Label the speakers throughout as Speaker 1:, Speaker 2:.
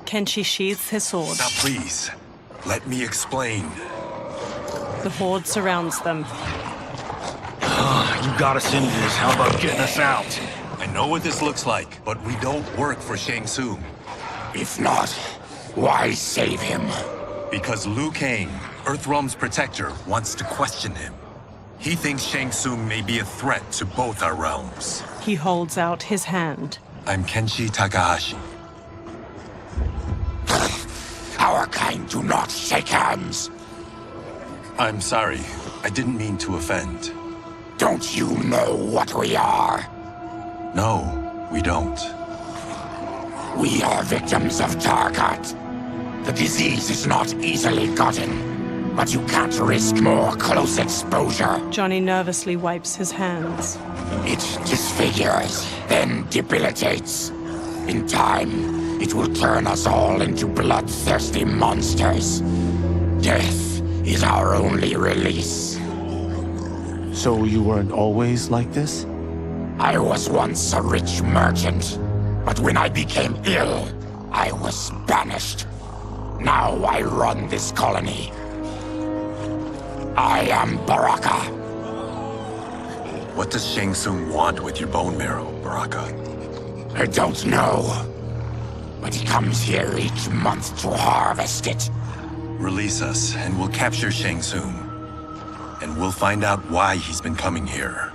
Speaker 1: Kenshi sheathes his sword.
Speaker 2: Now please, let me explain.
Speaker 1: The horde surrounds them.
Speaker 3: You got us into this, how about getting us out?
Speaker 2: I know what this looks like, but we don't work for Shang Tsung.
Speaker 4: If not, why save him?
Speaker 2: Because Liu Kang, Earthrealm's protector, wants to question him. He thinks Shang Tsung may be a threat to both our realms.
Speaker 1: He holds out his hand.
Speaker 2: I'm Kenshi Takahashi.
Speaker 4: Our kind do not shake hands.
Speaker 2: I'm sorry. I didn't mean to offend.
Speaker 4: Don't you know what we are?
Speaker 2: No, we don't.
Speaker 4: We are victims of Tarkat. The disease is not easily gotten, but you can't risk more close exposure.
Speaker 1: Johnny nervously wipes his hands.
Speaker 4: It disfigures, then debilitates. In time, it will turn us all into bloodthirsty monsters. Death is our only release.
Speaker 5: So you weren't always like this?
Speaker 4: I was once a rich merchant, but when I became ill, I was banished. Now I run this colony. I am Baraka.
Speaker 2: What does Shang Tsung want with your bone marrow, Baraka?
Speaker 4: I don't know, but he comes here each month to harvest it.
Speaker 2: Release us, and we'll capture Shang Tsung. And we'll find out why he's been coming here.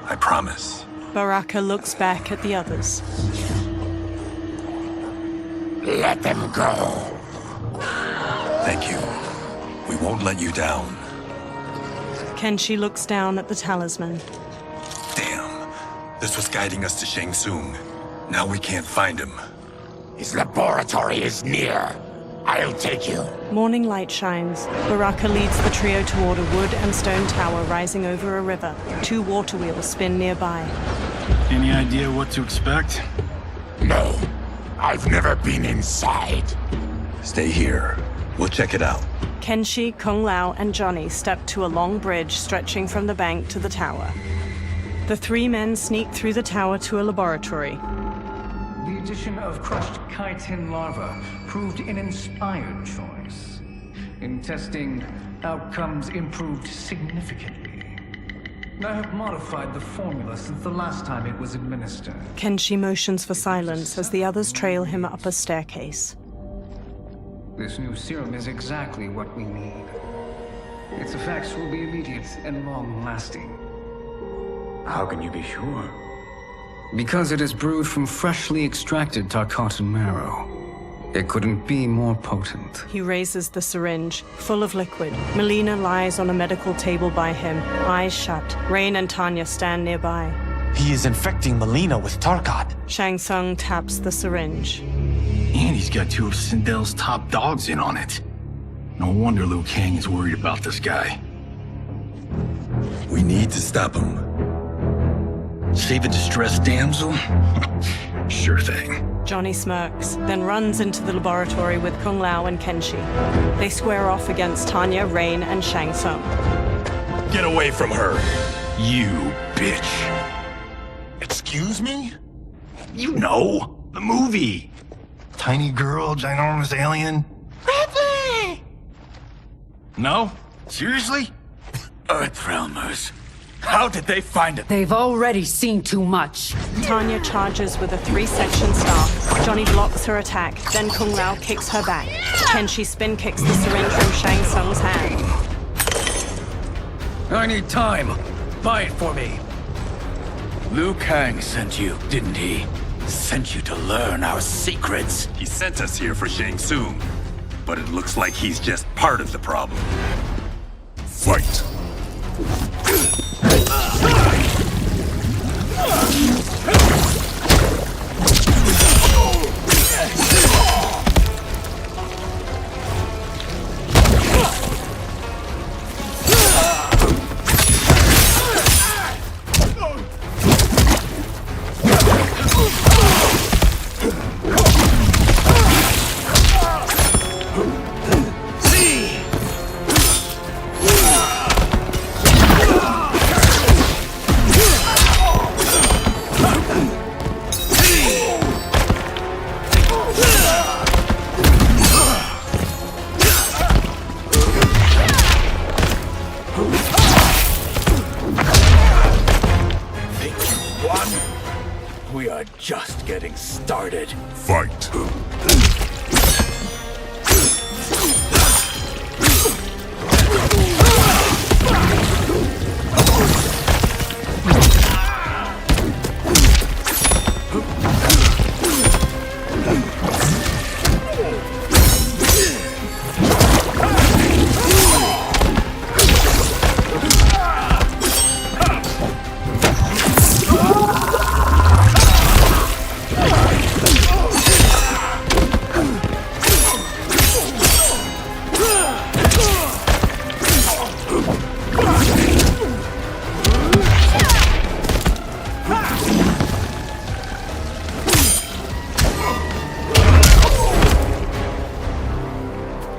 Speaker 2: I promise.
Speaker 1: Baraka looks back at the others.
Speaker 4: Let them go.
Speaker 2: Thank you. We won't let you down.
Speaker 1: Kenshi looks down at the talisman.
Speaker 2: Damn. This was guiding us to Shang Tsung. Now we can't find him.
Speaker 4: His laboratory is near. I'll take you.
Speaker 1: Morning light shines. Baraka leads the trio toward a wood and stone tower rising over a river. 2 water wheels spin nearby.
Speaker 3: Any idea what to expect?
Speaker 4: No, I've never been inside.
Speaker 2: Stay here. We'll check it out.
Speaker 1: Kenshi, Kung Lao, and Johnny step to a long bridge stretching from the bank to the tower. The 3 men sneak through the tower to a laboratory.
Speaker 6: The addition of crushed chitin larva proved an inspired choice. In testing, outcomes improved significantly. I have modified the formula since the last time it was administered.
Speaker 1: Kenshi motions for silence as the others trail him up a staircase.
Speaker 6: This new serum is exactly what we need. Its effects will be immediate and long-lasting.
Speaker 7: How can you be sure?
Speaker 6: Because it is brewed from freshly extracted Tarkatan marrow. It couldn't be more potent.
Speaker 1: He raises the syringe, full of liquid. Melina lies on a medical table by him, eyes shut. Rain and Tanya stand nearby.
Speaker 5: He is infecting Melina with Tarkat.
Speaker 1: Shang Tsung taps the syringe.
Speaker 3: And he's got 2 of Sindel's top dogs in on it. No wonder Liu Kang is worried about this guy.
Speaker 2: We need to stop him.
Speaker 3: Save a distressed damsel? Sure thing.
Speaker 1: Johnny smirks, then runs into the laboratory with Kung Lao and Kenshi. They square off against Tanya, Rain, and Shang Tsung.
Speaker 2: Get away from her!
Speaker 3: You bitch. Excuse me? You know, the movie. Tiny girl, ginormous alien. Ripley! No? Seriously?
Speaker 7: Earthrealmers. How did they find it?
Speaker 8: They've already seen too much.
Speaker 1: Tanya charges with a 3-section staff. Johnny blocks her attack, then Kung Lao kicks her back. Kenshi spin kicks the syringe from Shang Tsung's hand.
Speaker 7: I need time. Buy it for me. Liu Kang sent you, didn't he? Sent you to learn our secrets.
Speaker 2: He sent us here for Shang Tsung. But it looks like he's just part of the problem. Fight!
Speaker 7: We are just getting started.
Speaker 2: Fight.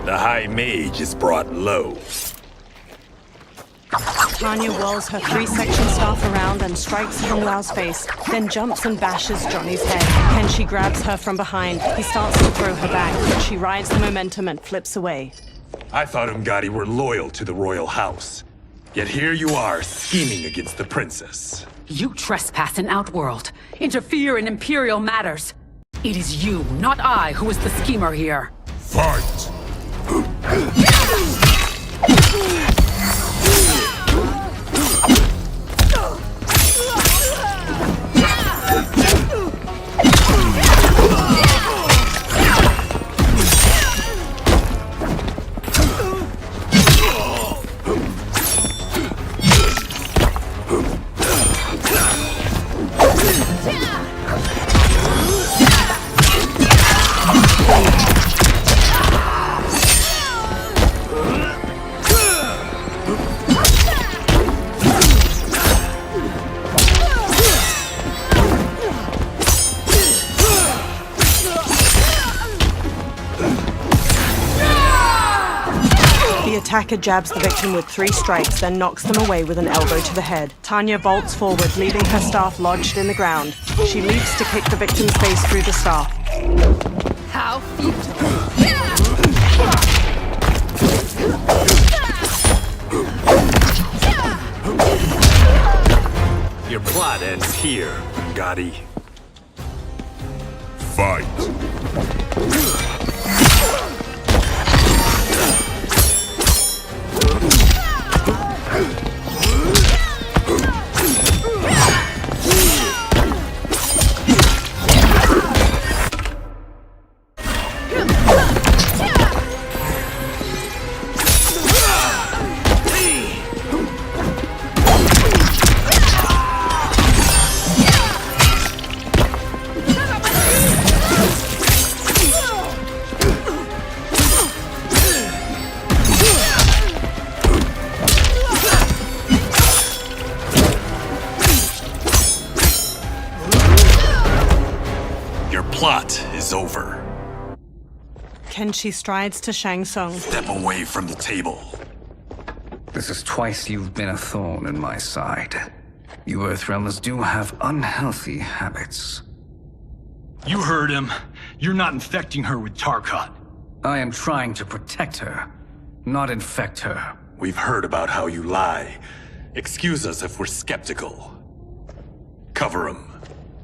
Speaker 2: The High Mage is brought low.
Speaker 1: Tanya whirls her three-section staff around and strikes Kung Lao's face, then jumps and bashes Johnny's head. Kenshi grabs her from behind. He starts to throw her back, but she rides the momentum and flips away.
Speaker 2: I thought Umgadi were loyal to the royal house. Yet here you are, scheming against the princess.
Speaker 8: You trespass in Outworld, interfere in Imperial matters. It is you, not I, who is the schemer here.
Speaker 2: Fight!
Speaker 1: The attacker jabs the victim with 3 strikes, then knocks them away with an elbow to the head. Tanya vaults forward, leaving her staff lodged in the ground. She leaps to kick the victim's face through the staff.
Speaker 8: How beautiful.
Speaker 2: Your plot ends here, Umgadi. Fight! Plot is over.
Speaker 1: Kenshi strides to Shang Tsung.
Speaker 2: Step away from the table.
Speaker 6: This is twice you've been a thorn in my side. You Earthrealmers do have unhealthy habits.
Speaker 3: You heard him. You're not infecting her with Tarkat.
Speaker 6: I am trying to protect her, not infect her.
Speaker 2: We've heard about how you lie. Excuse us if we're skeptical. Cover him.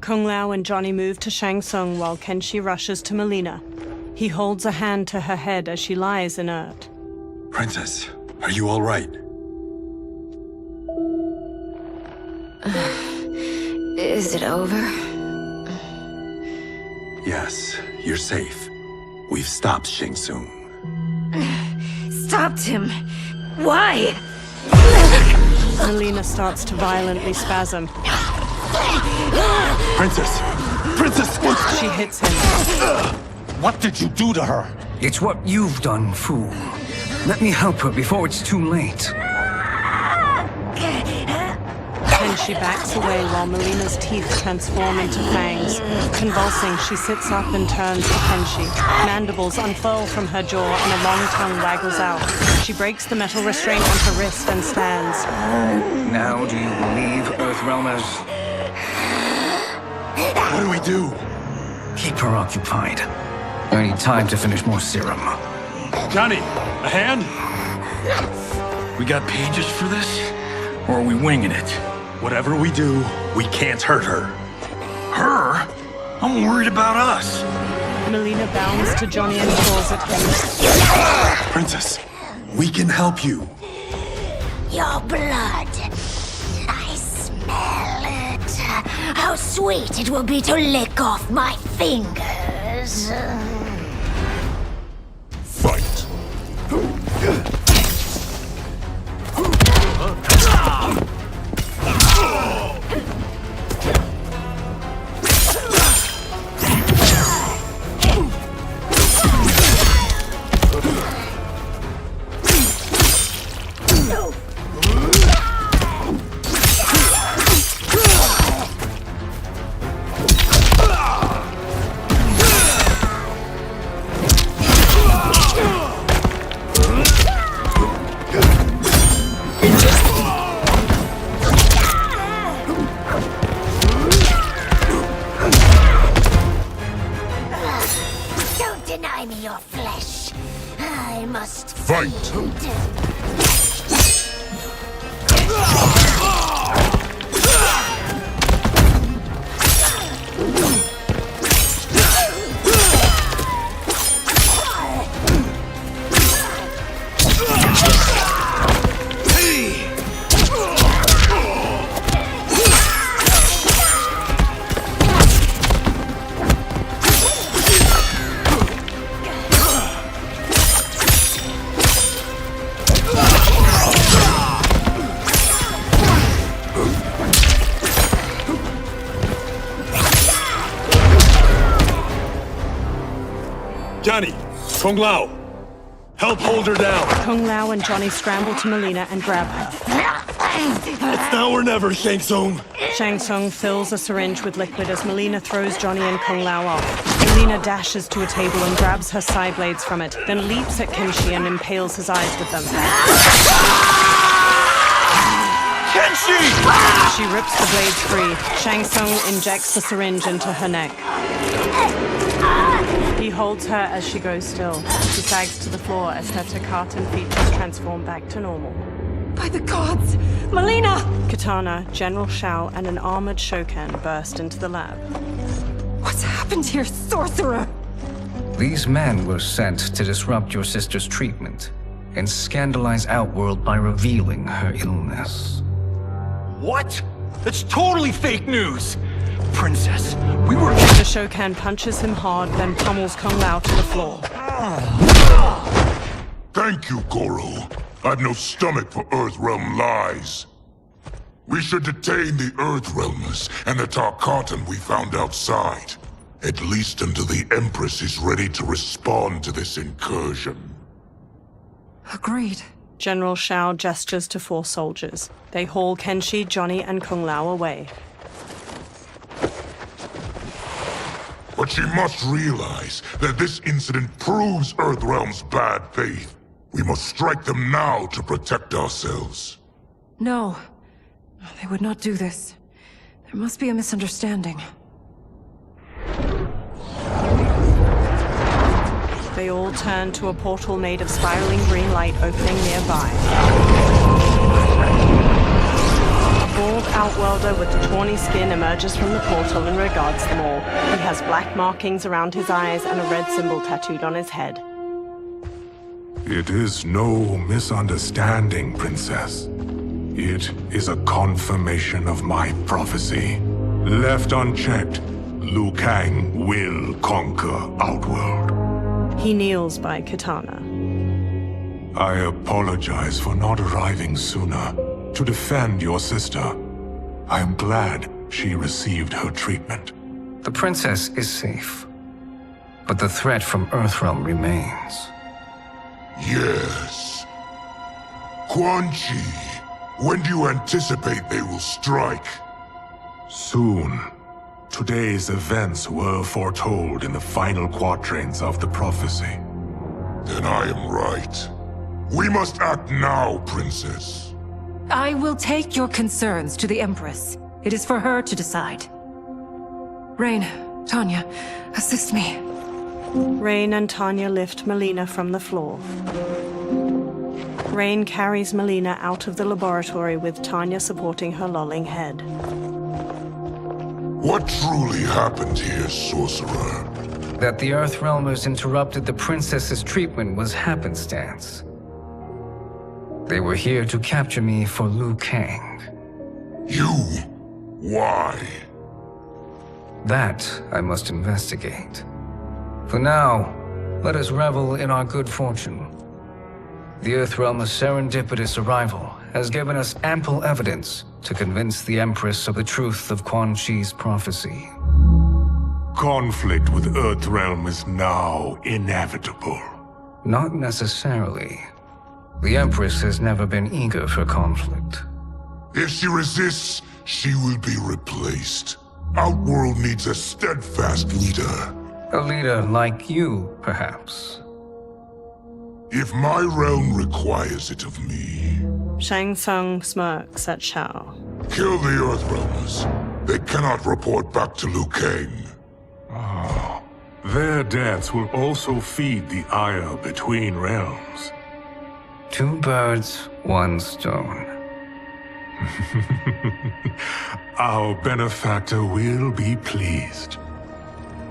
Speaker 1: Kung Lao and Johnny move to Shang Tsung while Kenshi rushes to Melina. He holds a hand to her head as she lies inert.
Speaker 2: Princess, are you all right?
Speaker 9: Is it over?
Speaker 2: Yes, you're safe. We've stopped Shang Tsung.
Speaker 9: Stopped him? Why?
Speaker 1: Melina starts to violently spasm.
Speaker 2: Princess! Princess!
Speaker 1: She hits him.
Speaker 3: What did you do to her?
Speaker 6: It's what you've done, fool. Let me help her before it's too late.
Speaker 1: Kenshi backs away while Melina's teeth transform into fangs. Convulsing, she sits up and turns to Kenshi. Mandibles unfurl from her jaw and a long tongue waggles out. She breaks the metal restraint on her wrist and stands.
Speaker 6: Now do you believe, Earthrealmers?
Speaker 2: What do we do?
Speaker 6: Keep her occupied. I need time to finish more serum.
Speaker 2: Johnny, a hand?
Speaker 3: We got pages for this? Or are we winging it?
Speaker 2: Whatever we do, we can't hurt her.
Speaker 3: Her? I'm worried about us.
Speaker 1: Melina bounds to Johnny and claws at him.
Speaker 2: Princess, we can help you.
Speaker 9: Your blood. I smell it. How sweet it will be to lick off my fingers.
Speaker 2: Fight.
Speaker 9: Don't deny me your flesh. I must
Speaker 2: Fight.
Speaker 10: Johnny, Kung Lao, help hold her down.
Speaker 1: Kung Lao and Johnny scramble to Melina and grab her.
Speaker 10: It's now or never, Shang Tsung.
Speaker 1: Shang Tsung fills a syringe with liquid as Melina throws Johnny and Kung Lao off. Melina dashes to a table and grabs her side blades from it, then leaps at Kenshi and impales his eyes with them.
Speaker 10: Kenshi!
Speaker 1: She rips the blades free. Shang Tsung injects the syringe into her neck. He holds her as she goes still. She sags to the floor as her Takatan features transform back to normal.
Speaker 9: By the gods! Melina!
Speaker 1: Kitana, General Shao, and an armored Shokan burst into the lab.
Speaker 9: What's happened here, sorcerer?
Speaker 6: These men were sent to disrupt your sister's treatment and scandalize Outworld by revealing her illness.
Speaker 3: What? That's totally fake news! Princess, we were...
Speaker 1: The Shokan punches him hard, then pummels Kung Lao to the floor.
Speaker 11: Thank you, Goro. I've no stomach for Earthrealm lies. We should detain the Earthrealmers and the Tarkatan we found outside. At least until the Empress is ready to respond to this incursion.
Speaker 9: Agreed.
Speaker 1: General Shao gestures to 4 soldiers. They haul Kenshi, Johnny, and Kung Lao away.
Speaker 11: But she must realize that this incident proves Earthrealm's bad faith. We must strike them now to protect ourselves.
Speaker 9: No. They would not do this. There must be a misunderstanding.
Speaker 1: They all turn to a portal made of spiraling green light opening nearby. A bald Outworlder with tawny skin emerges from the portal and regards them all. He has black markings around his eyes and a red symbol tattooed on his head.
Speaker 11: It is no misunderstanding, Princess. It is a confirmation of my prophecy. Left unchecked, Liu Kang will conquer Outworld.
Speaker 1: He kneels by Kitana.
Speaker 11: I apologize for not arriving sooner to defend your sister. I am glad she received her treatment.
Speaker 6: The princess is safe, but the threat from Earthrealm remains.
Speaker 11: Yes. Quan Chi, when do you anticipate they will strike? Soon. Today's events were foretold in the final quatrains of the prophecy. Then I am right. We must act now, Princess.
Speaker 9: I will take your concerns to the Empress. It is for her to decide. Rain, Tanya, assist me.
Speaker 1: Rain and Tanya lift Melina from the floor. Rain carries Melina out of the laboratory with Tanya supporting her lolling head.
Speaker 11: What truly happened here, sorcerer?
Speaker 6: That the Earthrealmers interrupted the princess's treatment was happenstance. They were here to capture me for Liu Kang.
Speaker 11: You? Why?
Speaker 6: That I must investigate. For now, let us revel in our good fortune. The Earthrealm's serendipitous arrival has given us ample evidence to convince the Empress of the truth of Quan Chi's prophecy.
Speaker 11: Conflict with Earthrealm is now inevitable.
Speaker 6: Not necessarily. The Empress has never been eager for conflict.
Speaker 11: If she resists, she will be replaced. Outworld needs a steadfast leader.
Speaker 6: A leader like you, perhaps.
Speaker 11: If my realm requires it of me,
Speaker 1: Shang Tsung smirks at Shao.
Speaker 11: kill the Earthrealmers. They cannot report back to Liu Kang. Their deaths will also feed the ire between realms.
Speaker 6: 2 birds, 1 stone.
Speaker 11: Our benefactor will be pleased.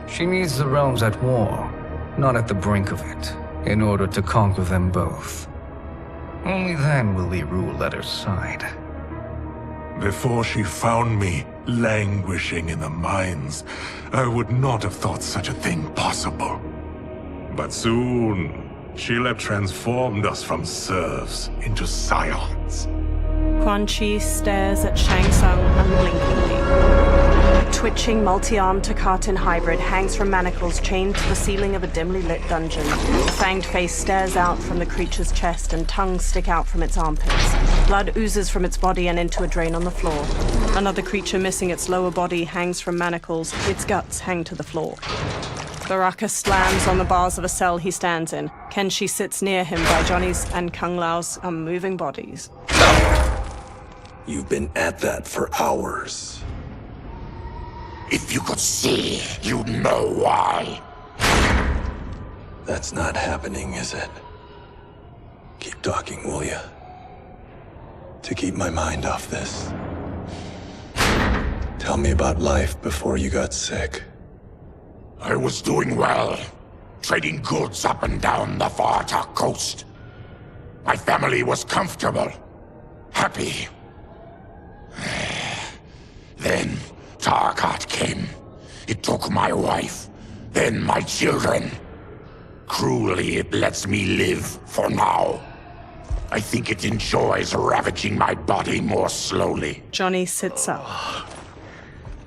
Speaker 6: She needs the realms at war, not at the brink of it, in order to conquer them both. Only then will we rule at her side.
Speaker 11: Before she found me languishing in the mines, I would not have thought such a thing possible. But soon, she'll have transformed us from serfs into scions.
Speaker 1: Quan Chi stares at Shang Tsung unblinkingly. A twitching, multi-armed Takatin hybrid hangs from manacles chained to the ceiling of a dimly lit dungeon. A fanged face stares out from the creature's chest and tongues stick out from its armpits. Blood oozes from its body and into a drain on the floor. Another creature missing its lower body hangs from manacles. Its guts hang to the floor. Baraka slams on the bars of a cell he stands in. Kenshi sits near him by Johnny's and Kung Lao's unmoving bodies.
Speaker 10: You've been at that for hours.
Speaker 4: If you could see, you'd know why.
Speaker 10: That's not happening, is it? Keep talking, will ya? To keep my mind off this. Tell me about life before you got sick.
Speaker 4: I was doing well, trading goods up and down the Varta coast. My family was comfortable, happy. Then Tarkat came. It took my wife, then my children. Cruelly, it lets me live for now. I think it enjoys ravaging my body more slowly.
Speaker 1: Johnny sits up.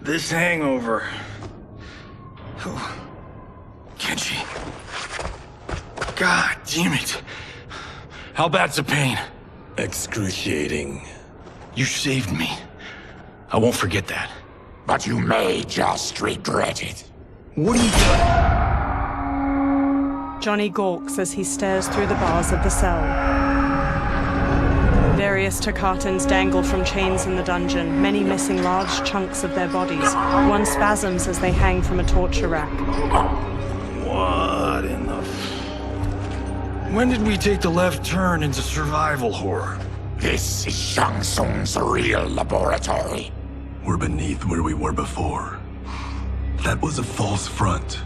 Speaker 3: This hangover. Oh. Kenshi. God damn it. How bad's the pain?
Speaker 10: Excruciating.
Speaker 3: You saved me. I won't forget that.
Speaker 4: But you may just regret it.
Speaker 3: What are you doing?
Speaker 1: Johnny gawks as he stares through the bars of the cell. Various Takatans dangle from chains in the dungeon, many missing large chunks of their bodies. One spasms as they hang from a torture rack.
Speaker 3: What in the... When did we take the left turn into survival horror?
Speaker 4: This is Shang Tsung's real laboratory.
Speaker 10: We're beneath where we were before. That was a false front.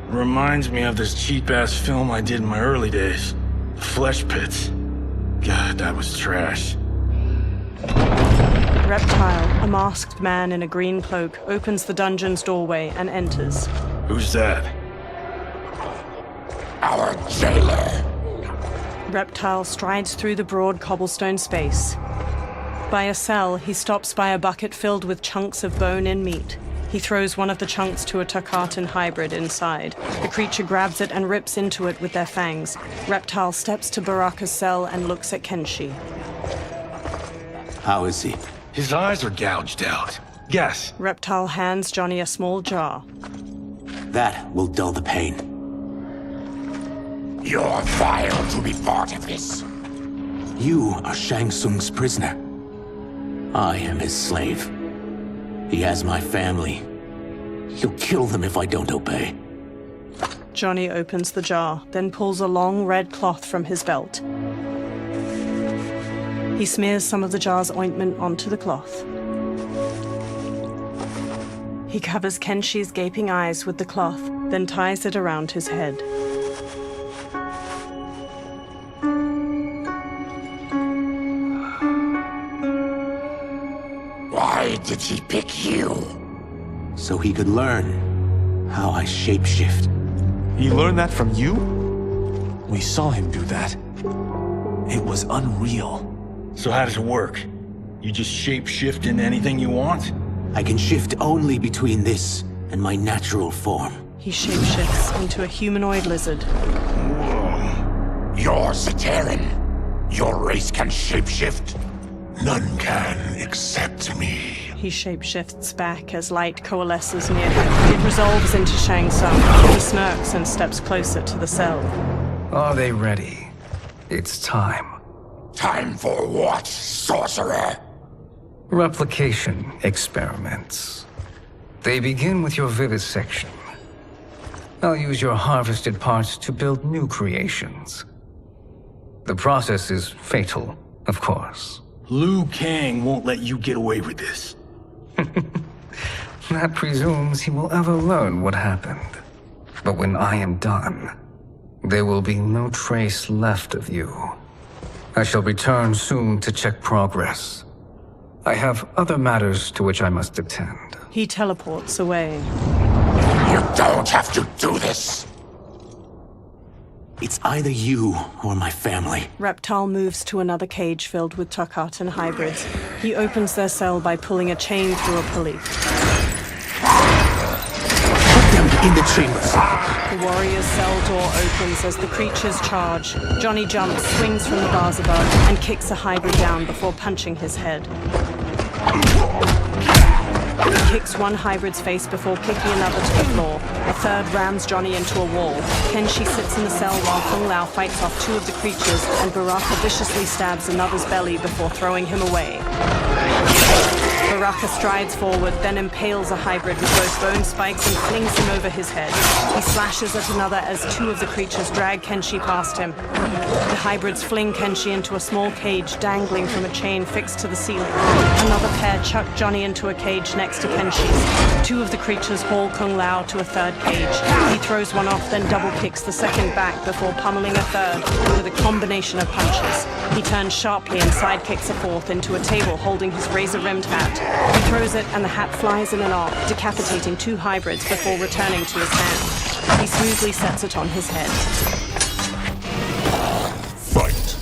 Speaker 3: Reminds me of this cheap-ass film I did in my early days. Flesh Pits. God, that was trash.
Speaker 1: Reptile, a masked man in a green cloak, opens the dungeon's doorway and enters.
Speaker 3: Who's that?
Speaker 4: Our jailer.
Speaker 1: Reptile strides through the broad cobblestone space. By a cell, he stops by a bucket filled with chunks of bone and meat. He throws one of the chunks to a Takatan hybrid inside. The creature grabs it and rips into it with their fangs. Reptile steps to Baraka's cell and looks at Kenshi.
Speaker 5: How is he?
Speaker 3: His eyes are gouged out. Guess.
Speaker 1: Reptile hands Johnny a small jar.
Speaker 5: That will dull the pain.
Speaker 4: You're vile to be part of this.
Speaker 5: You are Shang Tsung's prisoner. I am his slave. He has my family. He'll kill them if I don't obey.
Speaker 1: Johnny opens the jar, then pulls a long red cloth from his belt. He smears some of the jar's ointment onto the cloth. He covers Kenshi's gaping eyes with the cloth, then ties it around his head.
Speaker 4: Why did he pick you?
Speaker 5: So he could learn how I shapeshift.
Speaker 10: He learned that from you? We saw him do that. It was unreal.
Speaker 3: So how does it work? You just shape-shift into anything you want?
Speaker 5: I can shift only between this and my natural form.
Speaker 1: He shapeshifts into a humanoid lizard.
Speaker 4: You're Zaterran. Your race can shapeshift.
Speaker 11: None can except me.
Speaker 1: He shapeshifts back as light coalesces near him. It resolves into Shang Tsung. He smirks and steps closer to the cell.
Speaker 6: Are they ready? It's time.
Speaker 4: Time for what, sorcerer?
Speaker 6: Replication experiments. They begin with your vivisection. I'll use your harvested parts to build new creations. The process is fatal, of course.
Speaker 3: Liu Kang won't let you get away with this.
Speaker 6: That presumes he will ever learn what happened. But when I am done, there will be no trace left of you. I shall return soon to check progress. I have other matters to which I must attend.
Speaker 1: He teleports away.
Speaker 4: You don't have to do this!
Speaker 5: It's either you or my family.
Speaker 1: Reptile moves to another cage filled with Tarkatan hybrids. He opens their cell by pulling a chain through a pulley.
Speaker 5: Put them in the chambers.
Speaker 1: The warrior's cell door opens as the creatures charge. Johnny jumps, swings from the bars above, and kicks a hybrid down before punching his head. He kicks one hybrid's face before kicking another to the floor. A third rams Johnny into a wall. Kenshi sits in the cell while Kung Lao fights off two of the creatures, and Baraka viciously stabs another's belly before throwing him away. Baraka strides forward, then impales a hybrid with both bone spikes and flings him over his head. He slashes at another as two of the creatures drag Kenshi past him. The hybrids fling Kenshi into a small cage dangling from a chain fixed to the ceiling. Another pair chuck Johnny into a cage next to Kenshi's. Two of the creatures haul Kung Lao to a third cage. He throws one off, then double kicks the second back before pummeling a third with a combination of punches. He turns sharply and sidekicks a fourth into a table holding his razor-rimmed hat. He throws it and the hat flies in an arc, decapitating two hybrids before returning to his hand. He smoothly sets it on his head.
Speaker 11: Fight!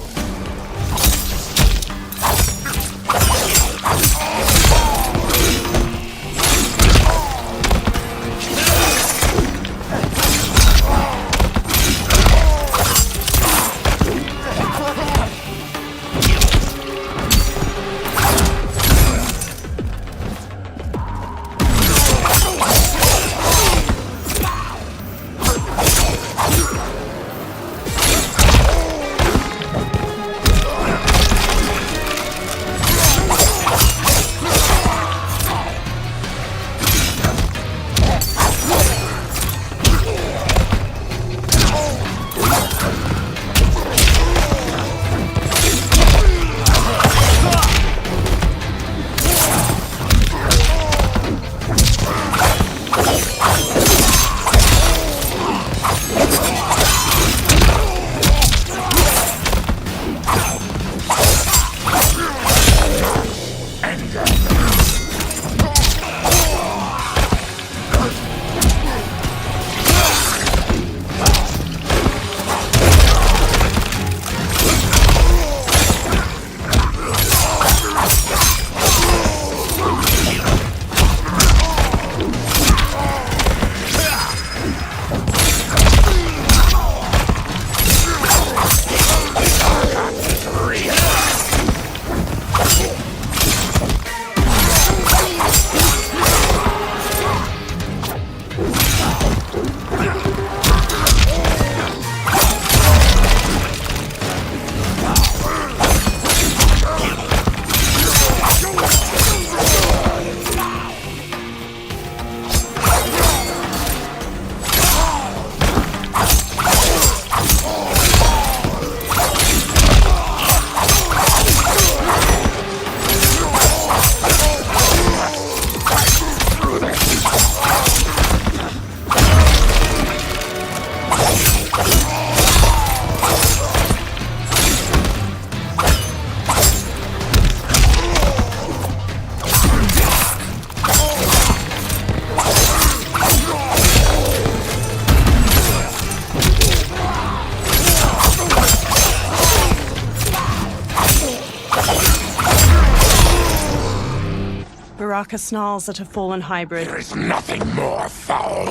Speaker 1: Baraka snarls at a fallen hybrid.
Speaker 4: There is nothing more foul.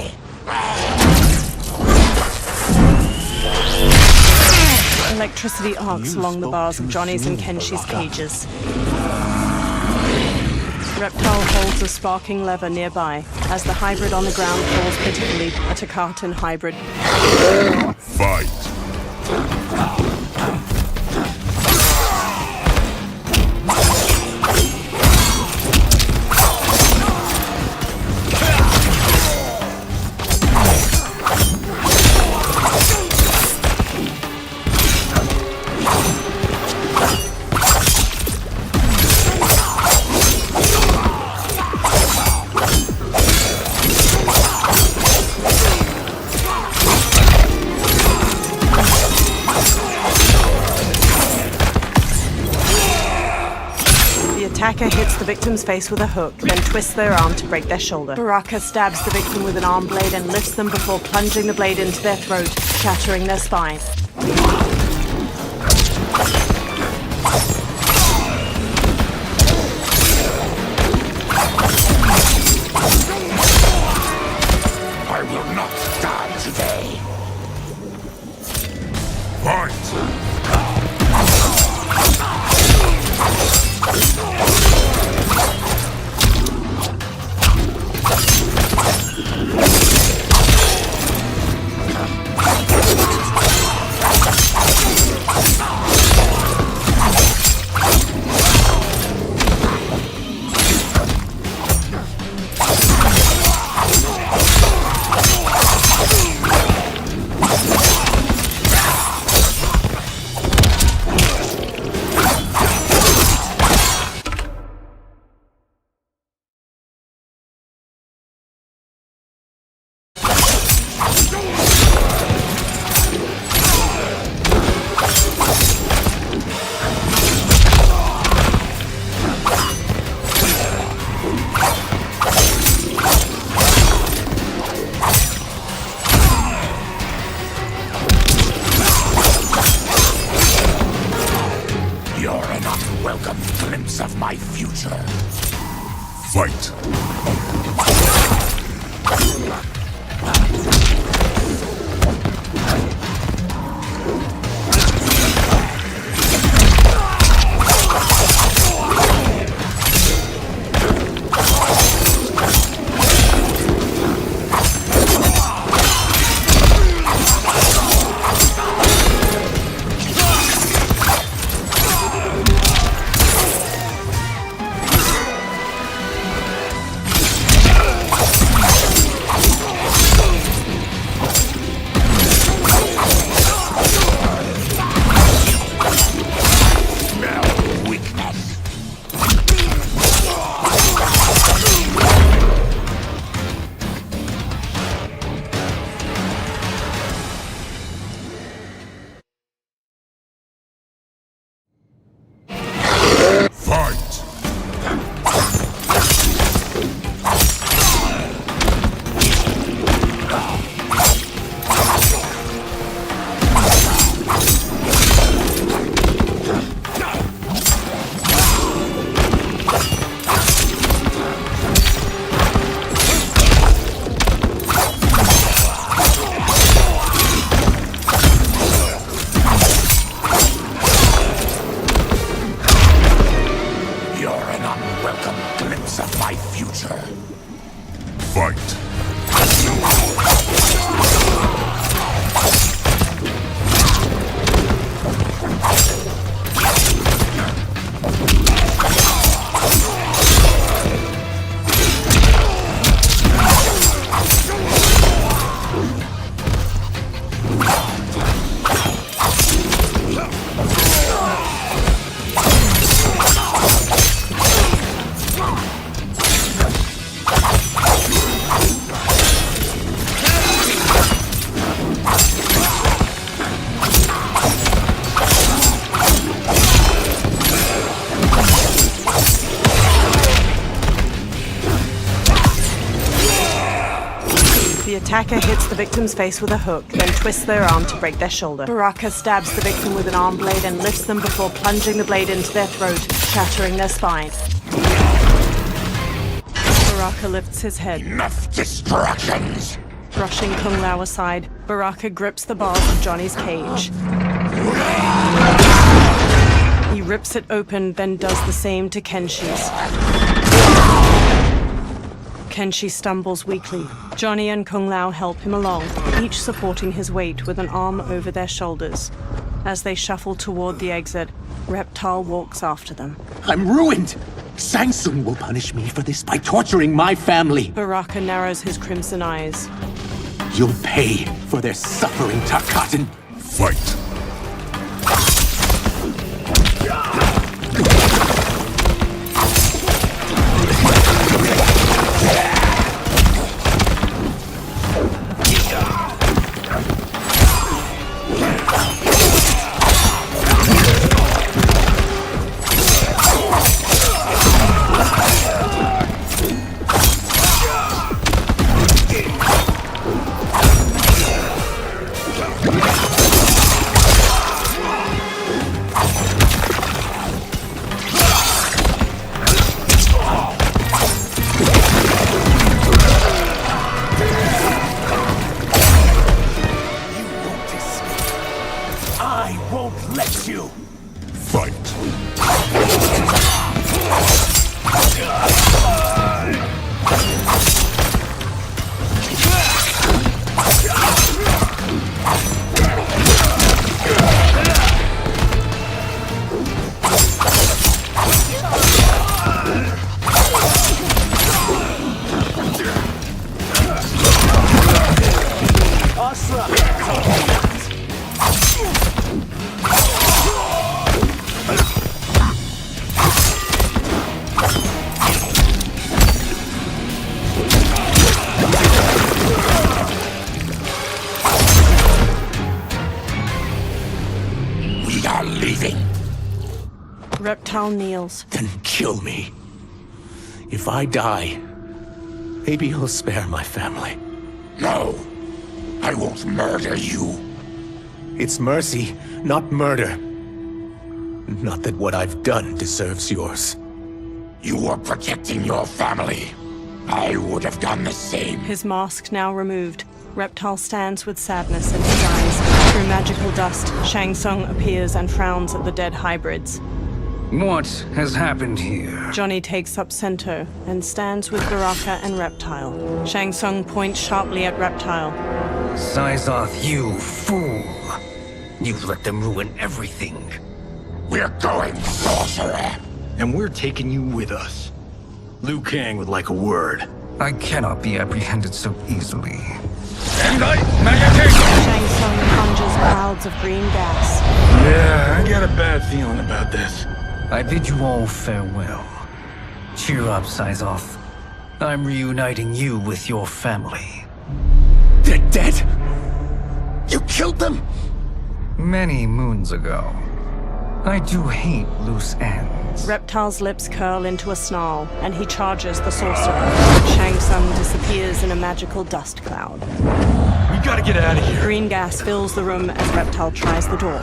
Speaker 1: Electricity arcs along the bars of Johnny's and Kenshi's cages. Reptile holds a sparking lever nearby as the hybrid on the ground falls pitifully at a carton hybrid.
Speaker 11: Fight!
Speaker 1: Attacker hits the victim's face with a hook, then twists their arm to break their shoulder. Baraka stabs the victim with an arm blade and lifts them before plunging the blade into their throat, shattering their spine.
Speaker 4: I will not die today.
Speaker 11: Fight!
Speaker 4: Welcome glimpse of my future.
Speaker 11: Fight!
Speaker 1: Attacker hits the victim's face with a hook, then twists their arm to break their shoulder. Baraka stabs the victim with an arm blade and lifts them before plunging the blade into their throat, shattering their spine. Baraka lifts his head.
Speaker 4: Enough distractions!
Speaker 1: Brushing Kung Lao aside, Baraka grips the bars of Johnny's cage. He rips it open, then does the same to Kenshi's. Kenshi stumbles weakly. Johnny and Kung Lao help him along, each supporting his weight with an arm over their shoulders. As they shuffle toward the exit, Reptile walks after them.
Speaker 5: I'm ruined! Shang Tsung will punish me for this by torturing my family.
Speaker 1: Baraka narrows his crimson eyes.
Speaker 5: You'll pay for their suffering, Tarkatan.
Speaker 11: Fight!
Speaker 1: Reptile kneels.
Speaker 5: Then kill me. If I die, maybe you'll spare my family.
Speaker 4: No, I won't murder you.
Speaker 5: It's mercy, not murder. Not that what I've done deserves yours.
Speaker 4: You were protecting your family. I would have done the same.
Speaker 1: His mask now removed, Reptile stands with sadness in his eyes. Through magical dust, Shang Tsung appears and frowns at the dead hybrids.
Speaker 6: What has happened here?
Speaker 1: Johnny takes up Sento and stands with Baraka and Reptile. Shang Tsung points sharply at Reptile.
Speaker 6: Syzoth, you fool! You've let them ruin everything.
Speaker 4: We're going, sorcerer!
Speaker 3: And we're taking you with us. Liu Kang would like a word.
Speaker 6: I cannot be apprehended so easily.
Speaker 1: Shang Tsung conjures clouds of green gas.
Speaker 3: Yeah, I got a bad feeling about this.
Speaker 6: I bid you all farewell. Cheer up, Syzoth. I'm reuniting you with your family.
Speaker 5: They're dead? You killed them?
Speaker 6: Many moons ago. I do hate loose ends.
Speaker 1: Reptile's lips curl into a snarl, and he charges the sorcerer. Shang Tsung disappears in a magical dust cloud.
Speaker 3: We gotta get out of here.
Speaker 1: Green gas fills the room as Reptile tries the door.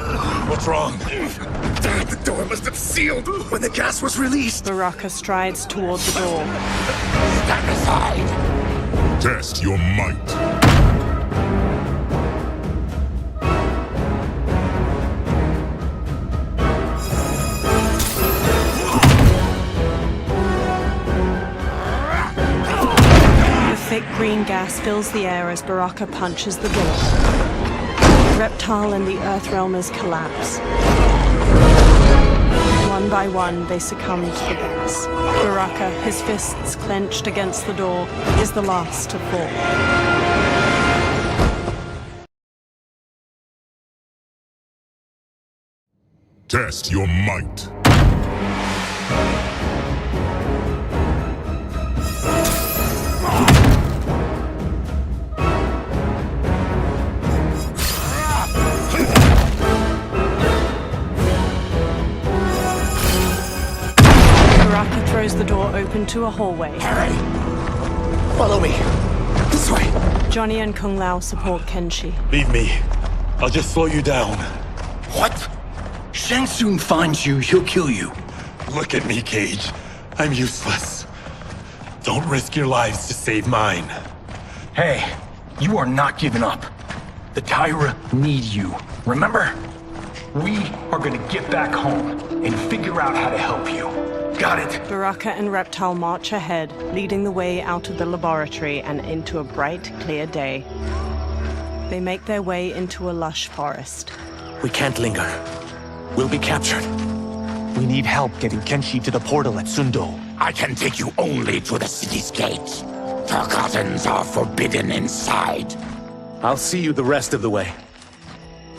Speaker 3: What's wrong?
Speaker 4: The door must have sealed when the gas was released.
Speaker 1: Baraka strides toward the door.
Speaker 4: Stand aside.
Speaker 11: Test your might.
Speaker 1: Thick green gas fills the air as Baraka punches the door. Reptile and the Earthrealmers collapse. One by one, they succumb to the gas. Baraka, his fists clenched against the door, is the last to fall.
Speaker 11: Test your might.
Speaker 1: Baraka throws the door open to a hallway.
Speaker 5: Harry! Follow me. This way.
Speaker 1: Johnny and Kung Lao support Kenshi.
Speaker 3: Leave me. I'll just slow you down.
Speaker 7: What? Shang Tsung finds you, he'll kill you.
Speaker 3: Look at me, Cage. I'm useless.
Speaker 10: Don't risk your lives to save mine.
Speaker 3: Hey, you are not giving up. The Tyra need you, remember? We are gonna get back home and figure out how to help you. Got it?
Speaker 1: Baraka and Reptile march ahead, leading the way out of the laboratory and into a bright, clear day. They make their way into a lush forest.
Speaker 5: We can't linger. We'll be captured.
Speaker 12: We need help getting Kenshi to the portal at Sundo.
Speaker 4: I can take you only to the city's gate. Forgottens are forbidden inside.
Speaker 12: I'll see you the rest of the way.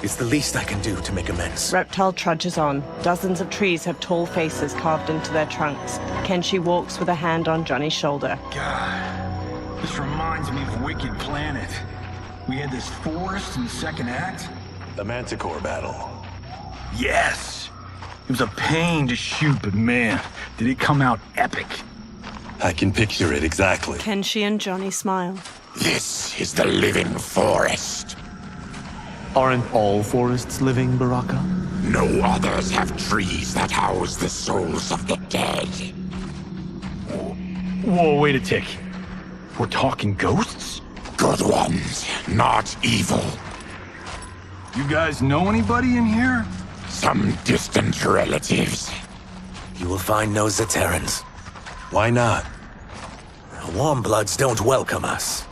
Speaker 12: It's the least I can do to make amends.
Speaker 1: Reptile trudges on. Dozens of trees have tall faces carved into their trunks. Kenshi walks with a hand on Johnny's shoulder.
Speaker 3: God, this reminds me of Wicked Planet. We had this forest in the second act.
Speaker 10: The Manticore battle.
Speaker 3: Yes! It was a pain to shoot, but man, did it come out epic.
Speaker 10: I can picture it exactly.
Speaker 1: Kenshi and Johnny smile.
Speaker 4: This is the living forest.
Speaker 12: Aren't all forests living, Baraka?
Speaker 4: No others have trees that house the souls of the dead.
Speaker 3: Whoa, wait a tick. We're talking ghosts?
Speaker 4: Good ones, not evil.
Speaker 3: You guys know anybody in here?
Speaker 4: Some distant relatives.
Speaker 5: You will find no Zaterrans.
Speaker 10: Why not?
Speaker 5: The Warmbloods don't welcome us.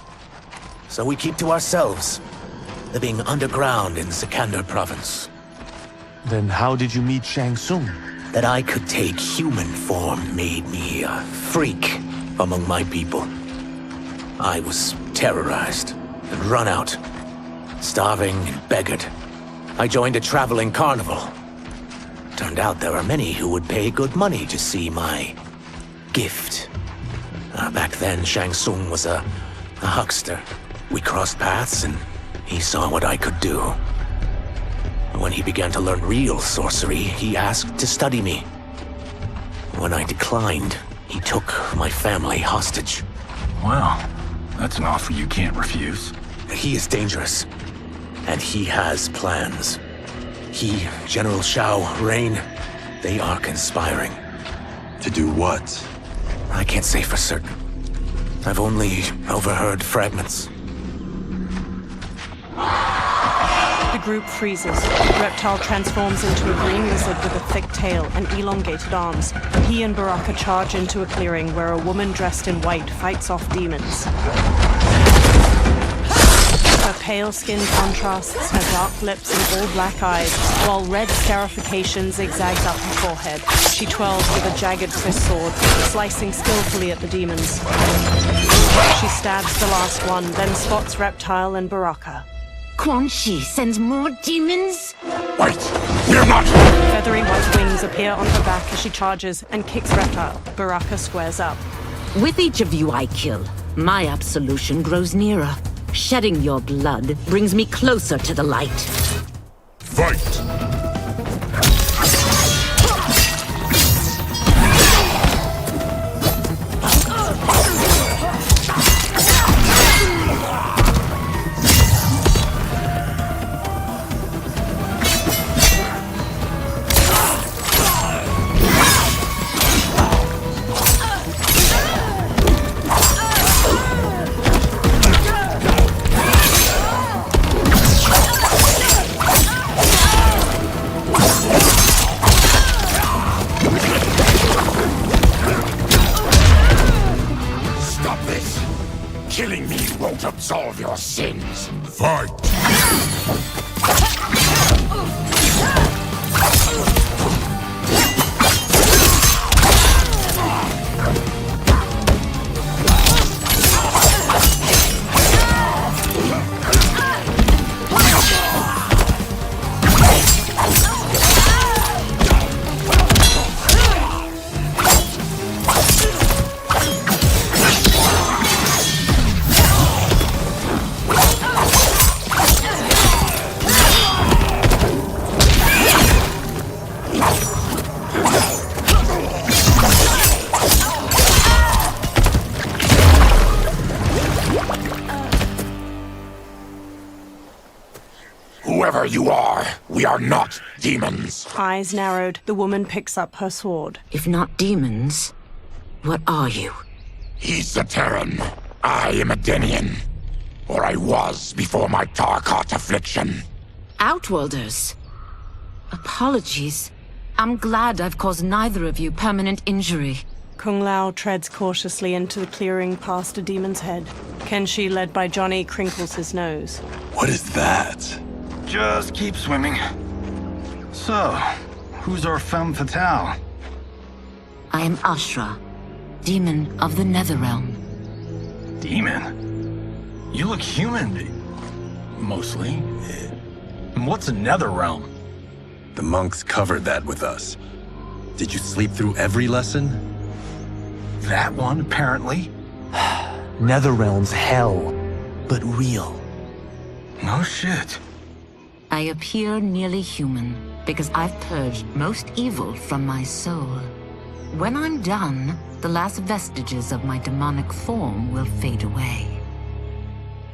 Speaker 5: So we keep to ourselves, living underground in Sikander province.
Speaker 12: Then how did you meet Shang Tsung?
Speaker 5: That I could take human form made me a freak among my people. I was terrorized and run out, starving and beggared. I joined a traveling carnival. Turned out there are many who would pay good money to see my gift. Back then, Shang Tsung was a huckster. We crossed paths and he saw what I could do. When he began to learn real sorcery, he asked to study me. When I declined, he took my family hostage.
Speaker 3: Wow, that's an offer you can't refuse.
Speaker 5: He is dangerous, and he has plans. He, General Shao, Rain, they are conspiring.
Speaker 10: To do what?
Speaker 5: I can't say for certain. I've only overheard fragments.
Speaker 1: The group freezes. Reptile transforms into a green lizard with a thick tail and elongated arms. He and Baraka charge into a clearing where a woman dressed in white fights off demons. Her pale skin contrasts her dark lips and all black eyes, while red scarification zigzags up her forehead. She twirls with a jagged Swiss sword, slicing skillfully at the demons. She stabs the last one, then spots Reptile and Baraka.
Speaker 9: Quan Chi sends more demons?
Speaker 4: Wait, we're not...
Speaker 1: Feathery white wings appear on her back as she charges and kicks Reptile. Baraka squares up.
Speaker 13: With each of you I kill, my absolution grows nearer. Shedding your blood brings me closer to the light.
Speaker 11: Fight!
Speaker 4: Killing me won't absolve your sins.
Speaker 11: Fight!
Speaker 4: Whoever you are, we are not demons.
Speaker 1: Eyes narrowed, the woman picks up her sword.
Speaker 13: If not demons, what are you?
Speaker 4: He's a Terran. I am a Denian. Or I was before my Tarkat affliction.
Speaker 13: Outworlders. Apologies. I'm glad I've caused neither of you permanent injury.
Speaker 1: Kung Lao treads cautiously into the clearing past a demon's head. Kenshi, led by Johnny, crinkles his nose.
Speaker 10: What is that?
Speaker 3: Just keep swimming. So, who's our femme fatale?
Speaker 13: I am Ashra, demon of the Netherrealm.
Speaker 3: Demon? You look human. Mostly. And what's a Netherrealm?
Speaker 10: The monks covered that with us. Did you sleep through every lesson?
Speaker 3: That one, apparently.
Speaker 5: Netherrealm's hell, but real.
Speaker 3: No shit.
Speaker 13: I appear nearly human because I've purged most evil from my soul. When I'm done, the last vestiges of my demonic form will fade away.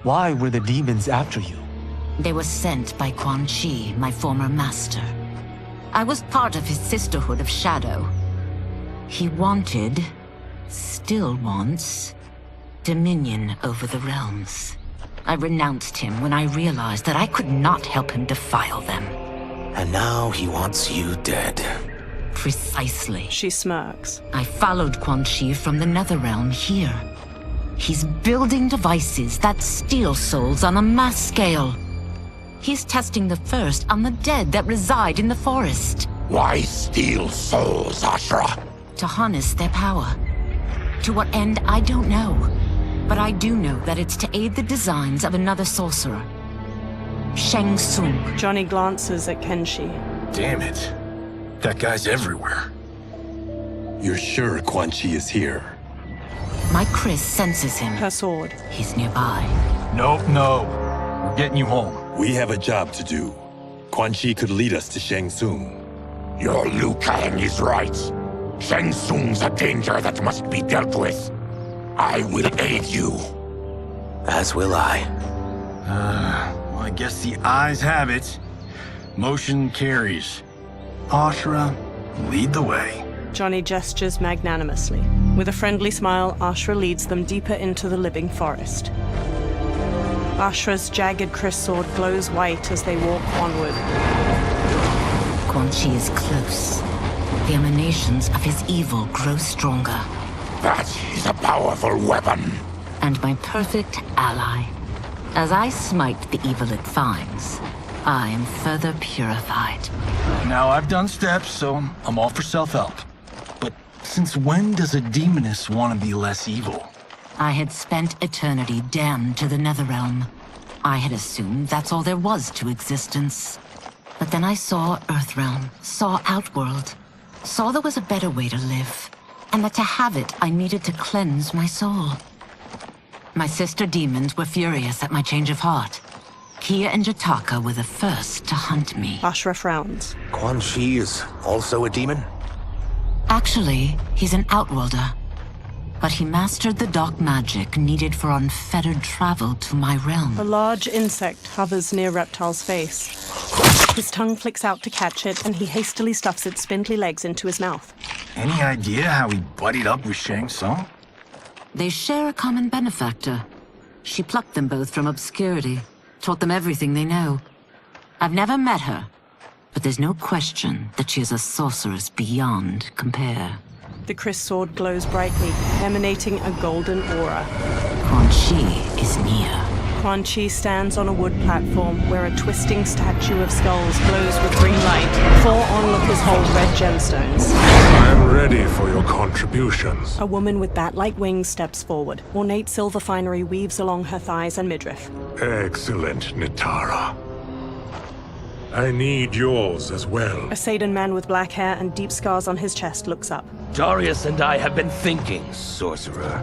Speaker 5: Why were the demons after you?
Speaker 13: They were sent by Quan Chi, my former master. I was part of his Sisterhood of Shadow. He wanted, still wants, dominion over the realms. I renounced him when I realized that I could not help him defile them.
Speaker 5: And now he wants you dead.
Speaker 13: Precisely.
Speaker 1: She smirks.
Speaker 13: I followed Quan Chi from the Netherrealm here. He's building devices that steal souls on a mass scale. He's testing the first on the dead that reside in the forest.
Speaker 4: Why steal souls, Ashra?
Speaker 13: To harness their power. To what end, I don't know. But I do know that it's to aid the designs of another sorcerer. Shang Tsung.
Speaker 1: Johnny glances at Kenshi.
Speaker 3: Damn it. That guy's everywhere.
Speaker 10: You're sure Quan Chi is here?
Speaker 13: My Chris senses him.
Speaker 1: Her sword.
Speaker 13: He's nearby.
Speaker 3: Nope, no. We're getting you home.
Speaker 10: We have a job to do. Quan Chi could lead us to Shang Tsung.
Speaker 4: Your Liu Kang is right. Shang Tsung's a danger that must be dealt with. I will aid you.
Speaker 5: As will I.
Speaker 3: Well, I guess the eyes have it. Motion carries. Ashra, lead the way.
Speaker 1: Johnny gestures magnanimously. With a friendly smile, Ashra leads them deeper into the living forest. Ashra's jagged Chris sword glows white as they walk onward.
Speaker 13: Quan Chi is close. The emanations of his evil grow stronger.
Speaker 4: That is a powerful weapon.
Speaker 13: And my perfect ally. As I smite the evil it finds, I am further purified.
Speaker 3: Now I've done steps, so I'm all for self-help. But since when does a demoness want to be less evil?
Speaker 13: I had spent eternity damned to the Netherrealm. I had assumed that's all there was to existence. But then I saw Earthrealm, saw Outworld, saw there was a better way to live, and that to have it, I needed to cleanse my soul. My sister demons were furious at my change of heart. Kia and Jataka were the first to hunt me.
Speaker 1: Ashra frowns.
Speaker 5: Quan Chi is also a demon?
Speaker 13: Actually, he's an Outworlder. But he mastered the dark magic needed for unfettered travel to my realm.
Speaker 1: A large insect hovers near Reptile's face. His tongue flicks out to catch it, and he hastily stuffs its spindly legs into his mouth.
Speaker 3: Any idea how he buddied up with Shang Tsung?
Speaker 13: They share a common benefactor. She plucked them both from obscurity, taught them everything they know. I've never met her, but there's no question that she is a sorceress beyond compare.
Speaker 1: The Chris sword glows brightly, emanating a golden aura.
Speaker 13: Quan Chi is near.
Speaker 1: Quan Chi stands on a wood platform where a twisting statue of skulls glows with green light. Four onlookers hold red gemstones.
Speaker 11: I am ready for your contributions.
Speaker 1: A woman with bat-like wings steps forward. Ornate silver finery weaves along her thighs and midriff.
Speaker 11: Excellent, Nitara. I need yours as well.
Speaker 1: A Saidan man with black hair and deep scars on his chest looks up.
Speaker 7: Darius and I have been thinking, sorcerer.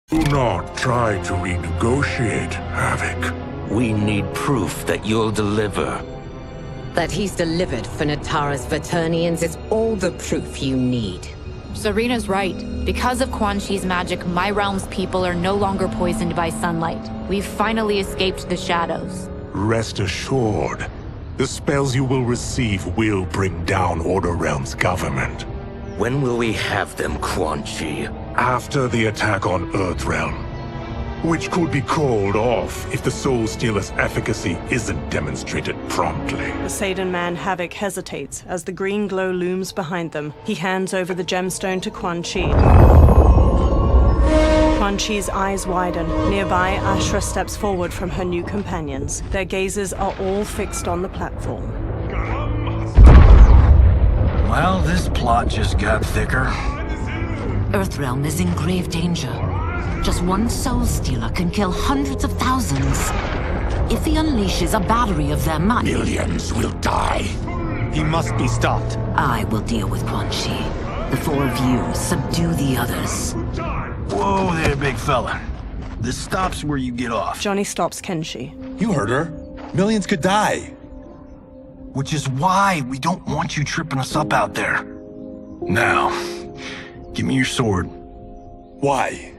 Speaker 11: Do not try to renegotiate, Havoc.
Speaker 5: We need proof that you'll deliver.
Speaker 14: That he's delivered for Natara's Vaternians is all the proof you need.
Speaker 15: Serena's right. Because of Quan Chi's magic, my realm's people are no longer poisoned by sunlight. We've finally escaped the shadows.
Speaker 11: Rest assured, the spells you will receive will bring down Order Realm's government.
Speaker 5: When will we have them, Quan Chi?
Speaker 11: After the attack on Earthrealm, which could be called off if the Soul Stealer's efficacy isn't demonstrated promptly.
Speaker 1: The Saidan man Havoc hesitates as the green glow looms behind them. He hands over the gemstone to Quan Chi. Quan Chi's eyes widen. Nearby, Ashra steps forward from her new companions. Their gazes are all fixed on the platform.
Speaker 7: Well, this plot just got thicker.
Speaker 13: Earthrealm is in grave danger. Just one Soul Stealer can kill hundreds of thousands. If he unleashes a battery of them,
Speaker 4: millions will die.
Speaker 12: He must be stopped.
Speaker 13: I will deal with Quan Chi. The four of you subdue the others.
Speaker 7: Whoa there, big fella. This stops where you get off.
Speaker 1: Johnny stops Kenshi.
Speaker 10: You heard her. Millions could die.
Speaker 7: Which is why we don't want you tripping us up out there. Now, give me your sword.
Speaker 10: Why?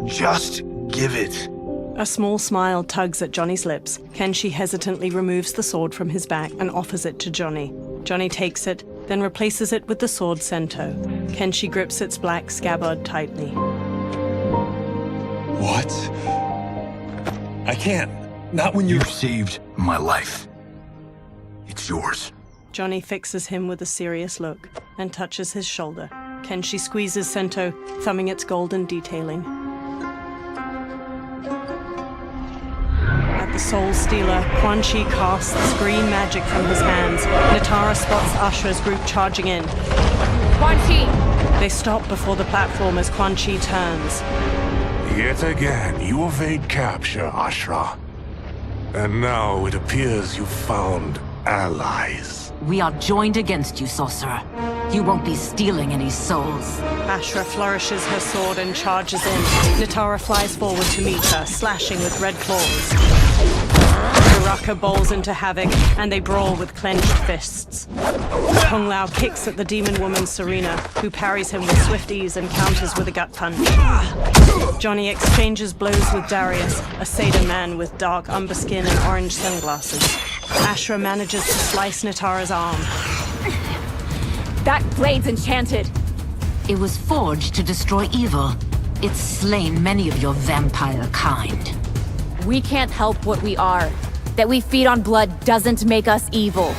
Speaker 7: Just give it.
Speaker 1: A small smile tugs at Johnny's lips. Kenshi hesitantly removes the sword from his back and offers it to Johnny. Johnny takes it, then replaces it with the sword Sento. Kenshi grips its black scabbard tightly.
Speaker 10: What? I can't. Not when
Speaker 7: You've saved my life. It's yours.
Speaker 1: Johnny fixes him with a serious look and touches his shoulder. Kenshi squeezes Sento, thumbing its golden detailing. At the Soul Stealer, Quan Chi casts green magic from his hands. Natara spots Ashra's group charging in.
Speaker 15: Quan Chi!
Speaker 1: They stop before the platform as Quan Chi turns.
Speaker 11: Yet again, you evade capture, Ashra. And now it appears you've found allies.
Speaker 13: We are joined against you, sorcerer. You won't be stealing any souls.
Speaker 1: Ashra flourishes her sword and charges in. Natara flies forward to meet her, slashing with red claws. Baraka bowls into Havoc, and they brawl with clenched fists. Kung Lao kicks at the demon woman Serena, who parries him with swift ease and counters with a gut punch. Johnny exchanges blows with Darius, a Saidan man with dark umber skin and orange sunglasses. Ashra manages to slice Natara's arm.
Speaker 15: That blade's enchanted.
Speaker 13: It was forged to destroy evil. It's slain many of your vampire kind.
Speaker 15: We can't help what we are. That we feed on blood doesn't make us evil.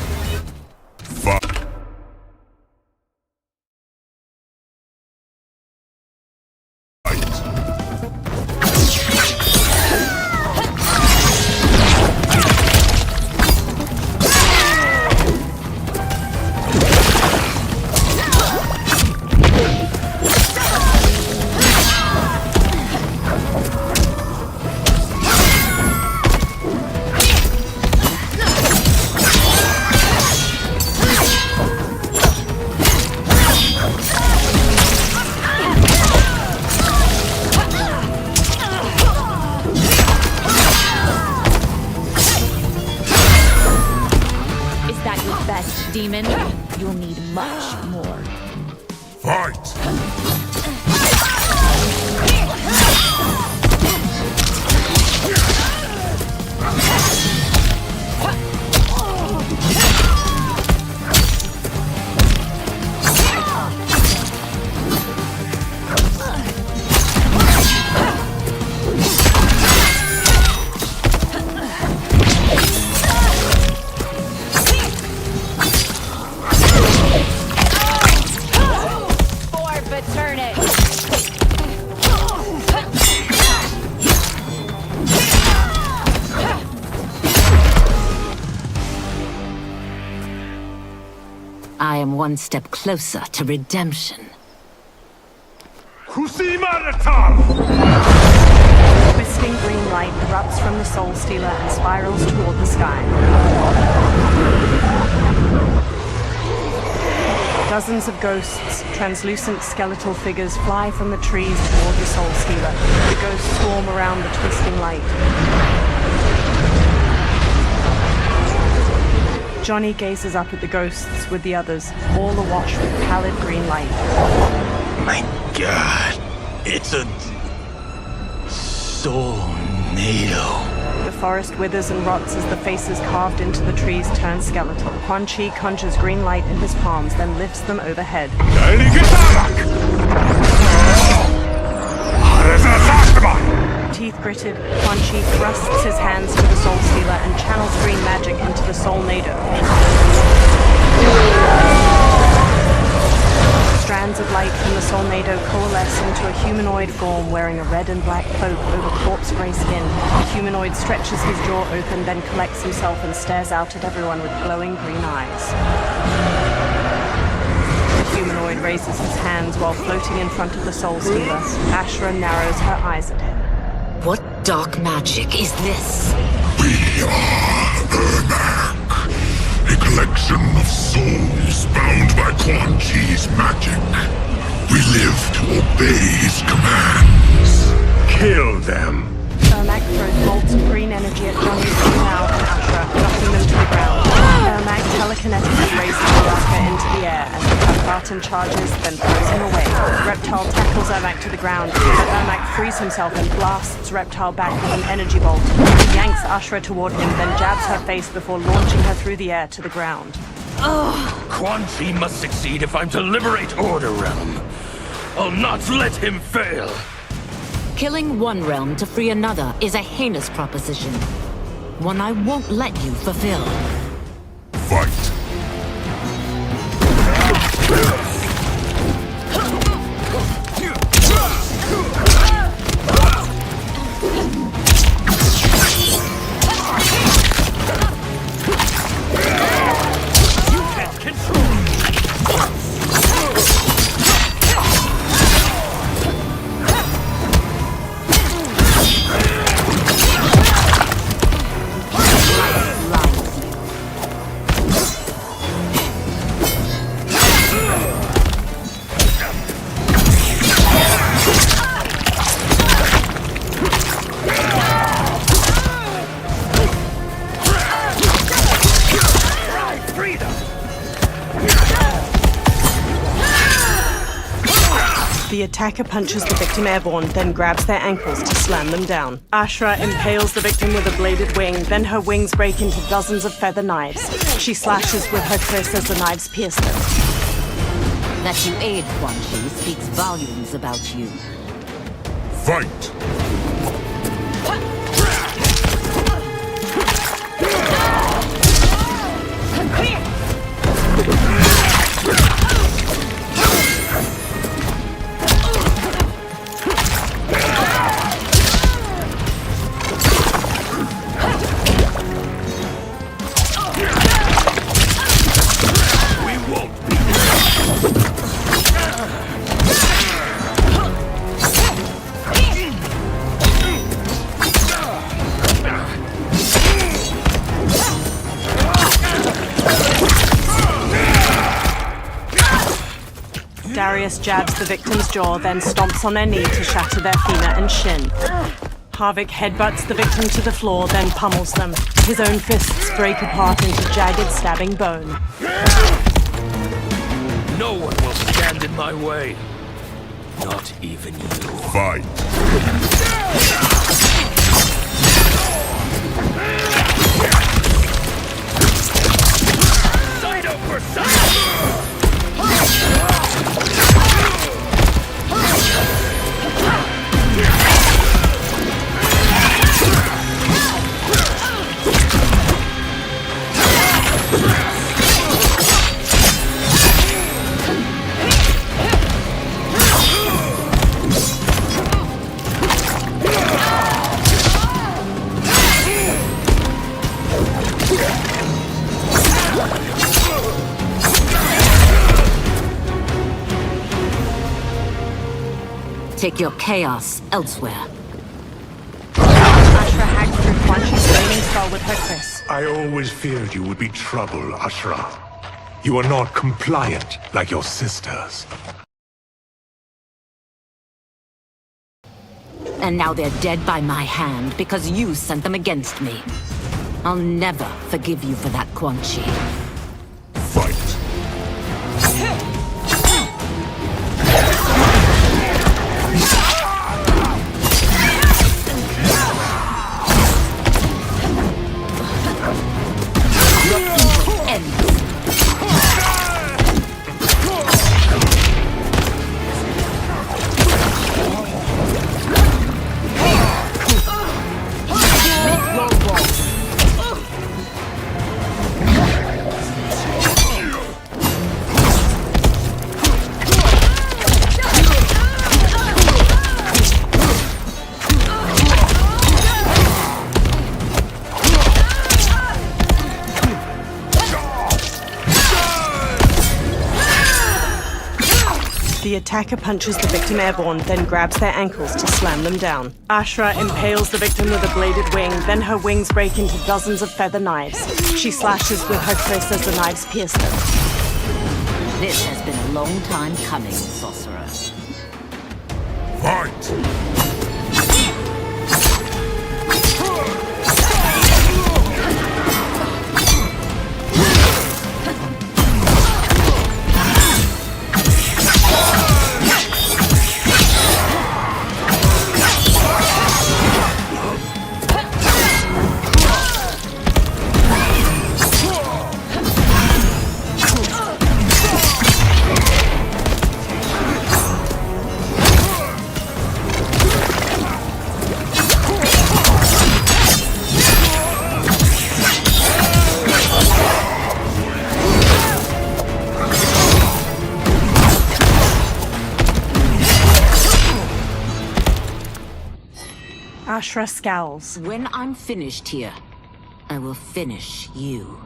Speaker 15: Demon, you'll need much more.
Speaker 11: Fight!
Speaker 13: I am one step closer to redemption.
Speaker 11: Twisting
Speaker 1: green light erupts from the Soul Stealer and spirals toward the sky. Dozens of ghosts, translucent skeletal figures fly from the trees toward the Soul Stealer. The ghosts swarm around the twisting light. Johnny gazes up at the ghosts with the others, all awash with pallid green light.
Speaker 5: My God, it's a Soulnado.
Speaker 1: The forest withers and rots as the faces carved into the trees turn skeletal. Quan Chi conjures green light in his palms, then lifts them overhead. Teeth gritted, Quan Chi thrusts his hands to the Soul Stealer and channels green magic into the Soulnado. Strands of light from the Soulnado coalesce into a humanoid form wearing a red and black cloak over corpse gray skin. The humanoid stretches his jaw open, then collects himself and stares out at everyone with glowing green eyes. The humanoid raises his hands while floating in front of the Soul Stealer. Ashra narrows her eyes at him.
Speaker 13: What dark magic is this?
Speaker 11: We are Ermac, a collection of souls bound by Quan Chi's magic. We live to obey his commands. Kill them.
Speaker 1: Ermac throws bolts of green energy at Johnny, Now, and Ashra, knocking them to the ground. Ermac telekinetically raises Baraka into the air as the Tarkatan charges, then throws him away. Reptile tackles Ermac to the ground, but Ermac frees himself and blasts Reptile back with an energy bolt. He yanks Ashra toward him, then jabs her face before launching her through the air to the ground.
Speaker 7: Quan Chi must succeed if I'm to liberate Order Realm. I'll not let him fail.
Speaker 13: Killing one realm to free another is a heinous proposition. One I won't let you fulfill.
Speaker 11: Fight.
Speaker 1: The attacker punches the victim airborne, then grabs their ankles to slam them down. Ashra impales the victim with a bladed wing, then her wings break into dozens of feather knives. She slashes with her kris as the knives pierce them.
Speaker 13: That you aid Quan Chi speaks volumes about you.
Speaker 11: Fight!
Speaker 1: Darius jabs the victim's jaw, then stomps on their knee to shatter their femur and shin. Harvick headbutts the victim to the floor, then pummels them. His own fists break apart into jagged, stabbing bone.
Speaker 7: No one will stand in my way. Not even you.
Speaker 11: Fight!
Speaker 7: Side over side!
Speaker 13: Take your chaos elsewhere.
Speaker 1: Ashra hacked through Quan Chi's flaming skull with her kris.
Speaker 11: I always feared you would be trouble, Ashra. You are not compliant like your sisters.
Speaker 13: And now they're dead by my hand because you sent them against me. I'll never forgive you for that, Quan Chi.
Speaker 11: Fight.
Speaker 1: The attacker punches the victim airborne, then grabs their ankles to slam them down. Ashra impales the victim with a bladed wing, then her wings break into dozens of feather knives. She slashes with her kris as the knives pierce them.
Speaker 13: This has been a long time coming, sorcerer.
Speaker 11: Fight!
Speaker 1: Ashra scowls.
Speaker 13: When I'm finished here, I will finish you.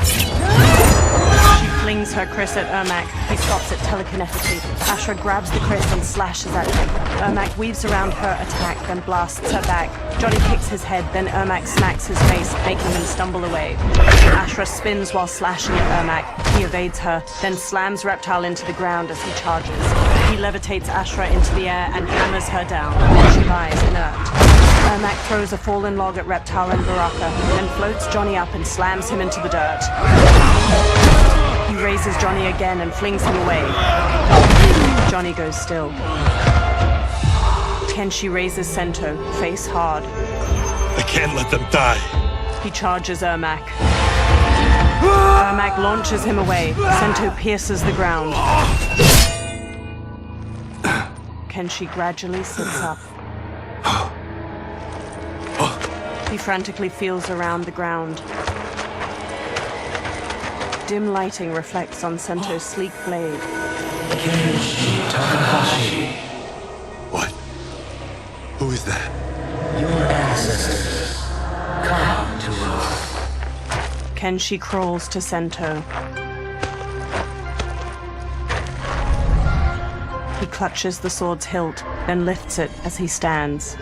Speaker 1: She flings her kris at Ermac. He stops it telekinetically. Ashra grabs the kris and slashes at him. Ermac weaves around her attack, then blasts her back. Johnny kicks his head, then Ermac smacks his face, making him stumble away. Ashra spins while slashing at Ermac. He evades her, then slams Reptile into the ground as he charges. He levitates Ashra into the air and hammers her down. Then she lies inert. Ermac throws a fallen log at Reptile and Baraka, then floats Johnny up and slams him into the dirt. He raises Johnny again and flings him away. Johnny goes still. Kenshi raises Sento, face hard.
Speaker 10: I can't let them die.
Speaker 1: He charges Ermac. Ermac launches him away. Sento pierces the ground. Kenshi gradually sits up. He frantically feels around the ground. Dim lighting reflects on Sento's sleek blade.
Speaker 10: What? Who is that?
Speaker 5: Your ancestors. Come to us.
Speaker 1: Kenshi crawls to Sento. He clutches the sword's hilt, then lifts it as he stands.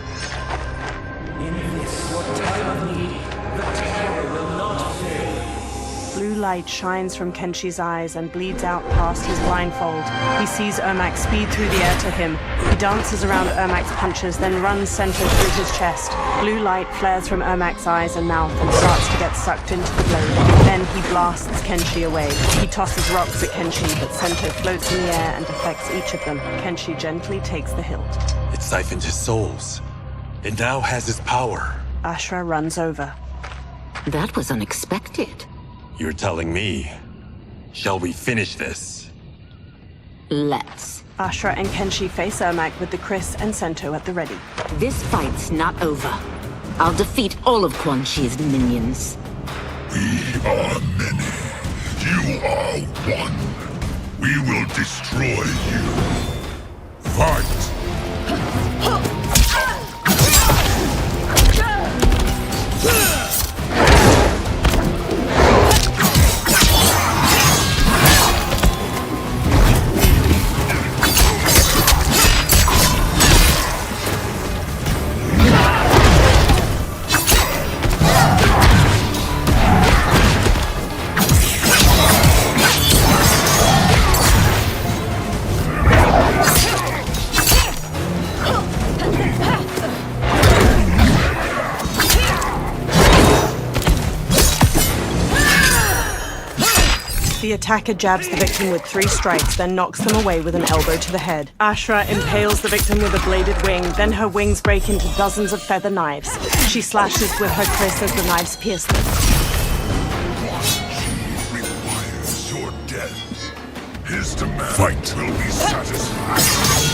Speaker 5: In this, your time of need, the terror will not fail.
Speaker 1: Blue light shines from Kenshi's eyes and bleeds out past his blindfold. He sees Ermac speed through the air to him. He dances around Ermac's punches, then runs Sento through his chest. Blue light flares from Ermac's eyes and mouth and starts to get sucked into the blade. Then he blasts Kenshi away. He tosses rocks at Kenshi, but Sento floats in the air and deflects each of them. Kenshi gently takes the hilt.
Speaker 10: It siphoned his souls. It now has his power.
Speaker 1: Ashra runs over.
Speaker 13: That was unexpected.
Speaker 2: You're telling me. Shall we finish this?
Speaker 13: Let's.
Speaker 1: Ashra and Kenshi face Ermac with the kris and Sento at the ready.
Speaker 13: This fight's not over. I'll defeat all of Quan Chi's minions.
Speaker 11: We are many. You are one. We will destroy you. Fight!
Speaker 1: attacker jabs the victim with 3 strikes, then knocks them away with an elbow to the head. Ashra impales the victim with a bladed wing, then her wings break into dozens of feather knives. She slashes with her kris as the knives pierce them.
Speaker 11: Requires your death. His demand will be satisfied.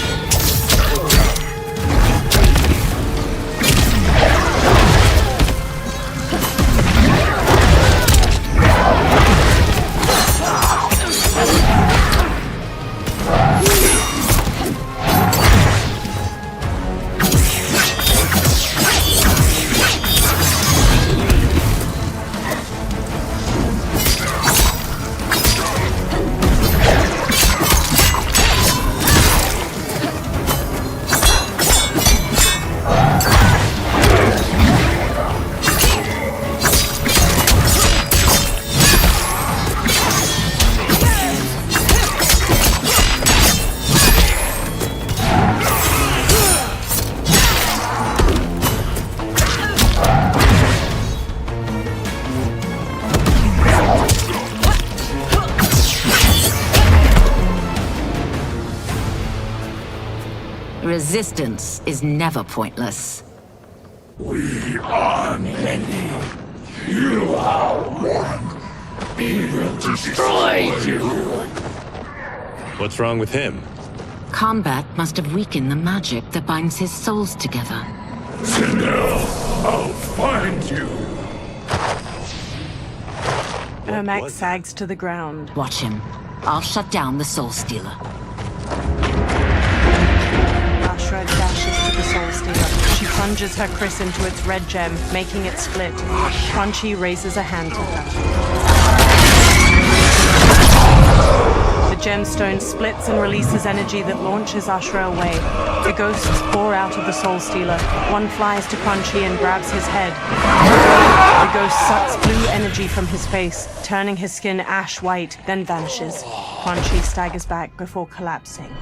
Speaker 13: Resistance is never pointless.
Speaker 11: We are many. You are one. We will destroy you.
Speaker 10: What's wrong with him?
Speaker 13: Combat must have weakened the magic that binds his souls together.
Speaker 11: Sindel, I'll find you.
Speaker 1: Ermac sags to the ground.
Speaker 13: Watch him. I'll shut down the Soul Stealer.
Speaker 1: Ashra dashes to the Soul Stealer. She plunges her kris into its red gem, making it split. Quan Chi raises a hand to her. The gemstone splits and releases energy that launches Ashra away. The ghosts pour out of the Soul Stealer. One flies to Quan Chi and grabs his head. The ghost sucks blue energy from his face, turning his skin ash white, then vanishes. Quan Chi staggers back before collapsing.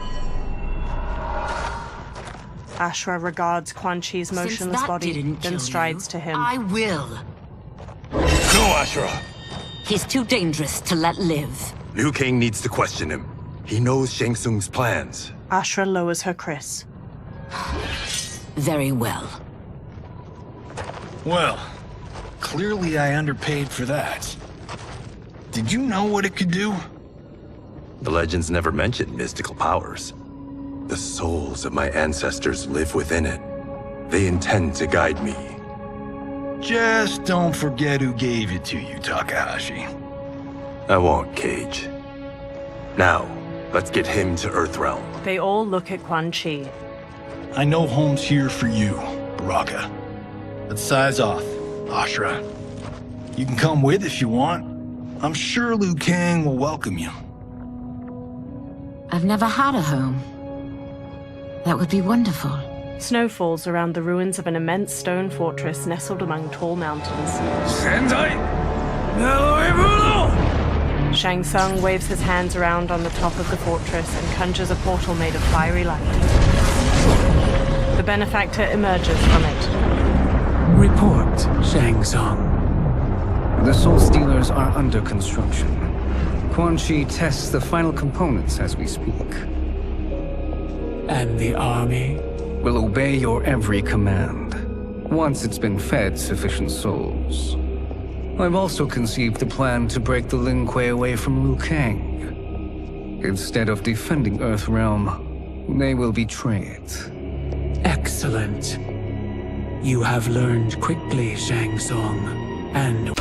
Speaker 1: Ashra regards Quan Chi's motionless body, then strides to him.
Speaker 13: I will.
Speaker 2: Go, Ashra!
Speaker 13: He's too dangerous to let live.
Speaker 2: Liu Kang needs to question him. He knows Shang Tsung's plans.
Speaker 1: Ashra lowers her kris.
Speaker 13: Very well.
Speaker 3: Well, clearly I underpaid for that. Did you know what it could do?
Speaker 2: The legends never mentioned mystical powers. The souls of my ancestors live within it. They intend to guide me.
Speaker 3: Just don't forget who gave it to you, Takahashi.
Speaker 2: I won't, Cage. Now, let's get him to Earthrealm.
Speaker 1: They all look at Quan Chi.
Speaker 3: I know home's here for you, Baraka. Let's size off, Ashra. You can come with if you want. I'm sure Liu Kang will welcome you.
Speaker 13: I've never had a home. That would be wonderful.
Speaker 1: Snow falls around the ruins of an immense stone fortress nestled among tall mountains.
Speaker 3: Sendai!
Speaker 1: Shang Tsung waves his hands around on the top of the fortress and conjures a portal made of fiery light. The benefactor emerges from it.
Speaker 6: Report, Shang Tsung. The Soul Stealers are under construction. Quan Chi tests the final components as we speak. And the army will obey your every command, once it's been fed sufficient souls. I've also conceived the plan to break the Lin Kuei away from Liu Kang. Instead of defending Earthrealm, they will betray it. Excellent. You have learned quickly, Shang Tsung, and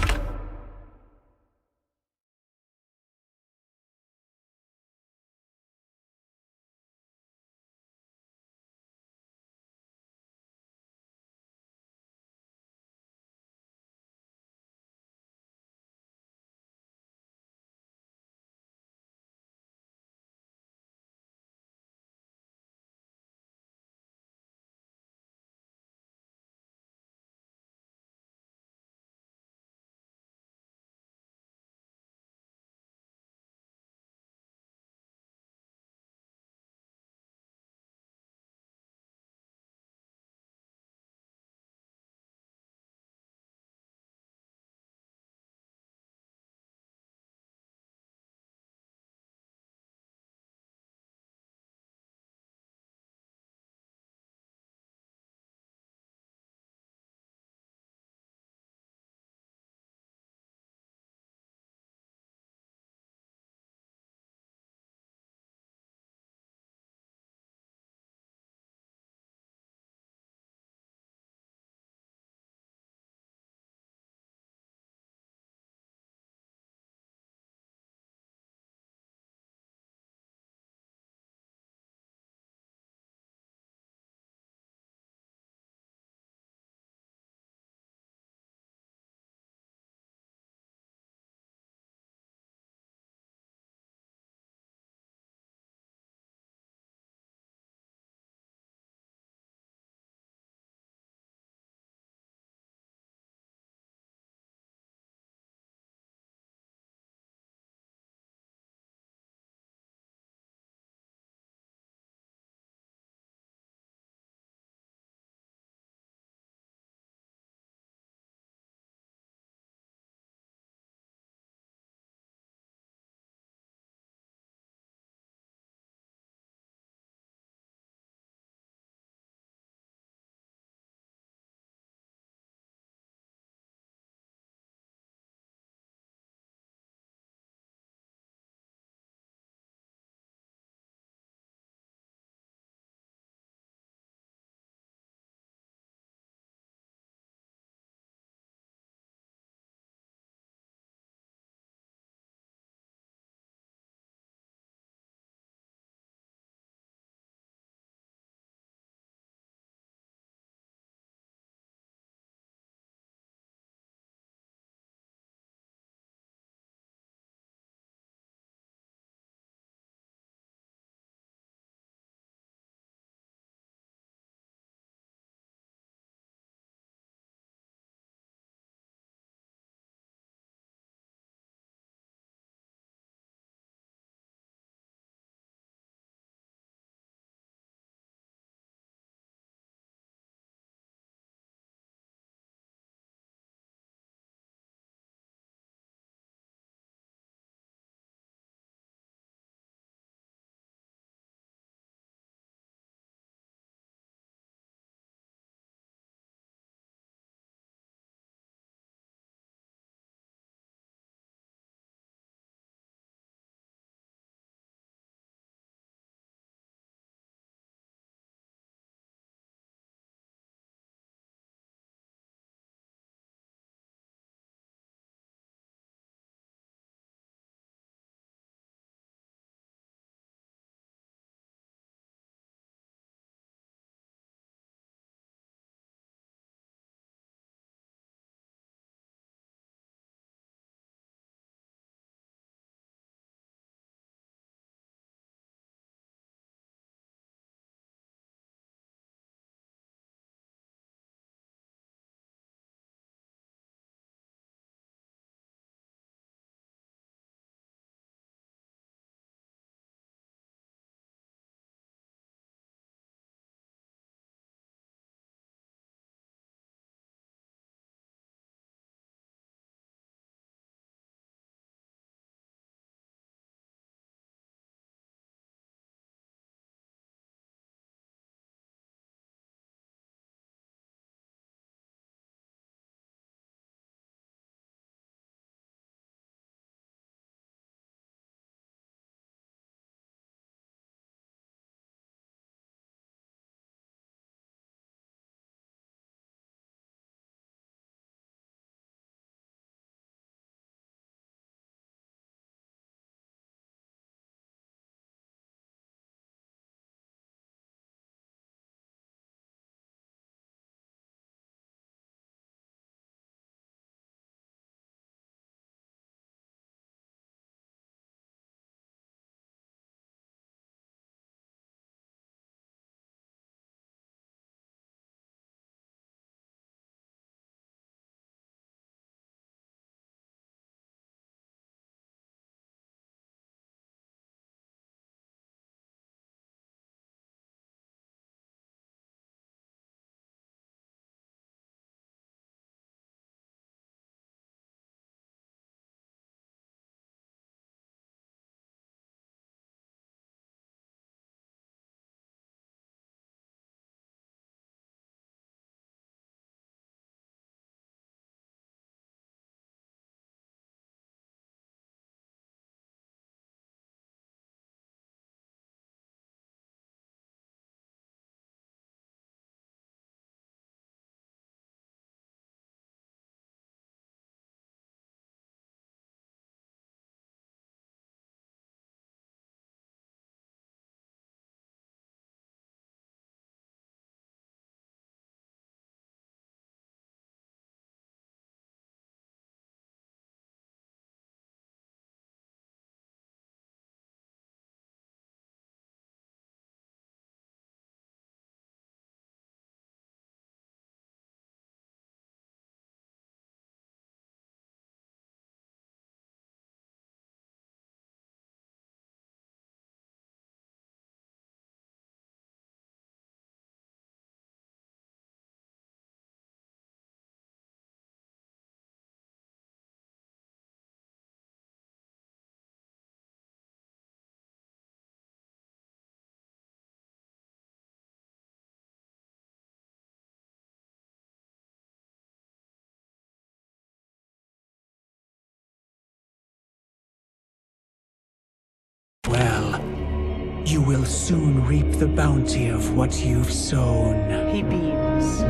Speaker 16: You will soon reap the bounty of what you've sown.
Speaker 1: He beams.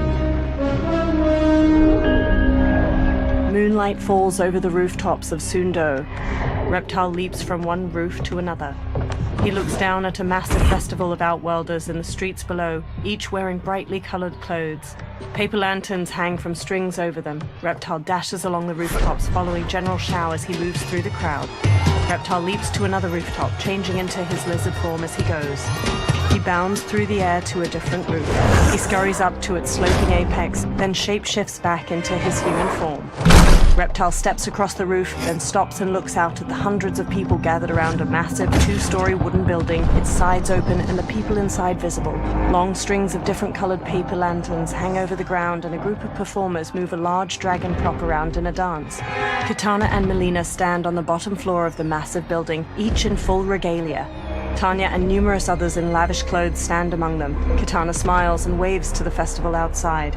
Speaker 1: Moonlight falls over the rooftops of Sundo. Reptile leaps from one roof to another. He looks down at a massive festival of Outworlders in the streets below, each wearing brightly colored clothes. Paper lanterns hang from strings over them. Reptile dashes along the rooftops, following General Shao as he moves through the crowd. Reptile leaps to another rooftop, changing into his lizard form as he goes. He bounds through the air to a different roof. He scurries up to its sloping apex, then shapeshifts back into his human form. Reptile steps across the roof, then stops and looks out at the hundreds of people gathered around a massive two-story wooden building, its sides open and the people inside visible. Long strings of different colored paper lanterns hang over the ground, and a group of performers move a large dragon prop around in a dance. Kitana and Melina stand on the bottom floor of the massive building, each in full regalia. Tanya and numerous others in lavish clothes stand among them. Kitana smiles and waves to the festival outside.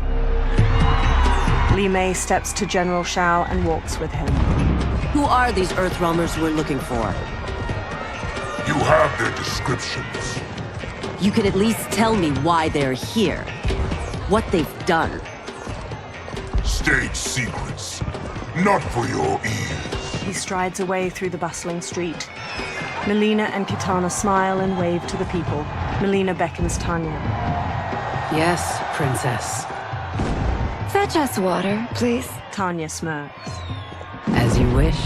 Speaker 1: Li Mei steps to General Shao and walks with him.
Speaker 17: Who are these Earthrealmers we're looking for?
Speaker 11: You have their descriptions.
Speaker 17: You can at least tell me why they're here. What they've done.
Speaker 11: State secrets. Not for your ears.
Speaker 1: He strides away through the bustling street. Melina and Kitana smile and wave to the people. Melina beckons Tanya.
Speaker 8: Yes, Princess.
Speaker 15: Fetch us water, please.
Speaker 1: Tanya smirks.
Speaker 8: As you wish.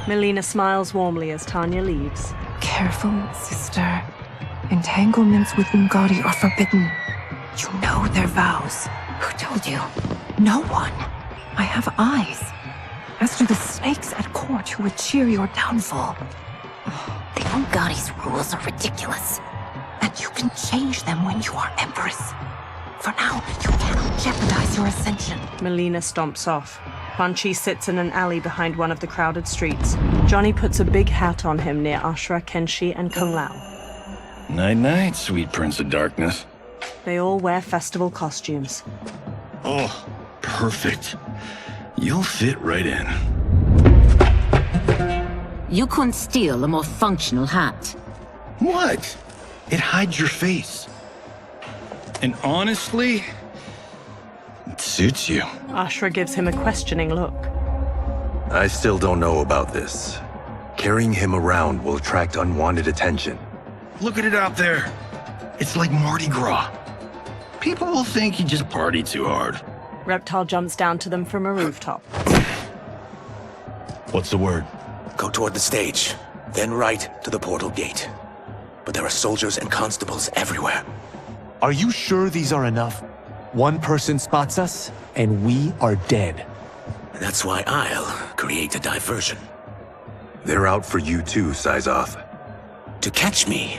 Speaker 1: Melina smiles warmly as Tanya leaves.
Speaker 18: Careful, sister. Entanglements with Ungadi are forbidden. You know their vows.
Speaker 9: Who told you?
Speaker 18: No one. I have eyes. As do the snakes at court who would cheer your downfall.
Speaker 9: The Ungadi's rules are ridiculous.
Speaker 18: And you can change them when you are Empress. For now, you cannot jeopardize your ascension.
Speaker 1: Melina stomps off. Quan Chi sits in an alley behind one of the crowded streets. Johnny puts a big hat on him near Ashura, Kenshi, and Kung Lao.
Speaker 7: Night-night, sweet Prince of Darkness.
Speaker 1: They all wear festival costumes.
Speaker 7: Oh, perfect. You'll fit right in.
Speaker 13: You couldn't steal a more functional hat.
Speaker 7: What? It hides your face. And honestly, it suits you.
Speaker 1: Ashura gives him a questioning look.
Speaker 2: I still don't know about this. Carrying him around will attract unwanted attention.
Speaker 7: Look at it out there. It's like Mardi Gras. People will think you just party too hard.
Speaker 1: Reptile jumps down to them from a rooftop.
Speaker 7: What's the word?
Speaker 5: Go toward the stage, then right to the portal gate. But there are soldiers and constables everywhere.
Speaker 12: Are you sure these are enough? One person spots us, and we are dead.
Speaker 5: That's why I'll create a diversion.
Speaker 2: They're out for you too, Syzoth.
Speaker 5: To catch me,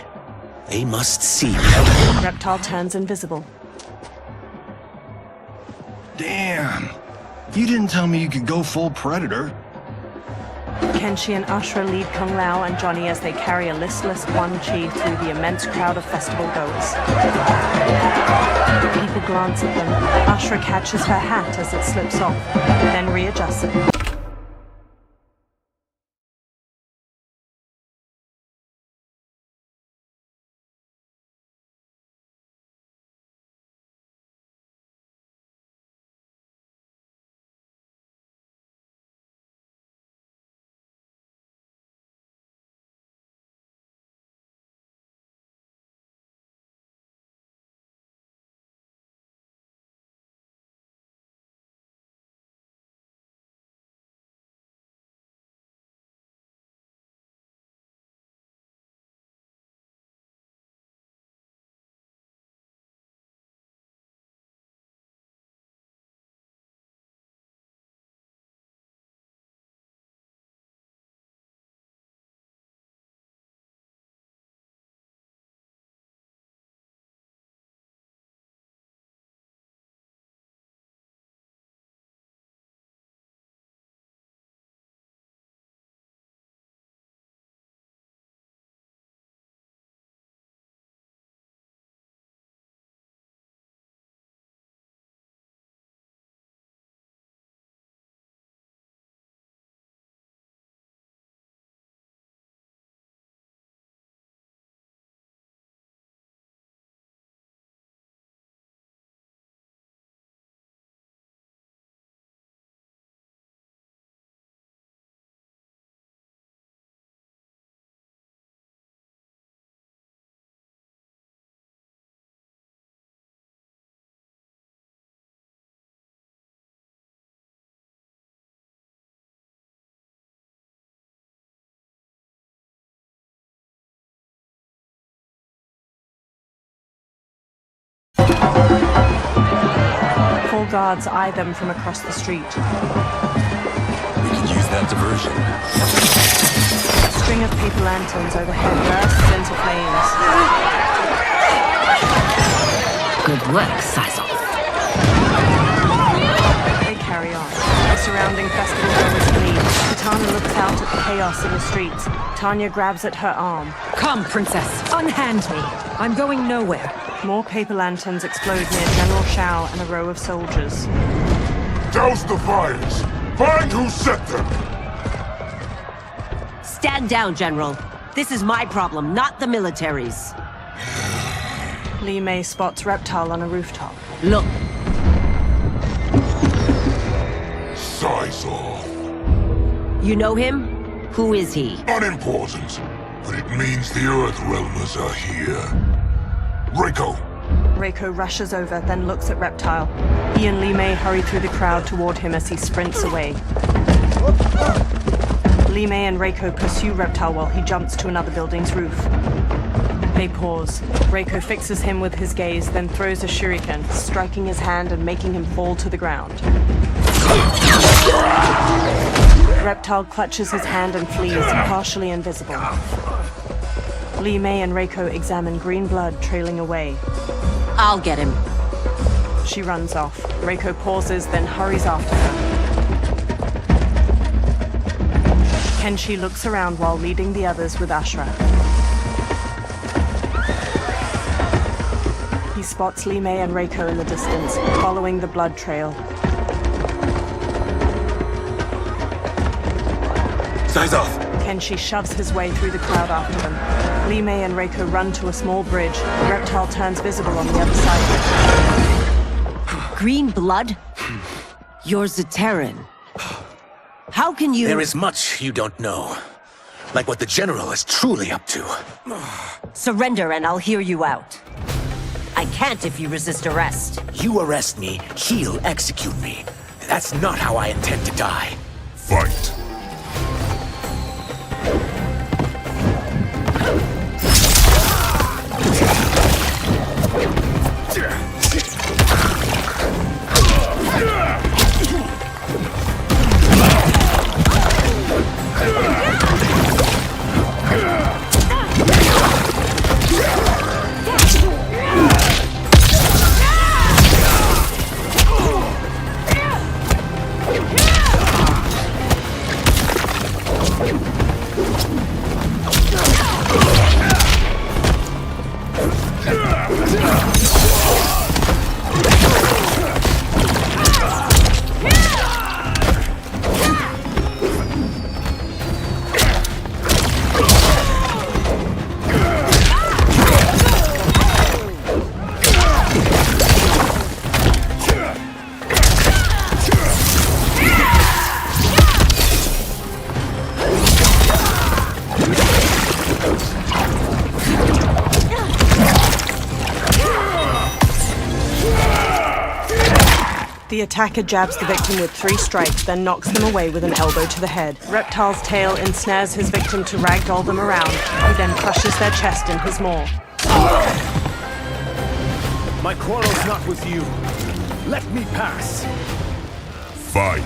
Speaker 5: they must see me.
Speaker 1: Reptile turns invisible.
Speaker 7: Damn. You didn't tell me you could go full Predator.
Speaker 1: Kenshi and Ashura lead Kung Lao and Johnny as they carry a listless Quan Chi through the immense crowd of festival goers. People glance at them. Ashura catches her hat as it slips off, then readjusts it. guards eye them from across the street.
Speaker 10: We could use that diversion.
Speaker 1: A string of paper lanterns overhead bursts into flames.
Speaker 13: Good work, Sizal.
Speaker 1: They carry on. The surrounding festival grounds flee. Katana looks out at the chaos in the streets. Tanya grabs at her arm.
Speaker 8: Come, princess. Unhand me. I'm going nowhere.
Speaker 1: More paper lanterns explode near General Shao and a row of soldiers.
Speaker 11: Douse the fires! Find who set them!
Speaker 17: Stand down, General. This is my problem, not the military's.
Speaker 1: Li Mei spots Reptile on a rooftop.
Speaker 17: Look.
Speaker 11: Sizal.
Speaker 17: You know him? Who is he?
Speaker 11: Unimportant, but it means the Earthrealmers are here. Reiko!
Speaker 1: Reiko rushes over, then looks at Reptile. He and Li Mei hurry through the crowd toward him as he sprints away. Li Mei and Reiko pursue Reptile while he jumps to another building's roof. They pause. Reiko fixes him with his gaze, then throws a shuriken, striking his hand and making him fall to the ground. Reptile clutches his hand and flees, partially invisible. Li Mei and Reiko examine green blood trailing away.
Speaker 17: I'll get him.
Speaker 1: She runs off. Reiko pauses, then hurries after her. Kenshi looks around while leading the others with Ashra. He spots Li Mei and Reiko in the distance, following the blood trail.
Speaker 10: Sizal!
Speaker 1: Kenshi shoves his way through the crowd after them. Li Mei and Reiko run to a small bridge. Reptile turns visible on the other side.
Speaker 17: Green blood? You're Zaterran. How can you—
Speaker 5: There is much you don't know. Like what the General is truly up to.
Speaker 17: Surrender and I'll hear you out. I can't if you resist arrest.
Speaker 5: You arrest me, he'll execute me. That's not how I intend to die.
Speaker 11: Fight.
Speaker 1: The attacker jabs the victim with 3 strikes, then knocks them away with an elbow to the head. Reptile's tail ensnares his victim to ragdoll them around. He then crushes their chest in his maw.
Speaker 7: My quarrel's not with you. Let me pass.
Speaker 11: Fight.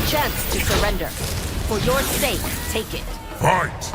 Speaker 17: Chance to surrender. For your sake, take it.
Speaker 11: Fight!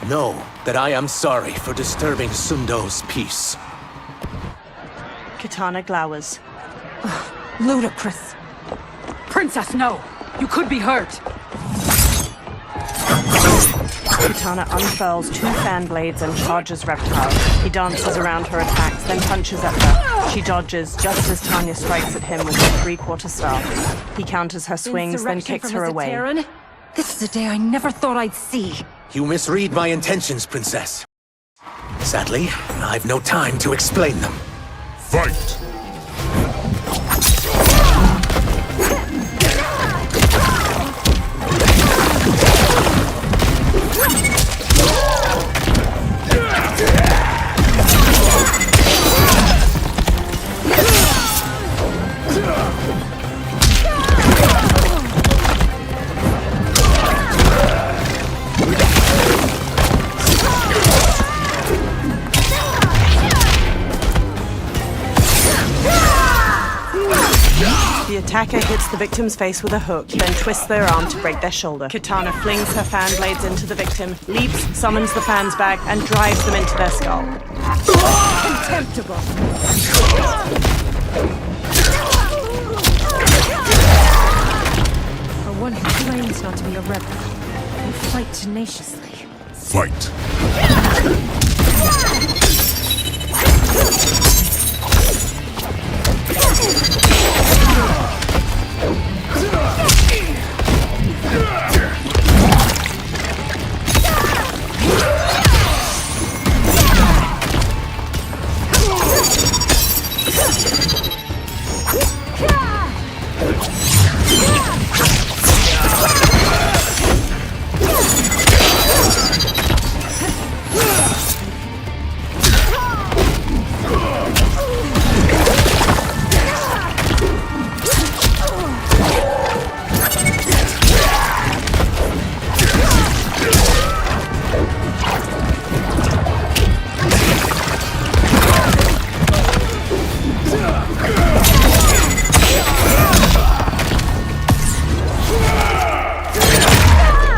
Speaker 5: Know that I am sorry for disturbing Sundo's peace.
Speaker 1: Kitana glowers.
Speaker 8: Ludicrous. Princess, no! You could be hurt!
Speaker 1: Kitana unfurls 2 fan blades and charges Reptile. He dances around her attacks, then punches at her. She dodges just as Tanya strikes at him with her 3/4 staff. He counters her swings, then kicks her away.
Speaker 18: This is a day I never thought I'd see.
Speaker 5: You misread my intentions, Princess. Sadly, I've no time to explain them.
Speaker 11: Fight!
Speaker 1: The attacker hits the victim's face with a hook, then twists their arm to break their shoulder. Kitana flings her fan blades into the victim, leaps, summons the fans back, and drives them into their skull.
Speaker 18: Contemptible! For one who claims not to be a rebel, you fight tenaciously.
Speaker 11: Fight!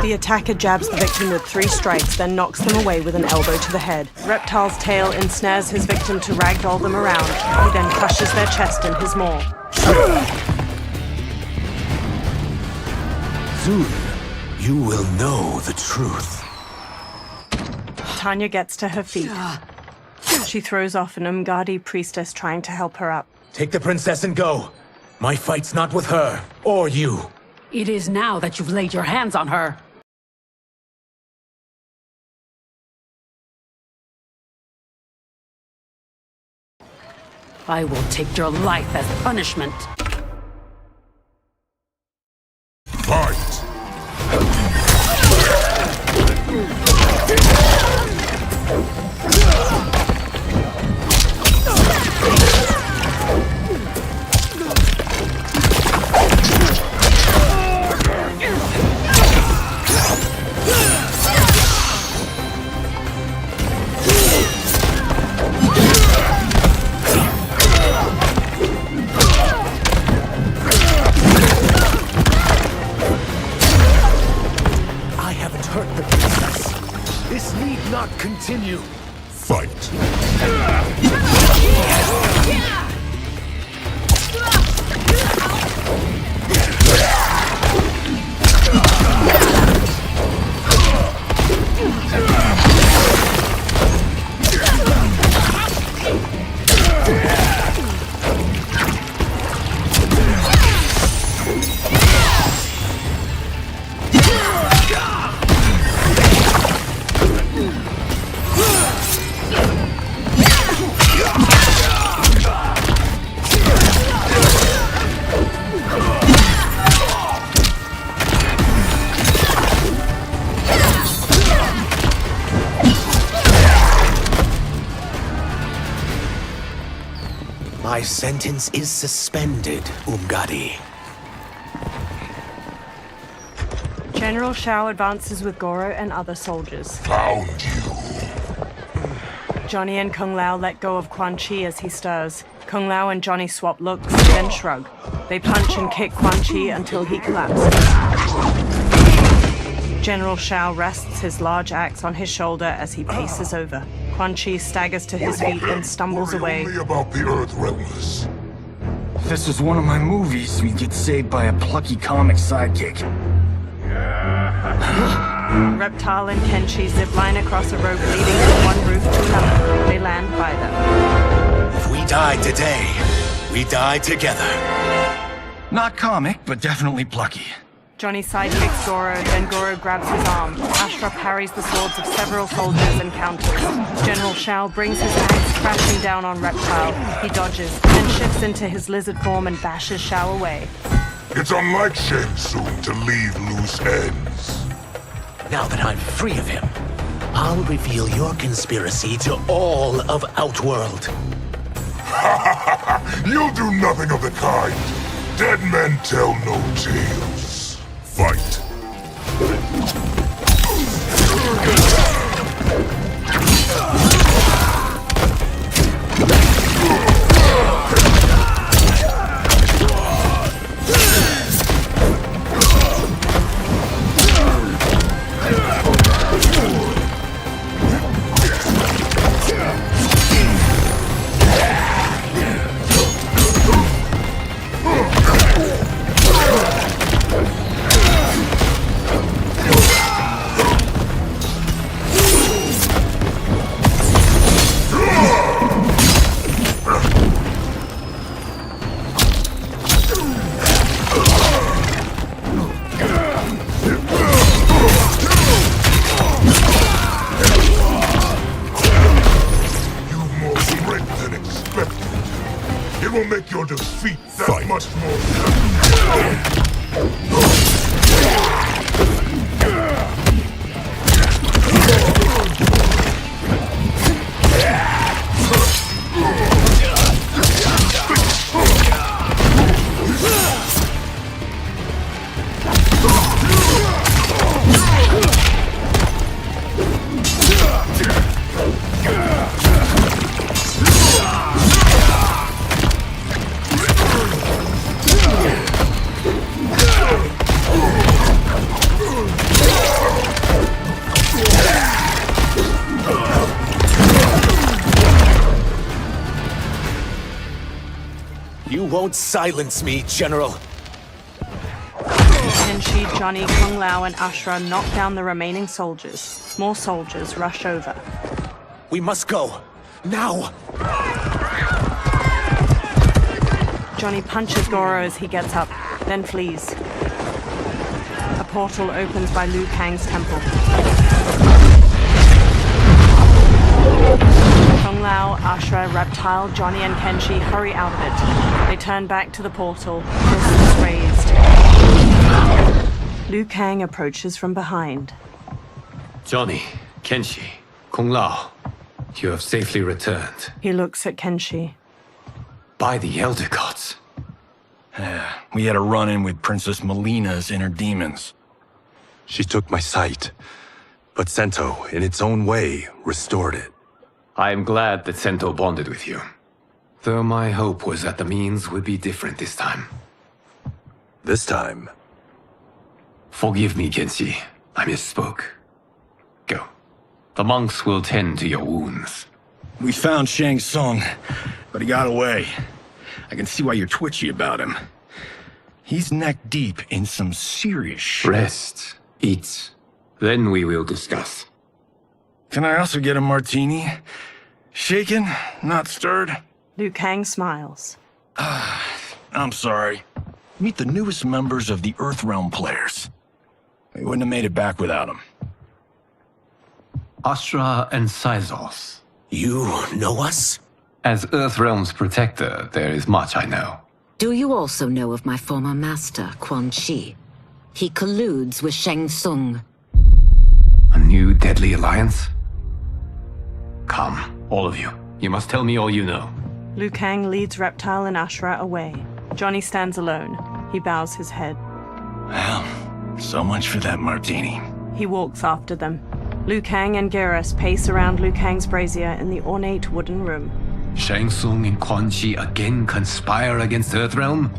Speaker 1: The attacker jabs the victim with 3 strikes, then knocks them away with an elbow to the head. Reptile's tail ensnares his victim to ragdoll them around. He then crushes their chest in his maw.
Speaker 5: Soon, you will know the truth.
Speaker 1: Tanya gets to her feet. She throws off an Umgadi priestess trying to help her up.
Speaker 5: Take the princess and go. My fight's not with her, or you.
Speaker 8: It is now that you've laid your hands on her. I will take your life as punishment.
Speaker 11: Fight!
Speaker 5: Continue.
Speaker 11: Fight.
Speaker 5: My sentence is suspended, Umgadi.
Speaker 1: General Shao advances with Goro and other soldiers.
Speaker 11: Found you.
Speaker 1: Johnny and Kung Lao let go of Quan Chi as he stirs. Kung Lao and Johnny swap looks, then shrug. They punch and kick Quan Chi until he collapses. General Shao rests his large axe on his shoulder as he paces over. Quan Chi staggers to his feet and stumbles away.
Speaker 11: Only about the Earthrealmers.
Speaker 3: If this was one of my movies, we'd get saved by a plucky comic sidekick.
Speaker 1: Reptile and Kenshi zipline across a rope leading from one roof to another. They land by them.
Speaker 10: If we die today, we die together.
Speaker 3: Not comic, but definitely plucky.
Speaker 1: Johnny sidekicks Goro, then Goro grabs his arm. Ashra parries the swords of several soldiers and counters. General Shao brings his axe crashing down on Reptile. He dodges, then shifts into his lizard form and bashes Shao away.
Speaker 11: It's unlike Shang Tsung to leave loose ends.
Speaker 5: Now that I'm free of him, I'll reveal your conspiracy to all of Outworld.
Speaker 11: You'll do nothing of the kind. Dead men tell no tales. Fight. It will make your defeat that much
Speaker 5: You won't silence me, General.
Speaker 1: Kenshi, Johnny, Kung Lao, and Ashra knock down the remaining soldiers. More soldiers rush over.
Speaker 5: We must go. Now!
Speaker 1: Johnny punches Goro as he gets up, then flees. A portal opens by Liu Kang's temple. Kung Lao, Ashra, Reptile, Johnny, and Kenshi hurry out of it. They turn back to the portal, fists raised. Liu Kang approaches from behind.
Speaker 19: Johnny, Kenshi, Kung Lao, you have safely returned.
Speaker 1: He looks at Kenshi.
Speaker 19: By the Elder Gods.
Speaker 3: We had a run-in with Princess Melina's inner demons.
Speaker 10: She took my sight, but Sento, in its own way, restored it.
Speaker 19: I am glad that Sento bonded with you. Though my hope was that the means would be different this time.
Speaker 10: This time?
Speaker 19: Forgive me, Kenshi. I misspoke. Go. The monks will tend to your wounds.
Speaker 3: We found Shang Tsung, but he got away. I can see why you're twitchy about him. He's neck deep in some serious shit.
Speaker 19: Rest. Eat. Then we will discuss.
Speaker 3: Can I also get a martini? Shaken, not stirred?
Speaker 1: Liu Kang smiles.
Speaker 3: I'm sorry. Meet the newest members of the Earthrealm players. We wouldn't have made it back without them.
Speaker 19: Ashra and Syzoth.
Speaker 5: You know us?
Speaker 19: As Earthrealm's protector, there is much I know.
Speaker 13: Do you also know of my former master, Quan Chi? He colludes with Shang Tsung.
Speaker 19: A new deadly alliance? Come, all of you. You must tell me all you know.
Speaker 1: Liu Kang leads Reptile and Ashra away. Johnny stands alone. He bows his head.
Speaker 3: Well, so much for that martini.
Speaker 1: He walks after them. Liu Kang and Geras pace around Liu Kang's brazier in the ornate wooden room.
Speaker 19: Shang Tsung and Quan Chi again conspire against Earthrealm?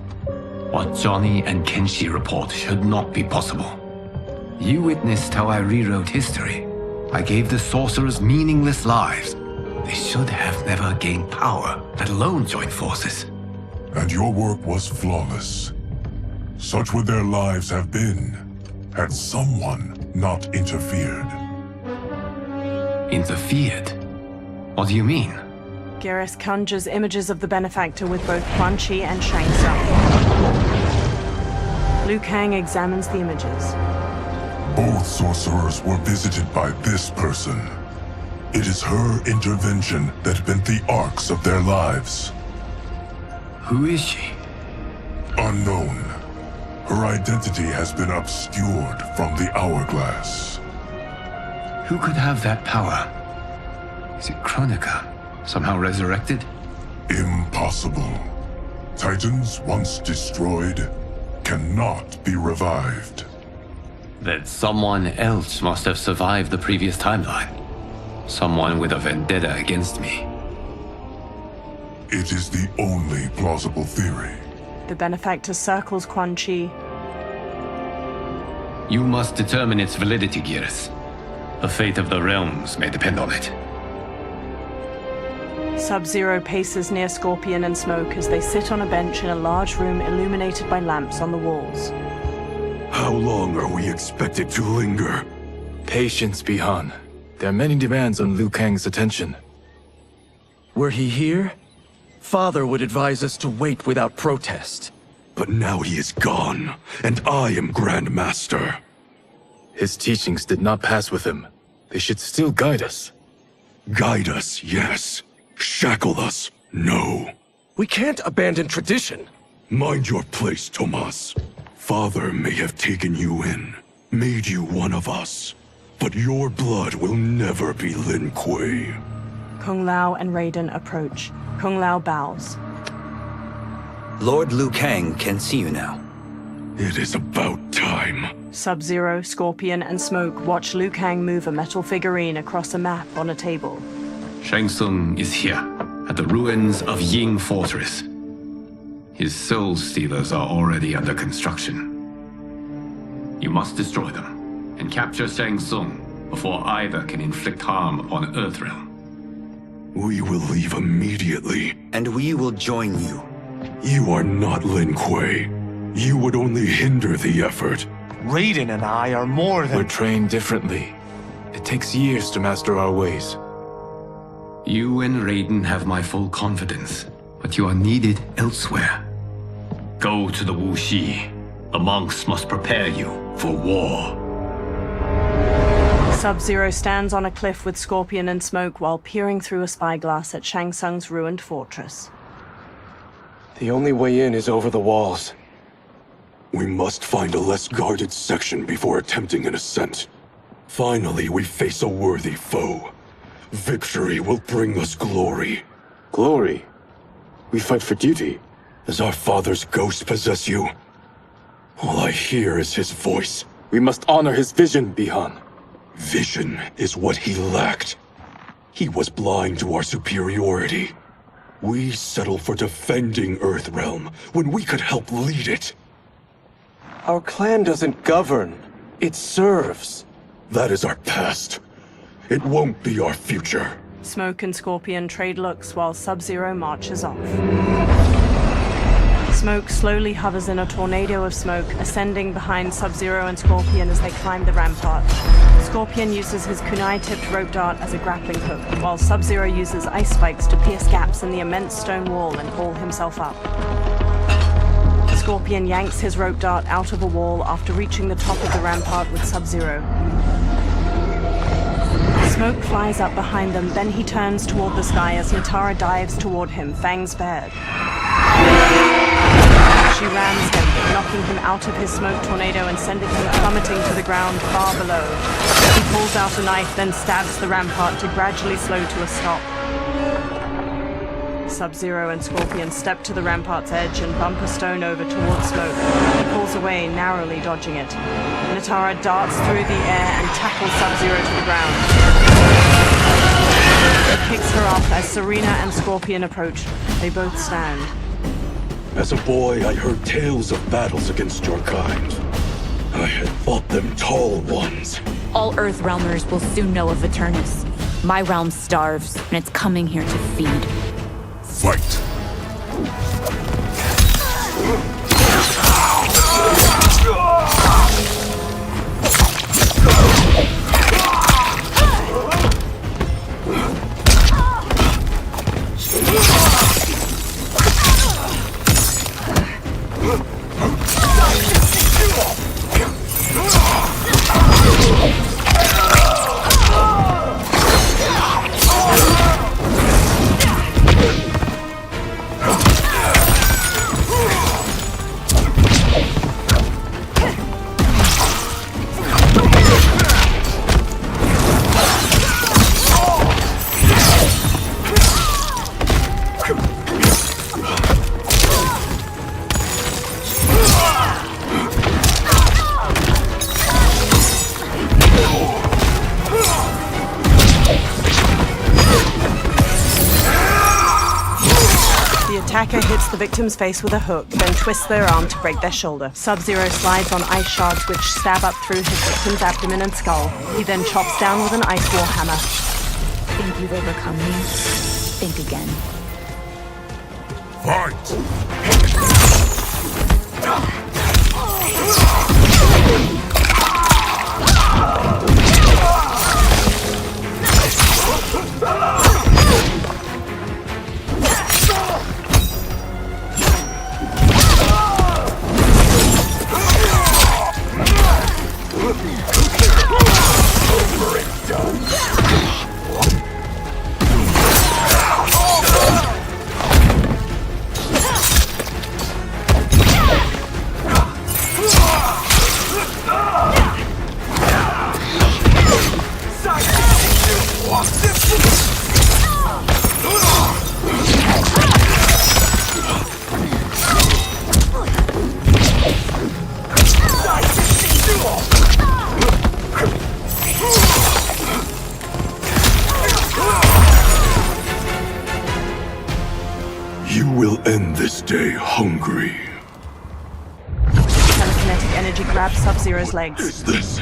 Speaker 19: What Johnny and Kenshi report should not be possible. You witnessed how I rewrote history. I gave the sorcerers meaningless lives. They should have never gained power, let alone joined forces.
Speaker 11: And your work was flawless. Such would their lives have been, had someone not interfered.
Speaker 19: Interfered? What do you mean?
Speaker 1: Geras conjures images of the benefactor with both Quan Chi and Shang Tsung. Liu Kang examines the images.
Speaker 11: Both sorcerers were visited by this person. It is her intervention that bent the arcs of their lives.
Speaker 19: Who is she?
Speaker 11: Unknown. Her identity has been obscured from the hourglass.
Speaker 19: Who could have that power? Is it Kronika? Somehow resurrected?
Speaker 11: Impossible. Titans once destroyed cannot be revived.
Speaker 19: Then someone else must have survived the previous timeline. Someone with a vendetta against me.
Speaker 11: It is the only plausible theory.
Speaker 1: The benefactor circles Quan Chi.
Speaker 19: You must determine its validity, Geras. The fate of the realms may depend on it.
Speaker 1: Sub-Zero paces near Scorpion and Smoke as they sit on a bench in a large room illuminated by lamps on the walls.
Speaker 3: How long are we expected to linger?
Speaker 20: Patience, Bi-Han. There are many demands on Liu Kang's attention. Were he here, Father would advise us to wait without protest.
Speaker 3: But now he is gone, and I am Grand Master.
Speaker 20: His teachings did not pass with him. They should still guide us.
Speaker 3: Guide us, yes. Shackle us, no.
Speaker 20: We can't abandon tradition.
Speaker 3: Mind your place, Tomas. Father may have taken you in, made you one of us. But your blood will never be Lin Kuei.
Speaker 1: Kung Lao and Raiden approach. Kung Lao bows.
Speaker 7: Lord Liu Kang can see you now.
Speaker 3: It is about time.
Speaker 1: Sub-Zero, Scorpion, and Smoke watch Liu Kang move a metal figurine across a map on a table.
Speaker 19: Shang Tsung is here, at the ruins of Ying Fortress. His Soul Stealers are already under construction. You must destroy them, and capture Shang Tsung before either can inflict harm upon Earthrealm.
Speaker 3: We will leave immediately.
Speaker 7: And we will join you.
Speaker 3: You are not Lin Kuei. You would only hinder the effort.
Speaker 12: Raiden and I are more than—
Speaker 20: We're trained differently. It takes years to master our ways.
Speaker 19: You and Raiden have my full confidence, but you are needed elsewhere. Go to the Wuxi. The monks must prepare you for war.
Speaker 1: Sub-Zero stands on a cliff with Scorpion and Smoke while peering through a spyglass at Shang Tsung's ruined fortress.
Speaker 20: The only way in is over the walls.
Speaker 3: We must find a less guarded section before attempting an ascent. Finally, we face a worthy foe. Victory will bring us glory.
Speaker 20: Glory? We fight for duty.
Speaker 3: Does our father's ghost possess you? All I hear is his voice.
Speaker 20: We must honor his vision, Bi-Han.
Speaker 3: Vision is what he lacked. He was blind to our superiority. We settled for defending Earthrealm when we could help lead it.
Speaker 20: Our clan doesn't govern. It serves.
Speaker 3: That is our past. It won't be our future.
Speaker 1: Smoke and Scorpion trade looks while Sub-Zero marches off. Smoke slowly hovers in a tornado of smoke, ascending behind Sub-Zero and Scorpion as they climb the rampart. Scorpion uses his kunai-tipped rope dart as a grappling hook, while Sub-Zero uses ice spikes to pierce gaps in the immense stone wall and haul himself up. Scorpion yanks his rope dart out of a wall after reaching the top of the rampart with Sub-Zero. Smoke flies up behind them, then he turns toward the sky as Natara dives toward him, fangs bared. She rams him, knocking him out of his smoke tornado and sending him plummeting to the ground far below. He pulls out a knife, then stabs the rampart to gradually slow to a stop. Sub-Zero and Scorpion step to the rampart's edge and bump a stone over towards Smoke. He pulls away, narrowly dodging it. Natara darts through the air and tackles Sub-Zero to the ground. He kicks her off as Serena and Scorpion approach. They both stand.
Speaker 3: As a boy, I heard tales of battles against your kind.
Speaker 21: I had fought them tall ones.
Speaker 15: All Earthrealmers will soon know of Eternus. My realm starves, and it's coming here to feed.
Speaker 11: Fight!
Speaker 1: Attacker hits the victim's face with a hook, then twists their arm to break their shoulder. Sub-Zero slides on ice shards which stab up through his victim's abdomen and skull. He then chops down with an ice war hammer.
Speaker 15: Think you've overcome me? Think again.
Speaker 11: Fight! You will end this day hungry.
Speaker 1: Telekinetic energy grabs Sub-Zero's legs.
Speaker 11: Is this?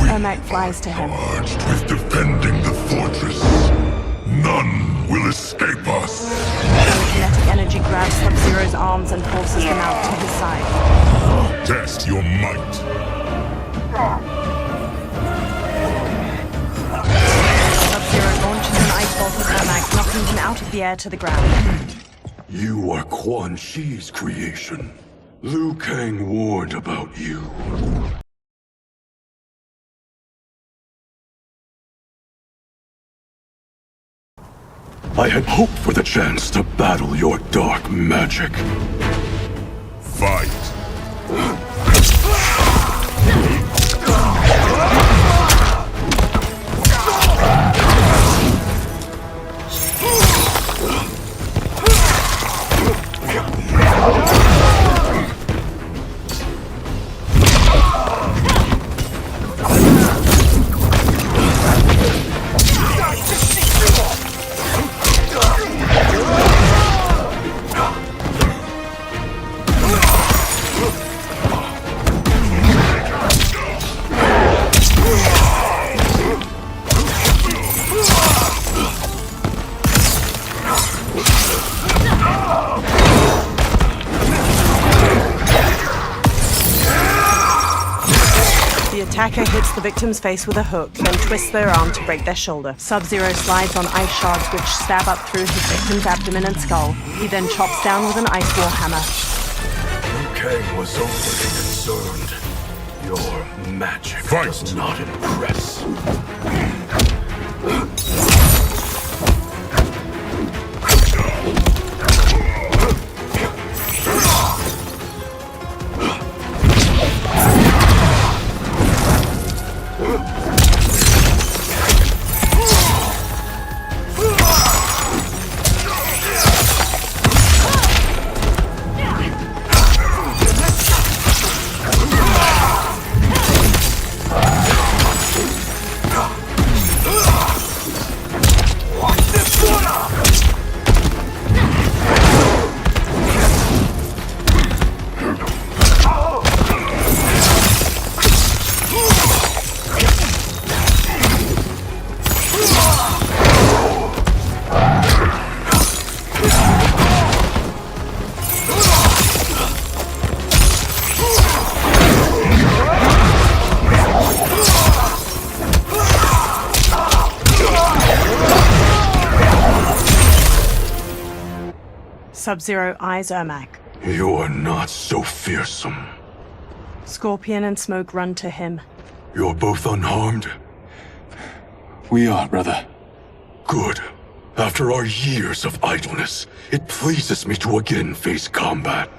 Speaker 1: Ermac flies to him.
Speaker 11: Charged with defending the fortress. None will escape us.
Speaker 1: Telekinetic energy grabs Sub-Zero's arms and forces them out to his side.
Speaker 11: Test your might.
Speaker 1: Sub-Zero launches an ice bolt at Ermac, knocking him out of the air to the ground.
Speaker 11: You are Quan Chi's creation. Liu Kang warned about you. I had hoped for the chance to battle your dark magic. Fight!
Speaker 1: Attacker hits the victim's face with a hook, then twists their arm to break their shoulder. Sub-Zero slides on ice shards which stab up through his victim's abdomen and skull. He then chops down with an ice war hammer.
Speaker 11: Liu Kang was overly concerned. Your magic does not impress.
Speaker 1: Sub-Zero eyes Ermac.
Speaker 11: You are not so fearsome.
Speaker 1: Scorpion and Smoke run to him.
Speaker 11: You're both unharmed?
Speaker 21: We are, brother.
Speaker 11: Good. After our years of idleness, it pleases me to again face combat.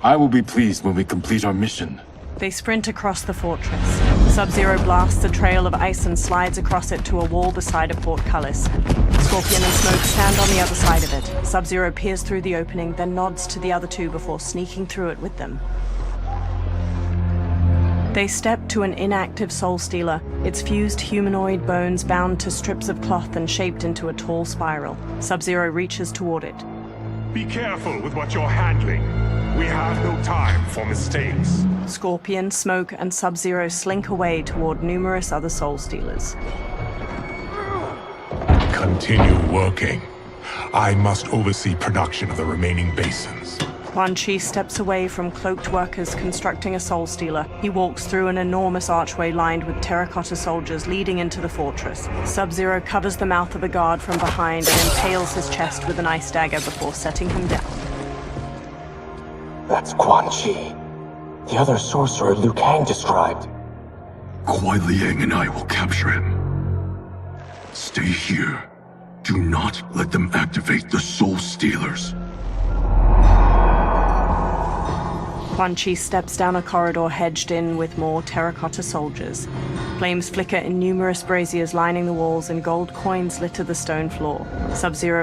Speaker 21: I will be pleased when we complete our mission.
Speaker 1: They sprint across the fortress. Sub-Zero blasts a trail of ice and slides across it to a wall beside a portcullis. Scorpion and Smoke stand on the other side of it. Sub-Zero peers through the opening, then nods to the other two before sneaking through it with them. They step to an inactive Soul Stealer, its fused humanoid bones bound to strips of cloth and shaped into a tall spiral. Sub-Zero reaches toward it.
Speaker 11: Be careful with what you're handling. We have no time for mistakes.
Speaker 1: Scorpion, Smoke, and Sub-Zero slink away toward numerous other Soul Stealers.
Speaker 11: Continue working. I must oversee production of the remaining basins.
Speaker 1: Quan Chi steps away from cloaked workers constructing a Soul Stealer. He walks through an enormous archway lined with terracotta soldiers leading into the fortress. Sub-Zero covers the mouth of a guard from behind and impales his chest with an ice dagger before setting him down.
Speaker 3: That's Quan Chi. The other sorcerer Liu Kang described.
Speaker 11: Kuai Liang and I will capture him. Stay here. Do not let them activate the Soul Stealers.
Speaker 1: Quan Chi steps down a corridor hedged in with more terracotta soldiers. Flames flicker in numerous braziers lining the walls and gold coins litter the stone floor. Sub-Zero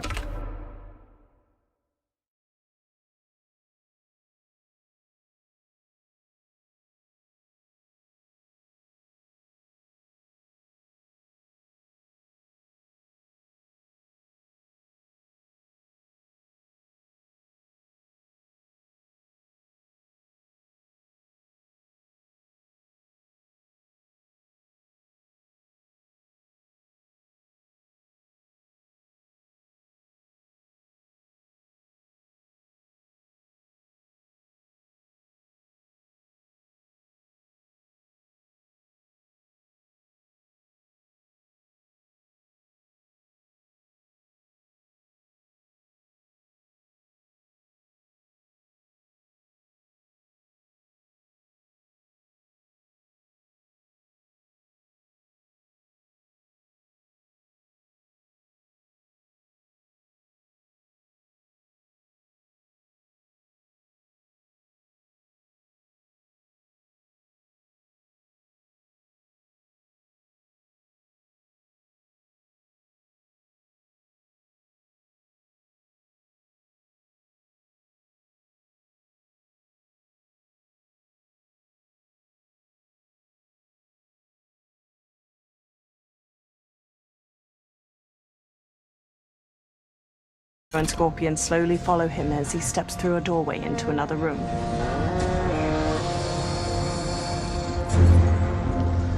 Speaker 1: and Scorpion slowly follow him as he steps through a doorway into another room.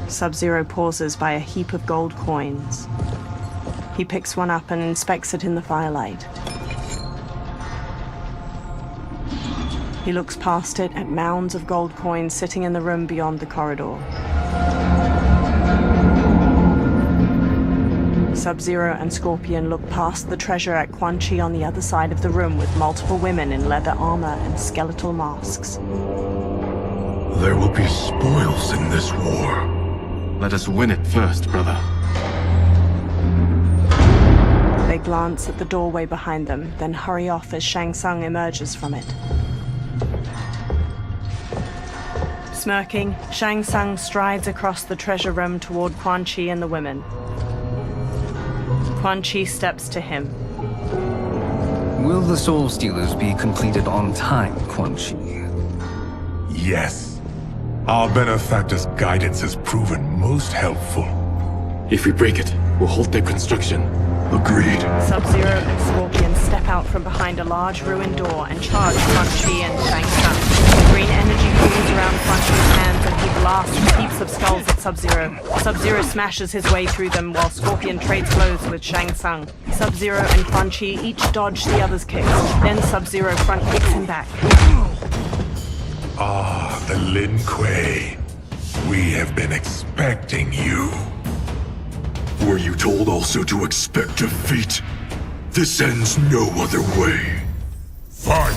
Speaker 1: Sub-Zero pauses by a heap of gold coins. He picks one up and inspects it in the firelight. He looks past it at mounds of gold coins sitting in the room beyond the corridor. Sub-Zero and Scorpion look past the treasure at Quan Chi on the other side of the room with multiple women in leather armor and skeletal masks.
Speaker 11: There will be spoils in this war.
Speaker 21: Let us win it first, brother.
Speaker 1: They glance at the doorway behind them, then hurry off as Shang Tsung emerges from it. Smirking, Shang Tsung strides across the treasure room toward Quan Chi and the women. Quan Chi steps to him.
Speaker 6: Will the Soul Stealers be completed on time, Quan Chi?
Speaker 11: Yes. Our benefactor's guidance has proven most helpful.
Speaker 21: If we break it, we'll halt their construction.
Speaker 11: Agreed.
Speaker 1: Sub-Zero and Scorpion step out from behind a large ruined door and charge Quan Chi and Shang Tsung. Green energy pools around Quan Chi's hands and he blasts heaps of skulls at Sub-Zero. Sub-Zero smashes his way through them while Scorpion trades blows with Shang Tsung. Sub-Zero and Quan Chi each dodge the other's kicks. Then Sub-Zero front kicks him back.
Speaker 11: Ah, the Lin Kuei. We have been expecting you.
Speaker 14: Were you told also to expect defeat?
Speaker 11: This ends no other way. Fight!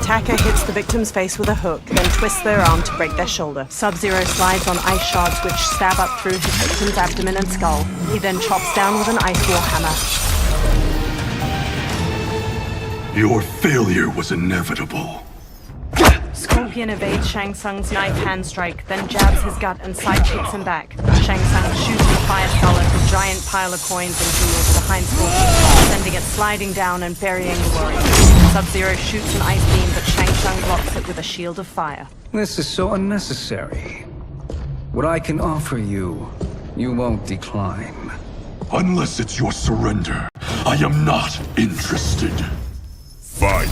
Speaker 1: Attacker hits the victim's face with a hook, then twists their arm to break their shoulder. Sub-Zero slides on ice shards which stab up through his victim's abdomen and skull. He then chops down with an ice war hammer.
Speaker 11: Your failure was inevitable.
Speaker 1: Scorpion evades Shang Tsung's knife hand strike, then jabs his gut and sidekicks him back. Shang Tsung shoots the fire skull at a giant pile of coins and jewels behind Scorpion, sending it sliding down and burying the warrior. Sub-Zero shoots an ice beam, but Shang Tsung blocks it with a shield of fire.
Speaker 6: This is so unnecessary. What I can offer you, you won't decline.
Speaker 11: Unless it's your surrender, I am not interested. Fight!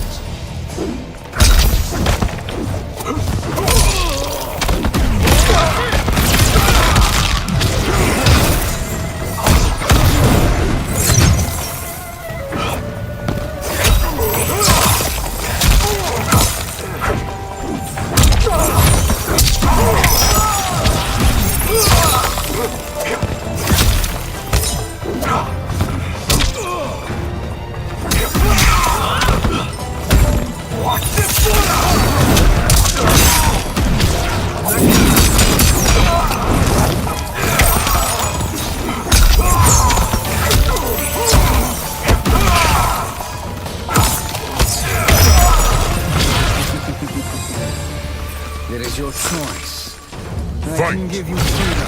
Speaker 6: It is your choice. I
Speaker 11: Fight.
Speaker 6: can give you freedom.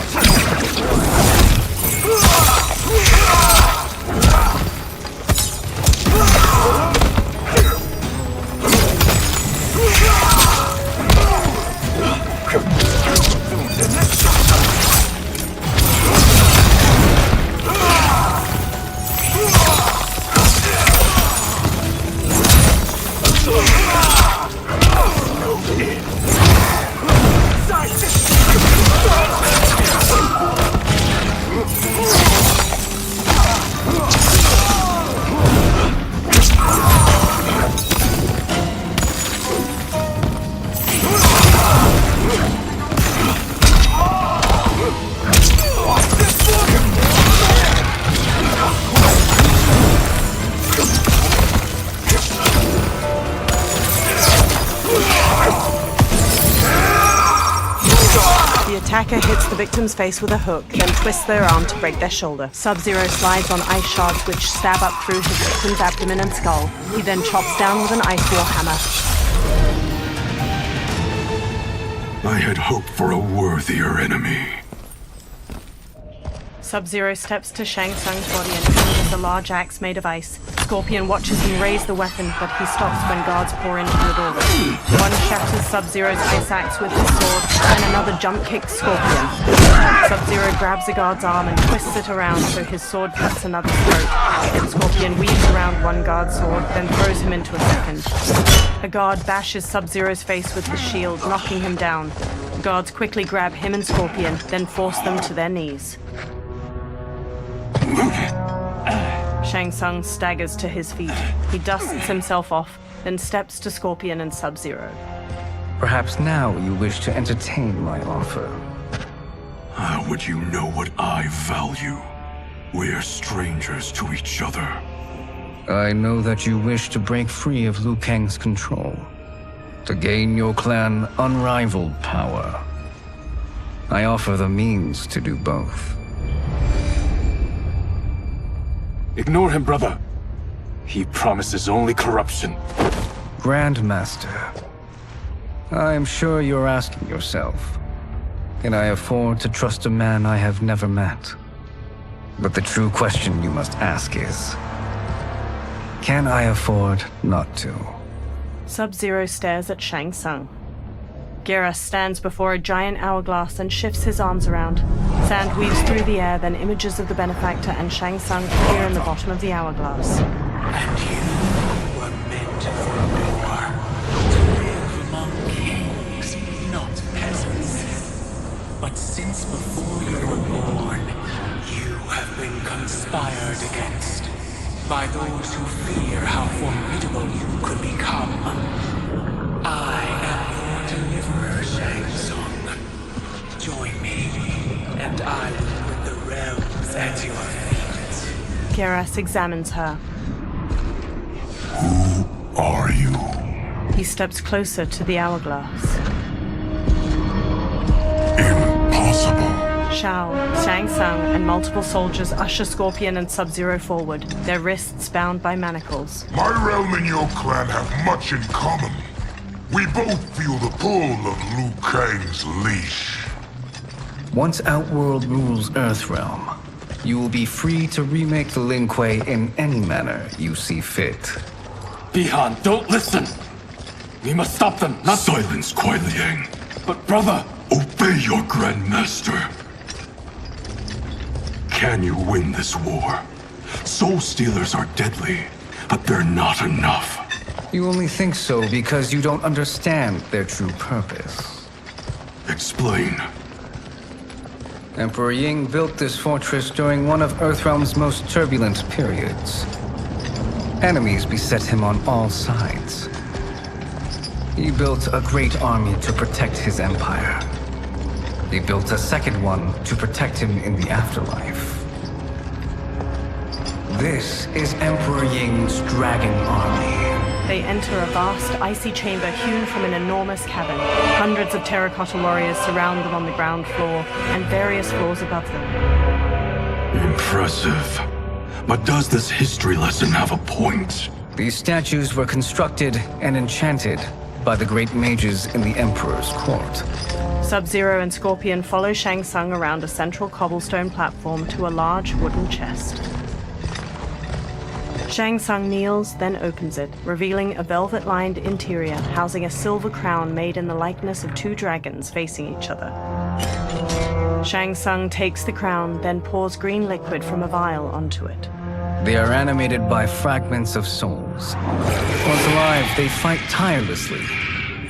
Speaker 1: Attacker hits the victim's face with a hook, then twists their arm to break their shoulder. Sub-Zero slides on ice shards which stab up through his victim's abdomen and skull. He then chops down with an ice war hammer.
Speaker 11: I had hoped for a worthier enemy.
Speaker 1: Sub-Zero steps to Shang Tsung's body and handles a large axe made of ice. Scorpion watches him raise the weapon, but he stops when guards pour into the doorway. One shatters Sub-Zero's ice axe with his sword, and another jump kicks Scorpion. Sub-Zero grabs a guard's arm and twists it around so his sword cuts another's throat. Scorpion weaves around one guard's sword, then throws him into a second. A guard bashes Sub-Zero's face with his shield, knocking him down. Guards quickly grab him and Scorpion, then force them to their knees. Shang Tsung staggers to his feet. He dusts himself off, then steps to Scorpion and Sub-Zero.
Speaker 14: Perhaps now you wish to entertain my offer.
Speaker 11: How would you know what I value? We're strangers to each other.
Speaker 14: I know that you wish to break free of Liu Kang's control, to gain your clan unrivaled power. I offer the means to do both.
Speaker 21: Ignore him, brother. He promises only corruption.
Speaker 14: Grandmaster, I am sure you're asking yourself, can I afford to trust a man I have never met? But the true question you must ask is, can I afford not to?
Speaker 1: Sub-Zero stares at Shang Tsung. Geras stands before a giant hourglass and shifts his arms around. Sand weaves through the air, then images of the benefactor and Shang Tsung appear in the bottom of the hourglass.
Speaker 5: And you were meant for war, to live among kings, not peasants. But since before you were born, you have been conspired against by those who fear how formidable you could become. I am your deliverer, Shang Tsung. Join me, and I will put the realms at your feet.
Speaker 1: Geras examines her.
Speaker 11: Who are you?
Speaker 1: He steps closer to the hourglass.
Speaker 11: Impossible.
Speaker 1: Shao, Shang Tsung, and multiple soldiers usher Scorpion and Sub-Zero forward, their wrists bound by manacles.
Speaker 11: My realm and your clan have much in common. We both feel the pull of Liu Kang's leash.
Speaker 14: Once Outworld rules Earthrealm, you will be free to remake the Lin Kuei in any manner you see fit.
Speaker 21: Bi-Han, don't listen! We must stop them, not—
Speaker 11: Silence, Kuai Liang.
Speaker 21: But brother—
Speaker 11: Obey your Grandmaster. Can you win this war? Soul Stealers are deadly, but they're not enough.
Speaker 14: You only think so because you don't understand their true purpose.
Speaker 11: Explain.
Speaker 14: Emperor Ying built this fortress during one of Earthrealm's most turbulent periods. Enemies beset him on all sides. He built a great army to protect his empire. He built a second one to protect him in the afterlife. This is Emperor Ying's Dragon Army.
Speaker 1: They enter a vast, icy chamber hewn from an enormous cavern. Hundreds of terracotta warriors surround them on the ground floor and various floors above them.
Speaker 11: Impressive. But does this history lesson have a point?
Speaker 14: These statues were constructed and enchanted by the great mages in the Emperor's court.
Speaker 1: Sub-Zero and Scorpion follow Shang Tsung around a central cobblestone platform to a large wooden chest. Shang Tsung kneels, then opens it, revealing a velvet-lined interior housing a silver crown made in the likeness of two dragons facing each other. Shang Tsung takes the crown, then pours green liquid from a vial onto it.
Speaker 14: They are animated by fragments of souls. Once alive, they fight tirelessly,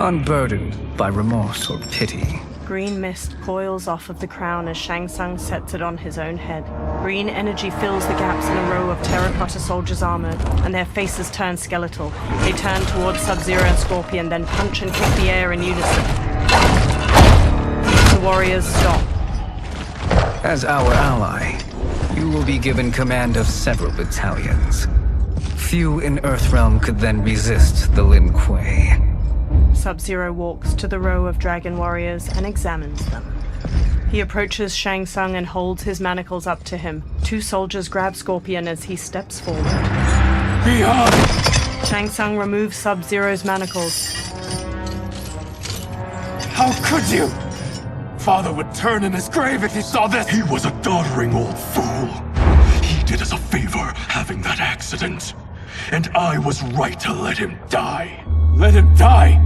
Speaker 14: unburdened by remorse or pity.
Speaker 1: Green mist coils off of the crown as Shang Tsung sets it on his own head. Green energy fills the gaps in a row of terracotta soldiers armored, and their faces turn skeletal. They turn towards Sub-Zero and Scorpion, then punch and kick the air in unison. The warriors stop.
Speaker 14: As our ally, you will be given command of several battalions. Few in Earthrealm could then resist the Lin Kuei.
Speaker 1: Sub-Zero walks to the row of dragon warriors and examines them. He approaches Shang Tsung and holds his manacles up to him. Two soldiers grab Scorpion as he steps forward.
Speaker 21: Bi-Han!
Speaker 1: Shang Tsung removes Sub-Zero's manacles.
Speaker 21: How could you? Father would turn in his grave if he saw this!
Speaker 11: He was a doddering old fool. He did us a favor having that accident. And I was right to let him die.
Speaker 21: Let him die?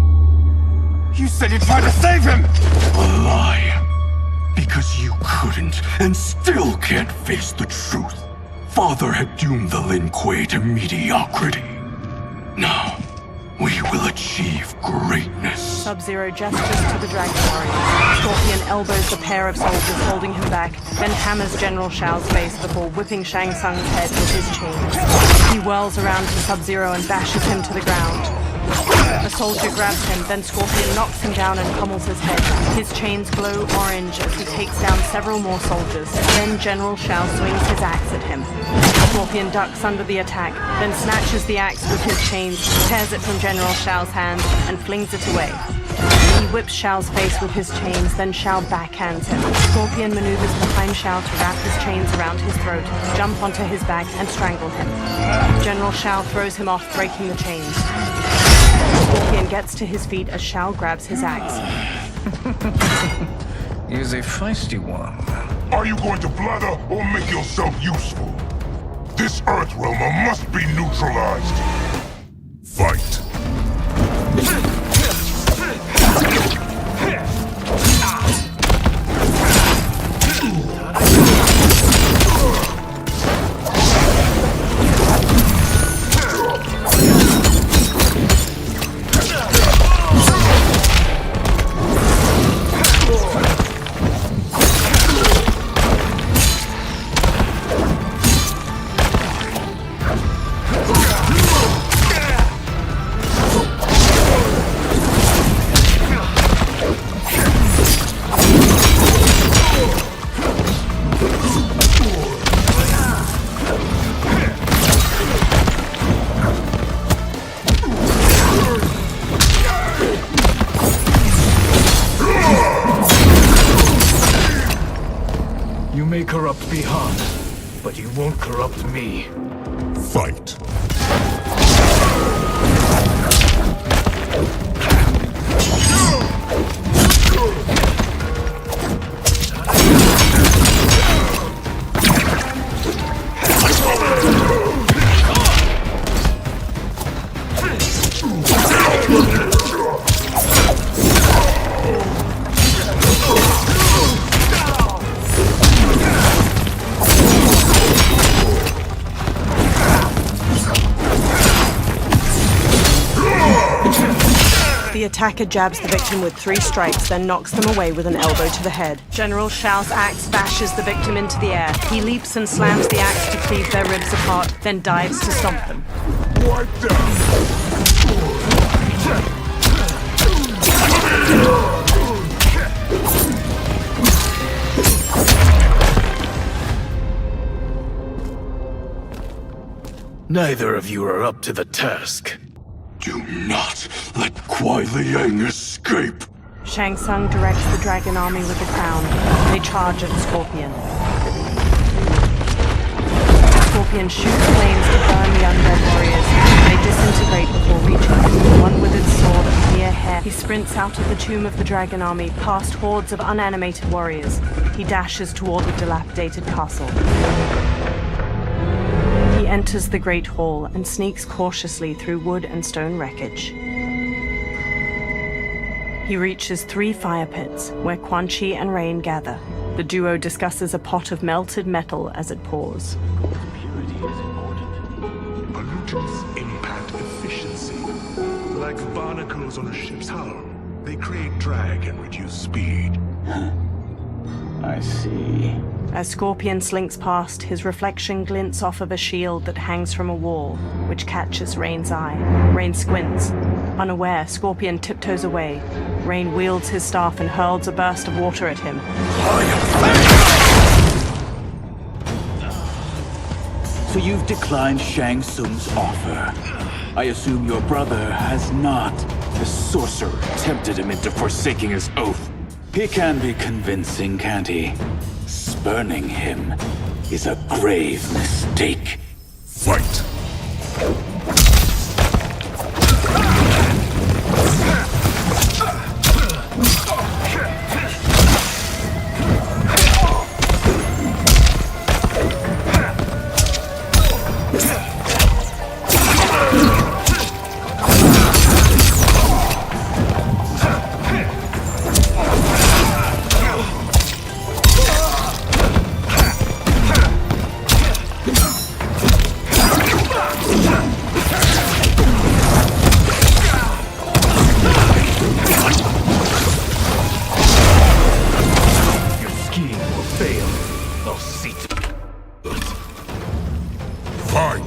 Speaker 21: You said you tried to save him!
Speaker 11: A lie. Because you couldn't and still can't face the truth. Father had doomed the Lin Kuei to mediocrity. Now, We will achieve greatness.
Speaker 1: Sub-Zero gestures to the Dragon Warriors. Scorpion elbows the pair of soldiers holding him back, then hammers General Shao's face before whipping Shang Tsung's head with his chains. He whirls around to Sub-Zero and bashes him to the ground. A soldier grabs him, then Scorpion knocks him down and pummels his head. His chains glow orange as he takes down several more soldiers. Then General Shao swings his axe at him. Scorpion ducks under the attack, then snatches the axe with his chains, tears it from General Shao's hand, and flings it away. He whips Shao's face with his chains, then Shao backhands him. Scorpion maneuvers behind Shao to wrap his chains around his throat, jump onto his back, and strangle him. General Shao throws him off, breaking the chains. Scorpion gets to his feet as Shao grabs his axe.
Speaker 6: He's a feisty one.
Speaker 11: Are you going to blather or make yourself useful? This Earthrealmer must be neutralized. Fight.
Speaker 3: You may corrupt Bihan, but you won't corrupt me.
Speaker 11: Fight.
Speaker 1: The attacker jabs the victim with 3 strikes, then knocks them away with an elbow to the head. General Shao's axe bashes the victim into the air. He leaps and slams the axe to cleave their ribs apart, then dives to stomp them.
Speaker 11: Wipe
Speaker 3: Neither of you are up to the task.
Speaker 11: Do not let Kuai Liang escape.
Speaker 1: Shang Tsung directs the dragon army with a crown. They charge at Scorpion. Scorpion shoots flames to burn the undead warriors. They disintegrate before reaching him, one with its sword of mere hair. He sprints out of the tomb of the dragon army, past hordes of unanimated warriors. He dashes toward the dilapidated castle. He enters the Great Hall and sneaks cautiously through wood and stone wreckage. He reaches 3 fire pits, where Quan Chi and Rain gather. The duo discusses a pot of melted metal as it pours.
Speaker 11: Pollutants impact efficiency. Like barnacles on a ship's hull, they create drag and reduce speed.
Speaker 7: I see.
Speaker 1: As Scorpion slinks past, his reflection glints off of a shield that hangs from a wall, which catches Rain's eye. Rain squints. Unaware, Scorpion tiptoes away. Rain wields his staff and hurls a burst of water at him.
Speaker 7: So you've declined Shang Tsung's offer. I assume your brother has not. The sorcerer tempted him into forsaking his oath. He can be convincing, can't he? Spurning him is a grave mistake.
Speaker 11: Fight!
Speaker 3: fail, I'll see to it.
Speaker 11: Fight!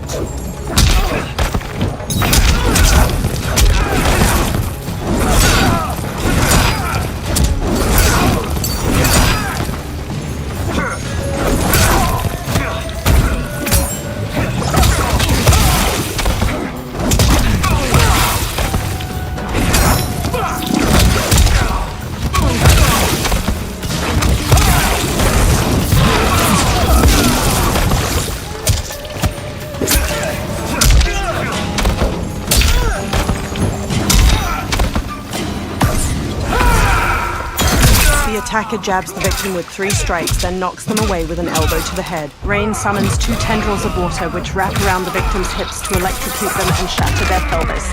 Speaker 1: The attacker jabs the victim with 3 strikes, then knocks them away with an elbow to the head. Rain summons 2 tendrils of water which wrap around the victim's hips to electrocute them and shatter their pelvis.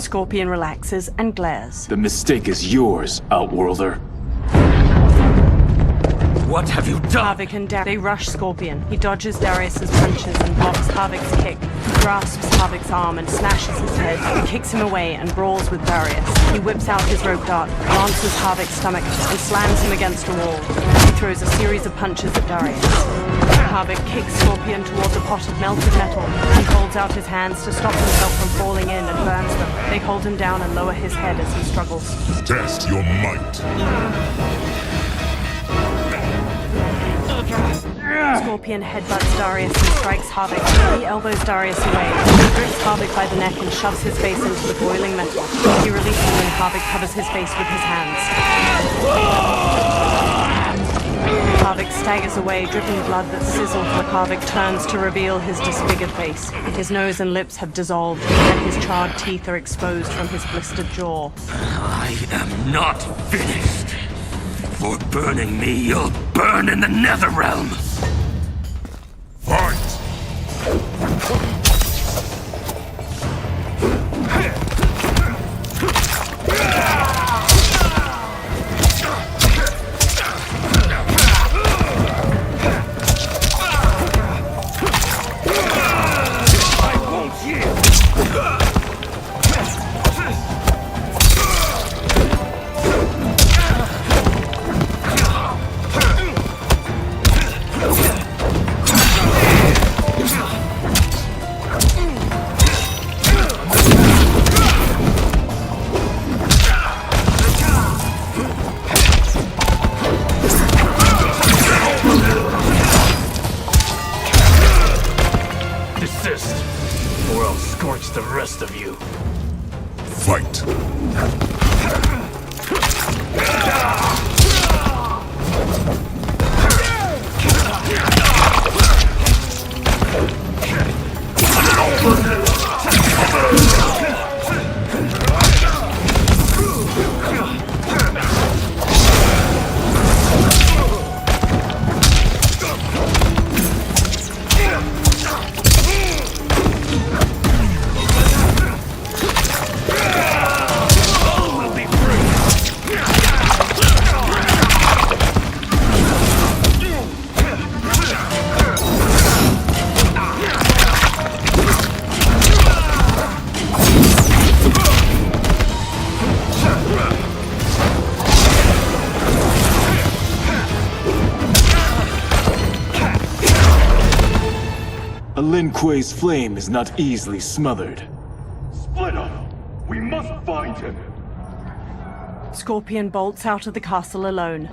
Speaker 1: Scorpion relaxes and glares.
Speaker 21: The mistake is yours, Outworlder.
Speaker 3: What have you done?
Speaker 1: Harvick and They rush Scorpion. He dodges Darius's punches and blocks Harvick's kick. He grasps Harvick's arm and slashes his head. He kicks him away and brawls with Darius. He whips out his rope dart, lances Harvick's stomach, and slams him against a wall. He throws a series of punches at Darius. Harvick kicks Scorpion towards a pot of melted metal. He holds out his hands to stop himself from falling in and burns them. They hold him down and lower his head as he struggles.
Speaker 11: Test your might.
Speaker 1: Scorpion headbutts Darius and strikes Harvick. He elbows Darius away. He grips Harvick by the neck and shoves his face into the boiling metal. He releases him and Harvick covers his face with his hands. Harvick staggers away, dripping blood that sizzles when Harvick turns to reveal his disfigured face. His nose and lips have dissolved, and his charred teeth are exposed from his blistered jaw.
Speaker 3: I am not finished. For burning me, you'll burn in the Netherrealm!
Speaker 11: Fight!
Speaker 3: I won't yield! Desist, or I'll scorch the rest of you.
Speaker 11: Fight!
Speaker 21: Lin Kuei's flame is not easily smothered.
Speaker 3: Split up! We must find him!
Speaker 1: Scorpion bolts out of the castle alone.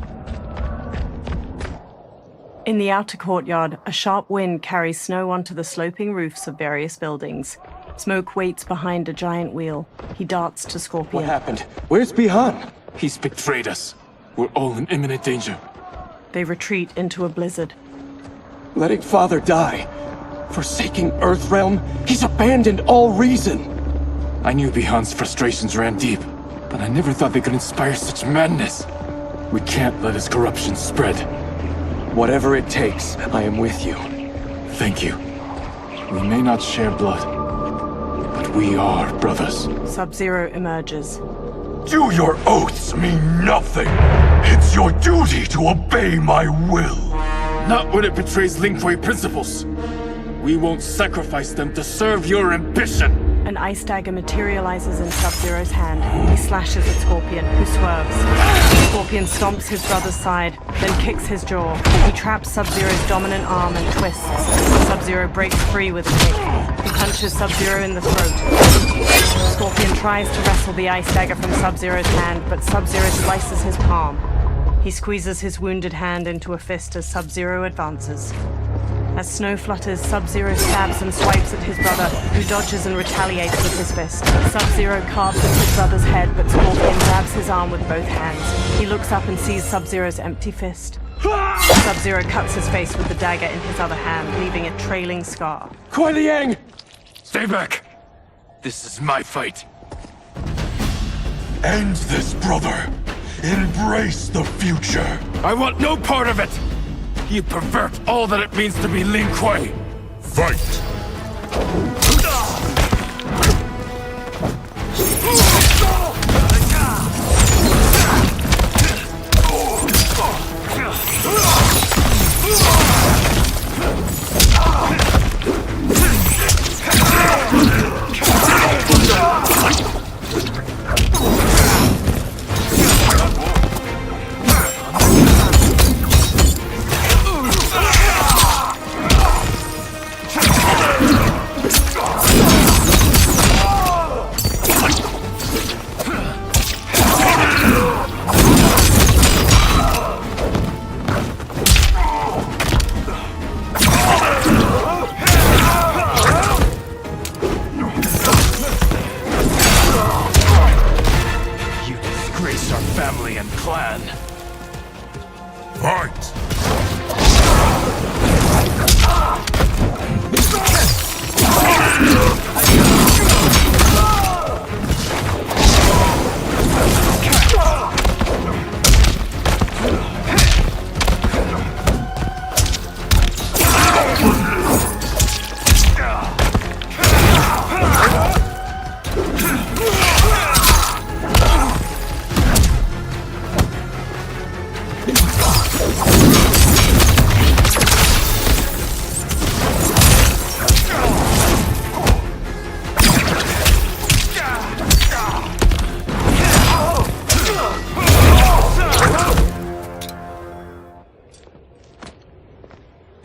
Speaker 1: In the outer courtyard, a sharp wind carries snow onto the sloping roofs of various buildings. Smoke waits behind a giant wheel. He darts to Scorpion.
Speaker 21: What happened? Where's Bihan? He's betrayed us. We're all in imminent danger.
Speaker 1: They retreat into a blizzard.
Speaker 20: Letting Father die. Forsaking Earthrealm, he's abandoned all reason.
Speaker 21: I knew Bihan's frustrations ran deep, but I never thought they could inspire such madness. We can't let his corruption spread.
Speaker 20: Whatever it takes, I am with you.
Speaker 21: Thank you. We may not share blood, but we are brothers.
Speaker 1: Sub-Zero emerges.
Speaker 3: Do your oaths mean nothing? It's your duty to obey my will.
Speaker 21: Not when it betrays Lin Kuei principles. We won't sacrifice them to serve your ambition!
Speaker 1: An ice dagger materializes in Sub-Zero's hand. He slashes at Scorpion, who swerves. Scorpion stomps his brother's side, then kicks his jaw. He traps Sub-Zero's dominant arm and twists. Sub-Zero breaks free with a kick. He punches Sub-Zero in the throat. Scorpion tries to wrestle the ice dagger from Sub-Zero's hand, but Sub-Zero slices his palm. He squeezes his wounded hand into a fist as Sub-Zero advances. As snow flutters, Sub-Zero stabs and swipes at his brother, who dodges and retaliates with his fist. Sub-Zero carves at his brother's head, but Scorpion grabs his arm with both hands. He looks up and sees Sub-Zero's empty fist. Sub-Zero cuts his face with the dagger in his other hand, leaving a trailing scar.
Speaker 21: Kuai Liang! Stay back! This is my fight.
Speaker 11: End this, brother. Embrace the future.
Speaker 21: I want no part of it! You pervert all that it means to be Lin Kuei!
Speaker 11: Fight!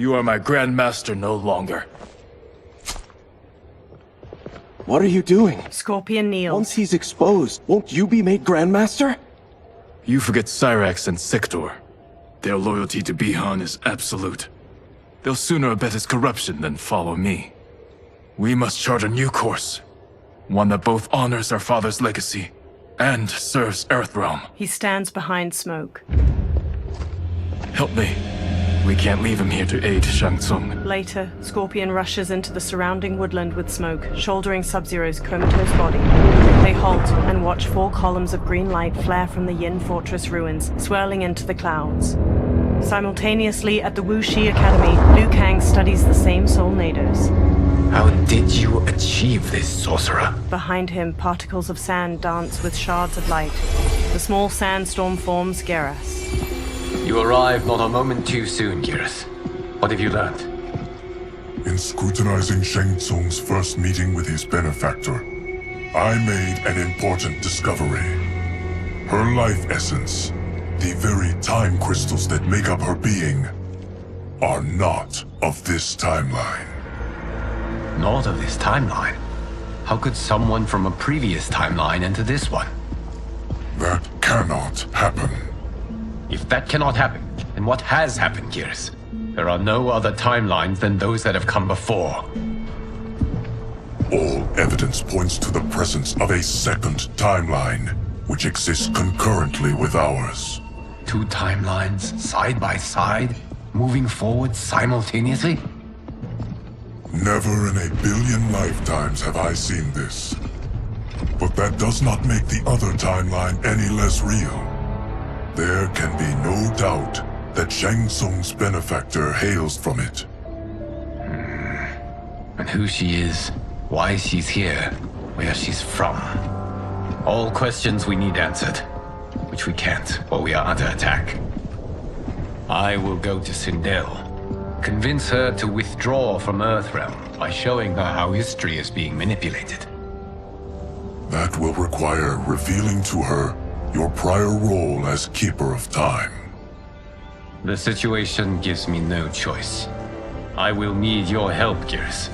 Speaker 21: You are my Grandmaster no longer.
Speaker 12: What are you doing?
Speaker 1: Scorpion kneels.
Speaker 12: Once he's exposed, won't you be made Grandmaster?
Speaker 21: You forget Cyrax and Sector. Their loyalty to Bi-Han is absolute. They'll sooner abet his corruption than follow me. We must chart a new course. One that both honors our father's legacy and serves Earthrealm.
Speaker 1: He stands behind Smoke.
Speaker 21: Help me. We can't leave him here to aid Shang Tsung.
Speaker 1: Later, Scorpion rushes into the surrounding woodland with Smoke, shouldering Sub-Zero's comatose body. They halt and watch 4 columns of green light flare from the Yin Fortress ruins, swirling into the clouds. Simultaneously, at the Wuxi Academy, Liu Kang studies the same Soul Nados.
Speaker 5: How did you achieve this, sorcerer?
Speaker 1: Behind him, particles of sand dance with shards of light. The small sandstorm forms Geras.
Speaker 5: You arrived not a moment too soon, Geras. What have you learned?
Speaker 11: In scrutinizing Shang Tsung's first meeting with his benefactor, I made an important discovery. Her life essence, the very time crystals that make up her being, are not of this timeline.
Speaker 5: Not of this timeline? How could someone from a previous timeline enter this one?
Speaker 11: That cannot happen.
Speaker 5: If that cannot happen, then what has happened, Geras? There are no other timelines than those that have come before.
Speaker 11: All evidence points to the presence of a second timeline, which exists concurrently with ours.
Speaker 5: 2 timelines, side by side, moving forward simultaneously?
Speaker 11: Never in a billion lifetimes have I seen this. But that does not make the other timeline any less real. There can be no doubt that Shang Tsung's benefactor hails from it.
Speaker 5: And who she is, why she's here, where she's from. All questions we need answered, which we can't, or we are under attack. I will go to Sindel,
Speaker 19: Convince her to withdraw from Earthrealm by showing her how history is being manipulated.
Speaker 11: That will require revealing to her your prior role as Keeper of Time.
Speaker 19: The situation gives me no choice. I will need your help, Gears,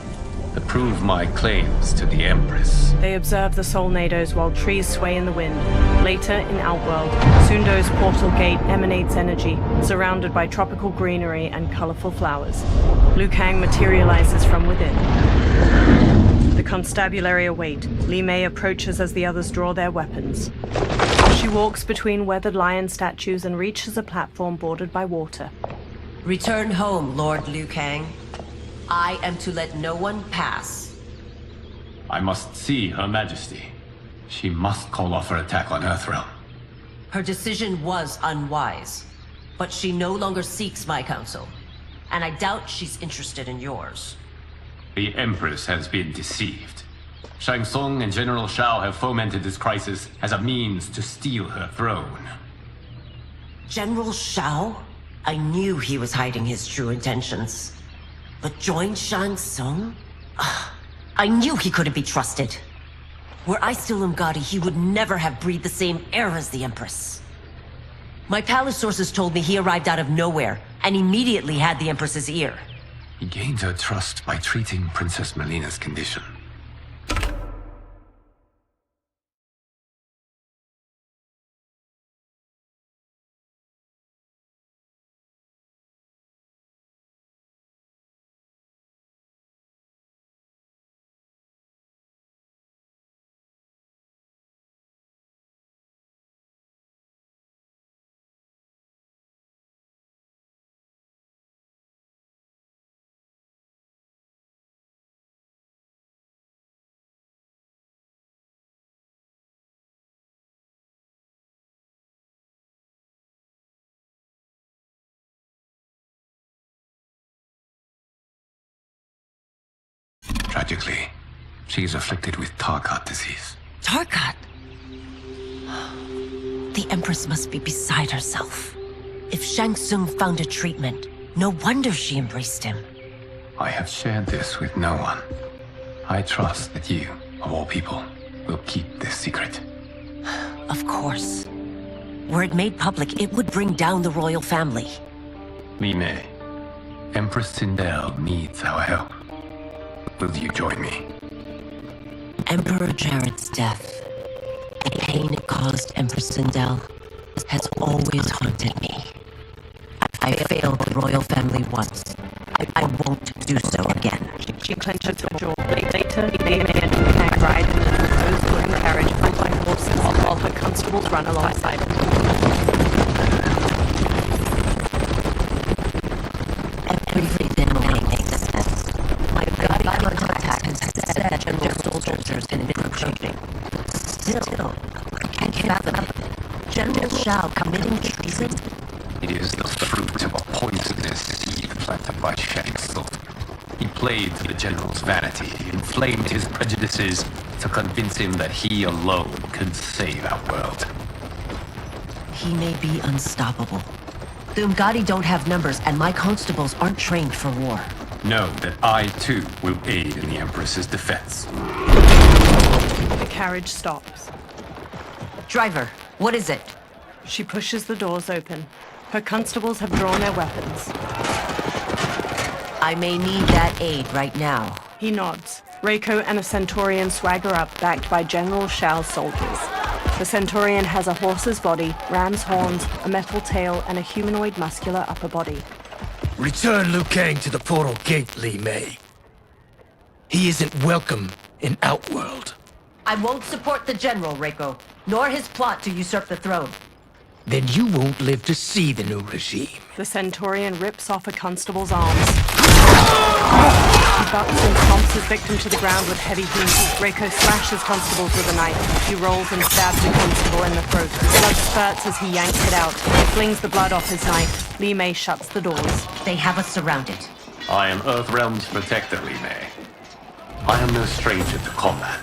Speaker 19: to prove my claims to the Empress.
Speaker 1: They observe the Solnados while trees sway in the wind. Later, in Outworld, Sundo's portal gate emanates energy, surrounded by tropical greenery and colorful flowers. Liu Kang materializes from within. The constabulary await. Li Mei approaches as the others draw their weapons. She walks between weathered lion statues and reaches a platform bordered by water.
Speaker 17: Return home, Lord Liu Kang. I am to let no one pass.
Speaker 19: I must see Her Majesty. She must call off her attack on Earthrealm.
Speaker 17: Her decision was unwise, but she no longer seeks my counsel, and I doubt she's interested in yours.
Speaker 19: The Empress has been deceived. Shang Tsung and General Shao have fomented this crisis as a means to steal her throne.
Speaker 17: General Shao? I knew he was hiding his true intentions. But join Shang Tsung? I knew he couldn't be trusted. Were I still Umgadi, he would never have breathed the same air as the Empress. My palace sources told me he arrived out of nowhere, and immediately had the Empress's ear.
Speaker 19: He gained her trust by treating Princess Melina's condition. Tragically, she is afflicted with Tarkat disease.
Speaker 17: Tarkat? The Empress must be beside herself. If Shang Tsung found a treatment, no wonder she embraced him.
Speaker 19: I have shared this with no one. I trust that you, of all people, will keep this secret.
Speaker 17: Of course. Were it made public, it would bring down the royal family.
Speaker 19: Li Mei, Empress Sindel needs our help. Will you join me?
Speaker 17: Emperor Jared's death, the pain it caused Empress Sindel, has always haunted me. I failed the royal family once. I won't do so again.
Speaker 1: She clenches her jaw. Later, Li Mei and Liu Kang ride in an enclosed wooden carriage pulled by horses while her constables run alongside.
Speaker 17: Every damn makes sense. My violent attack has said General soldiers can be approaching. Still, I can't fathom it. General Shao committing treason?
Speaker 19: It is the fruit of a poisonous seed planted by Shang Tsung. He played to the general's vanity, inflamed his prejudices to convince him that he alone could save our world.
Speaker 17: He may be unstoppable. The Umgadi don't have numbers, and my constables aren't trained for war.
Speaker 19: Know that I, too, will aid in the Empress's defense.
Speaker 1: The carriage stops.
Speaker 17: Driver, what is it?
Speaker 1: She pushes the doors open. Her constables have drawn their weapons.
Speaker 17: I may need that aid right now.
Speaker 1: He nods. Reiko and a Centaurian swagger up, backed by General Shao's soldiers. The Centaurian has a horse's body, ram's horns, a metal tail, and a humanoid muscular upper body.
Speaker 5: Return Liu Kang to the portal gate, Li Mei. He isn't welcome in Outworld.
Speaker 17: I won't support the General, Reiko, nor his plot to usurp the throne.
Speaker 5: Then you won't live to see the new regime.
Speaker 1: The Centaurian rips off a constable's arms. He bucks and stomps his victim to the ground with heavy heat. Reiko slashes constables with a knife. He rolls and stabs a constable in the throat. Blood spurts as he yanks it out. He flings the blood off his knife. Li Mei shuts the doors.
Speaker 17: They have us surrounded.
Speaker 19: I am Earthrealm's protector, Li Mei. I am no stranger to combat.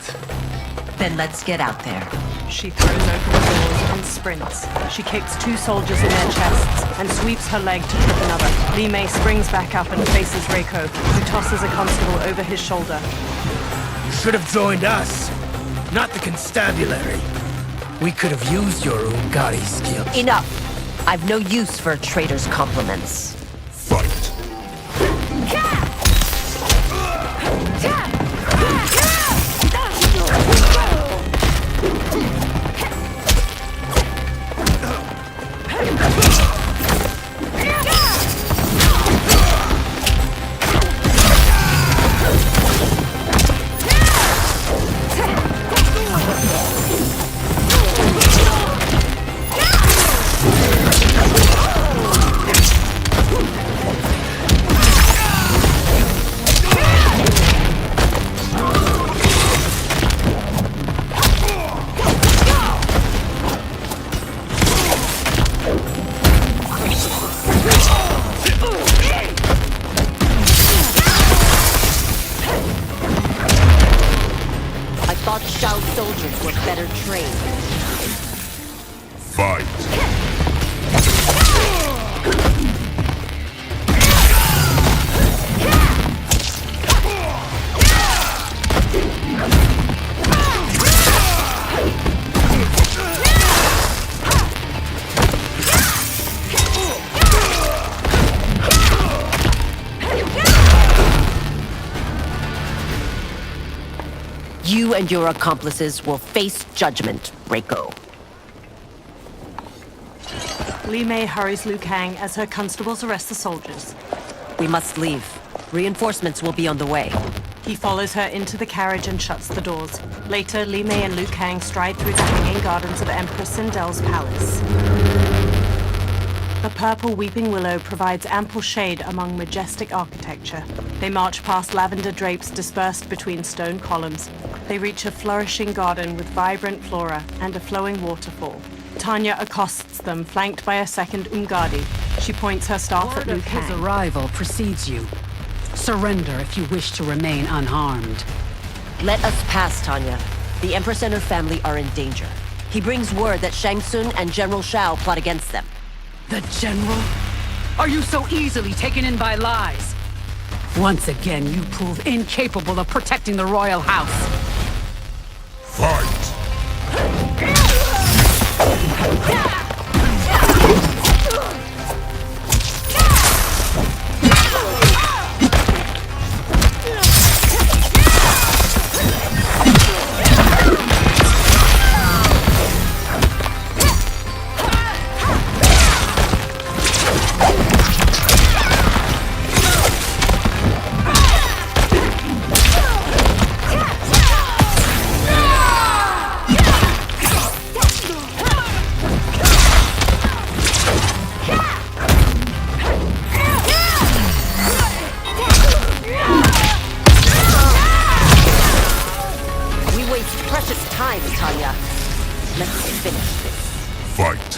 Speaker 17: Then let's get out there.
Speaker 1: She throws open the doors and sprints. She kicks 2 soldiers in their chests and sweeps her leg to trip another. Li Mei springs back up and faces Reiko, who tosses a constable over his shoulder.
Speaker 4: You should have joined us, not the constabulary. We could have used your Ungari skills.
Speaker 17: Enough! I've no use for a traitor's compliments.
Speaker 11: Fight!
Speaker 17: Soldiers were better trained.
Speaker 11: Fight!
Speaker 17: You and your accomplices will face judgment, Reiko.
Speaker 1: Li Mei hurries Liu Kang as her constables arrest the soldiers.
Speaker 17: We must leave. Reinforcements will be on the way.
Speaker 1: He follows her into the carriage and shuts the doors. Later, Li Mei and Liu Kang stride through the hanging gardens of Empress Sindel's palace. The purple weeping willow provides ample shade among majestic architecture. They march past lavender drapes dispersed between stone columns. They reach a flourishing garden with vibrant flora and a flowing waterfall. Tanya accosts them, flanked by a second Ungadi. She points her staff at
Speaker 8: Word
Speaker 1: Liu
Speaker 8: of his
Speaker 1: Kang.
Speaker 8: arrival precedes you. Surrender if you wish to remain unharmed.
Speaker 17: Let us pass, Tanya. The Empress and her family are in danger. He brings word that Shang Tsung and General Shao plot against them.
Speaker 8: The General? Are you so easily taken in by lies? Once again, you prove incapable of protecting the royal house.
Speaker 11: Fight!
Speaker 17: Tanya. Let's finish this.
Speaker 11: Fight.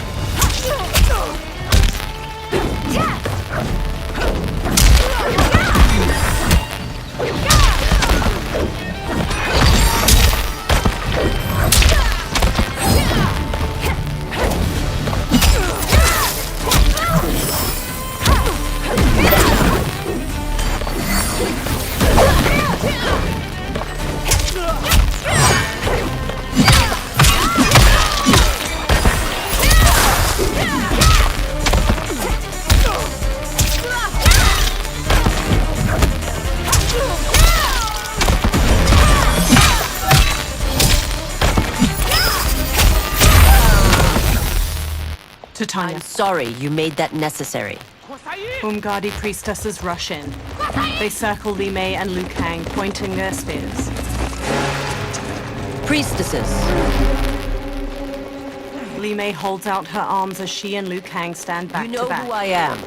Speaker 17: I'm sorry you made that necessary.
Speaker 1: Ungadi priestesses rush in. They circle Li Mei and Liu Kang, pointing their spears.
Speaker 17: Priestesses.
Speaker 1: Li Mei holds out her arms as she and Liu Kang stand back
Speaker 17: You know
Speaker 1: to back.
Speaker 17: who I am.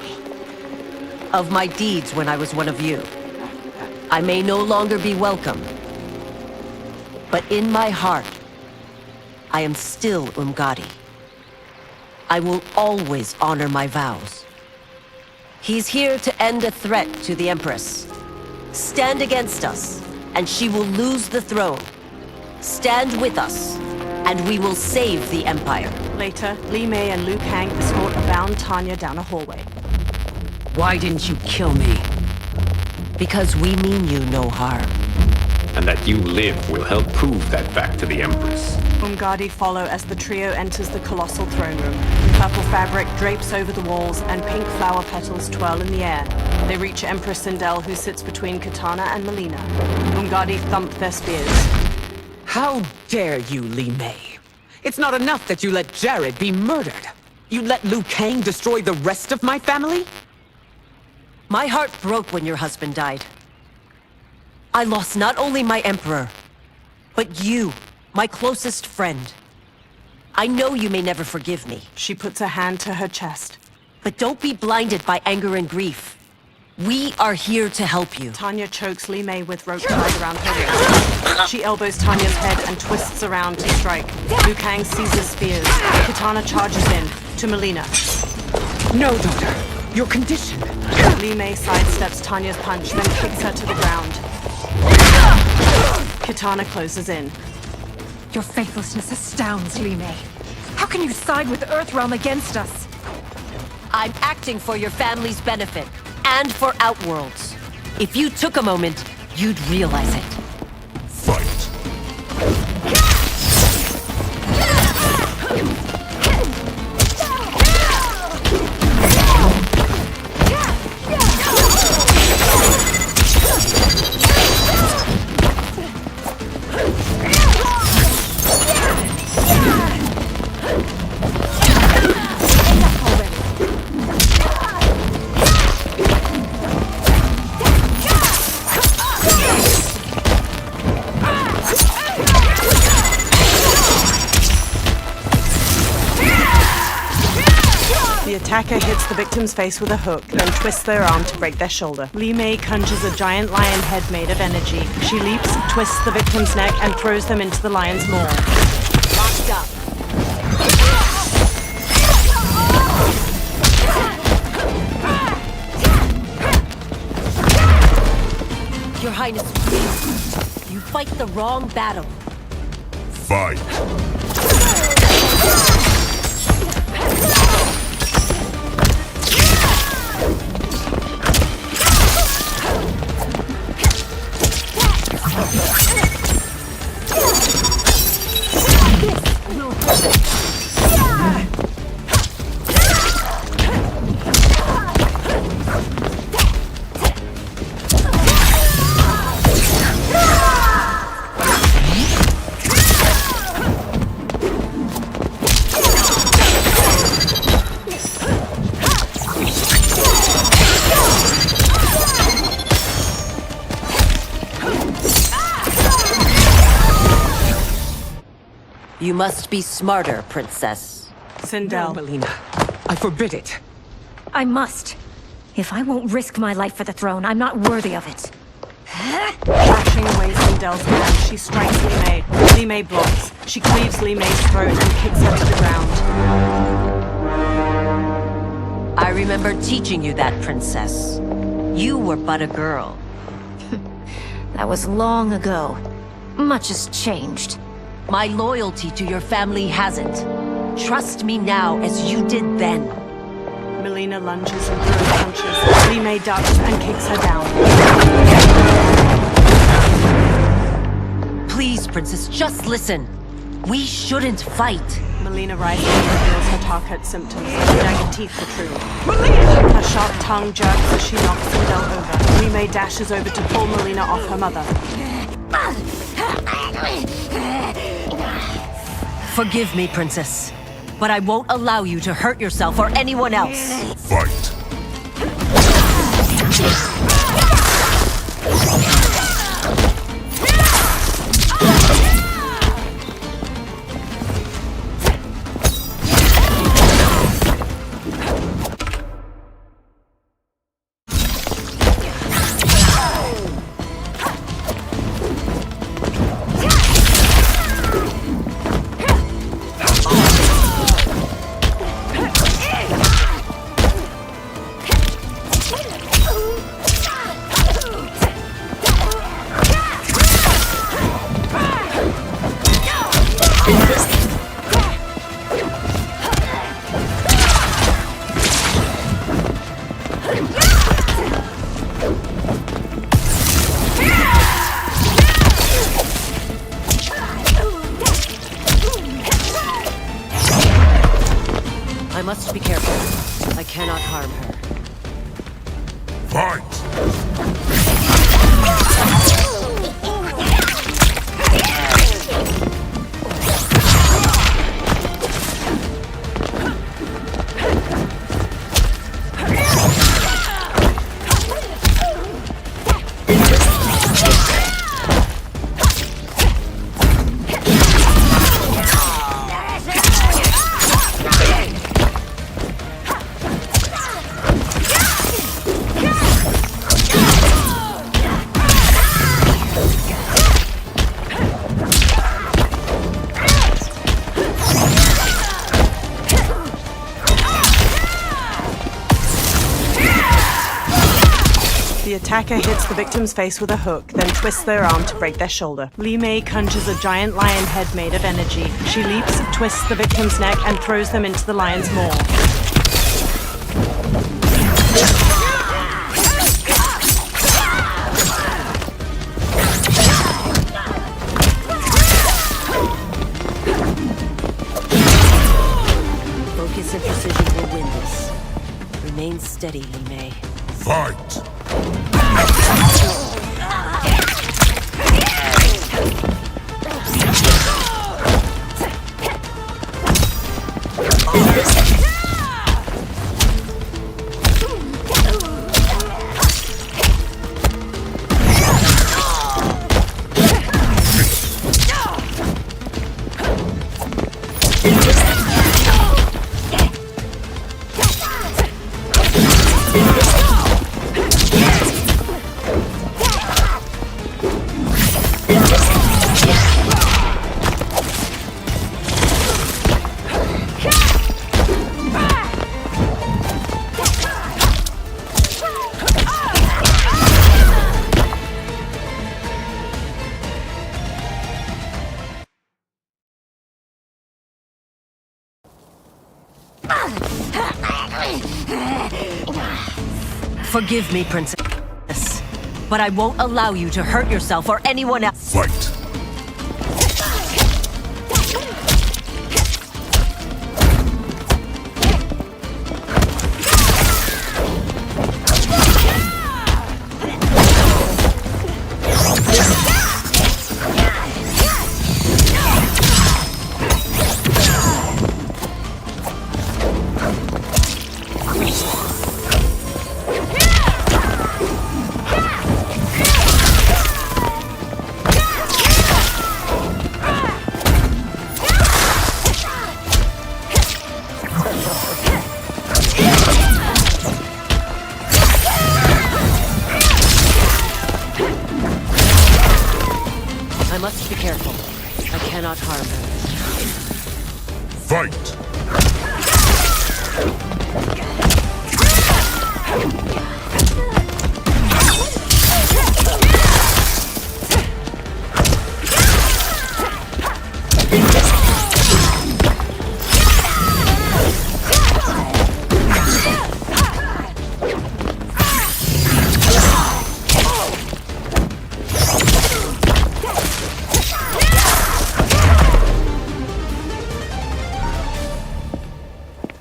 Speaker 17: Of my deeds when I was one of you. I may no longer be welcome. But in my heart, I am still Ungadi. I will always honor my vows. He's here to end a threat to the Empress. Stand against us, and she will lose the throne. stand with us, and we will save the Empire.
Speaker 1: Later, Li Mei and Liu Kang escort a bound Tanya down a hallway.
Speaker 8: Why didn't you kill me?
Speaker 17: Because we mean you no harm.
Speaker 19: And that you live will help prove that back to the Empress.
Speaker 1: Umgadi follow as the trio enters the colossal throne room. Purple fabric drapes over the walls and pink flower petals twirl in the air. They reach Empress Sindel, who sits between Kitana and Melina. Umgadi thump their spears.
Speaker 16: How dare you, Li Mei? It's not enough that you let Jared be murdered. You let Liu Kang destroy the rest of my family?
Speaker 17: My heart broke when your husband died. I lost not only my Emperor, but you, my closest friend. I know you may never forgive me.
Speaker 1: She puts a hand to her chest.
Speaker 17: But don't be blinded by anger and grief. We are here to help you.
Speaker 1: Tanya chokes Li Mei with rope tied around her wrist. She elbows Tanya's head and twists around to strike. Liu Kang seizes spears. Kitana charges in, to Melina.
Speaker 16: No, daughter. Your condition.
Speaker 1: Li Mei sidesteps Tanya's punch, then kicks her to the ground. Kitana closes in.
Speaker 18: Your faithlessness astounds, Li Mei. How can you side with Earthrealm against us?
Speaker 17: I'm acting for your family's benefit, and for Outworlds. If you took a moment, you'd realize it.
Speaker 1: The attacker hits the victim's face with a hook, then twists their arm to break their shoulder. Li Mei conjures a giant lion head made of energy. She leaps, twists the victim's neck, and throws them into the lion's maw.
Speaker 17: Locked up. Your Highness, please. You fight the wrong battle.
Speaker 11: Fight.
Speaker 17: You must be smarter, Princess.
Speaker 1: Sindel.
Speaker 16: No, Melina. I forbid it.
Speaker 9: I must. If I won't risk my life for the throne, I'm not worthy of it.
Speaker 1: Bashing away Sindel's hand, she strikes Li Mei. Li Mei blocks. She cleaves Li Mei's throat and kicks her to the ground.
Speaker 17: I remember teaching you that, Princess. You were but a girl.
Speaker 9: That was long ago. Much has changed.
Speaker 17: My loyalty to your family hasn't. Trust me now as you did then.
Speaker 1: Melina lunges and throws punches. Li Mei ducks and kicks her down.
Speaker 17: Please, Princess, just listen. We shouldn't fight.
Speaker 1: Melina rises and reveals her Tarkat symptoms. Her jagged teeth protrude. Her sharp tongue jerks as she knocks Sindel over. Li Mei dashes over to pull Melina off her mother.
Speaker 17: Forgive me, Princess, but I won't allow you to hurt yourself or anyone else.
Speaker 11: Fight.
Speaker 17: must be careful. I cannot harm her.
Speaker 11: Fight!
Speaker 1: The attacker hits the victim's face with a hook, then twists their arm to break their shoulder. Li Mei conjures a giant lion head made of energy. She leaps, twists the victim's neck, and throws them into the lion's maw.
Speaker 17: Focus and precision will win this. Remain steady, Li Mei.
Speaker 11: Fight!
Speaker 17: Forgive me, Princess, but I won't allow you to hurt yourself or anyone else.
Speaker 11: Fight!
Speaker 17: I must be careful. I cannot harm her.
Speaker 11: Fight!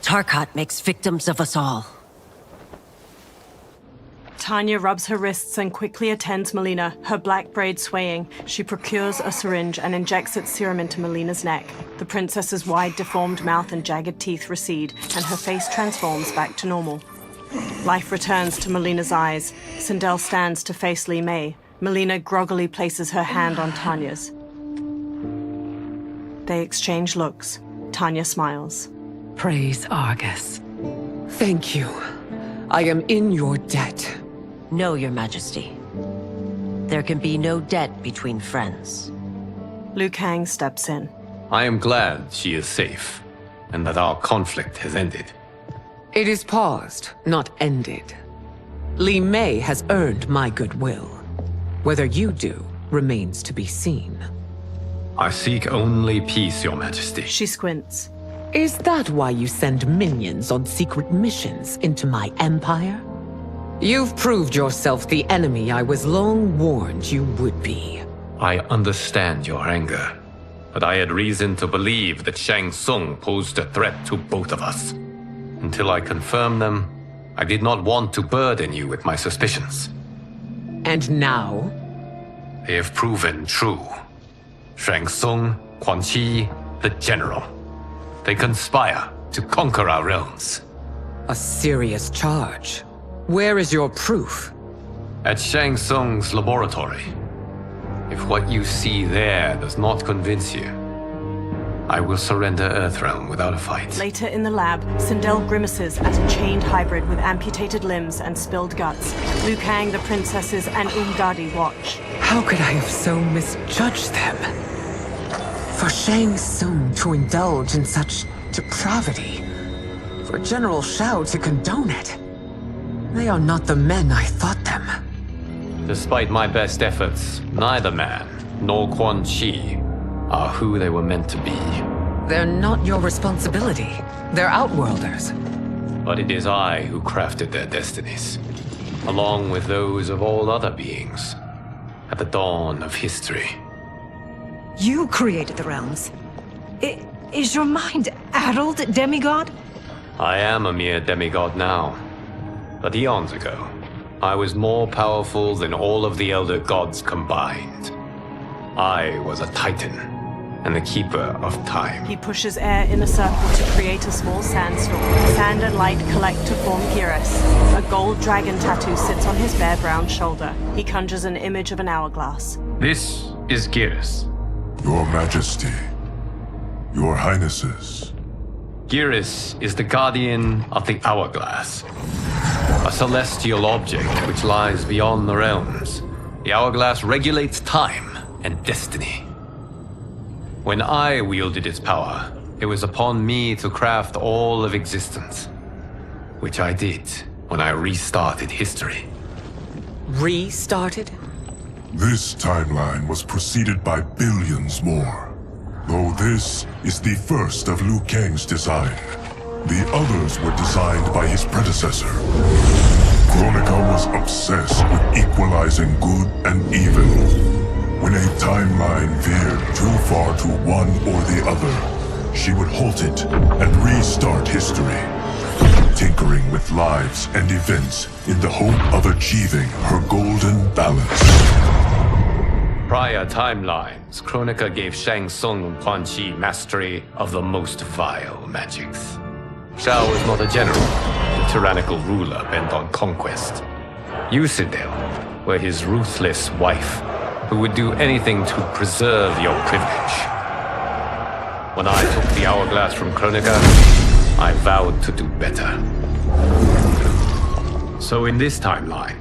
Speaker 17: Tarkat makes victims of us all.
Speaker 1: Tanya rubs her wrists and quickly attends Melina, her black braid swaying. She procures a syringe and injects its serum into Melina's neck. The princess's wide, deformed mouth and jagged teeth recede, and her face transforms back to normal. Life returns to Melina's eyes. Sindel stands to face Li Mei. Melina groggily places her hand on Tanya's. They exchange looks. Tanya smiles.
Speaker 8: Praise Argus. Thank you. I am in your debt.
Speaker 17: No, Your Majesty. There can be no debt between friends.
Speaker 1: Liu Kang steps in.
Speaker 19: I am glad she is safe, and that our conflict has ended.
Speaker 16: It is paused, not ended. Li Mei has earned my goodwill. Whether you do remains to be seen.
Speaker 19: I seek only peace, Your Majesty.
Speaker 1: She squints.
Speaker 16: Is that why you send minions on secret missions into my empire? You've proved yourself the enemy I was long warned you would be.
Speaker 19: I understand your anger, but I had reason to believe that Shang Tsung posed a threat to both of us. Until I confirmed them, I did not want to burden you with my suspicions.
Speaker 16: And now?
Speaker 19: They have proven true. Shang Tsung, Quan Chi, the General. They conspire to conquer our realms.
Speaker 16: A serious charge. Where is your proof?
Speaker 19: At Shang Tsung's laboratory. If what you see there does not convince you, I will surrender Earthrealm without a fight.
Speaker 1: Later in the lab, Sindel grimaces at a chained hybrid with amputated limbs and spilled guts. Liu Kang, the princesses, and Umgadi watch.
Speaker 16: How could I have so misjudged them? For Shang Tsung to indulge in such depravity, for General Shao to condone it, they are not the men I thought them.
Speaker 19: Despite my best efforts, neither man nor Quan Chi are who they were meant to be.
Speaker 16: They're not your responsibility. They're Outworlders.
Speaker 19: But it is I who crafted their destinies, along with those of all other beings, at the dawn of history.
Speaker 18: You created the realms. Is your mind addled, demigod?
Speaker 19: I am a mere demigod now. But eons ago, I was more powerful than all of the Elder Gods combined. I was a Titan, and the Keeper of Time.
Speaker 1: He pushes air in a circle to create a small sandstorm. Sand and light collect to form Geras. A gold dragon tattoo sits on his bare brown shoulder. He conjures an image of an hourglass.
Speaker 19: This is Geras.
Speaker 11: Your Majesty, Your Highnesses.
Speaker 19: Geras is the guardian of the Hourglass, a celestial object which lies beyond the realms. The Hourglass regulates time and destiny. When I wielded its power, it was upon me to craft all of existence, which I did when I restarted history.
Speaker 16: Restarted?
Speaker 11: This timeline was preceded by billions more. Though this is the first of Liu Kang's design, the others were designed by his predecessor. Kronika was obsessed with equalizing good and evil. When a timeline veered too far to one or the other, she would halt it and restart history, tinkering with lives and events in the hope of achieving her golden balance.
Speaker 19: Prior timelines, Kronika gave Shang Tsung and Quan Chi mastery of the most vile magics. Shao was not a general, a tyrannical ruler bent on conquest. You, Sindel, were his ruthless wife, who would do anything to preserve your privilege. When I took the hourglass from Kronika, I vowed to do better. So in this timeline,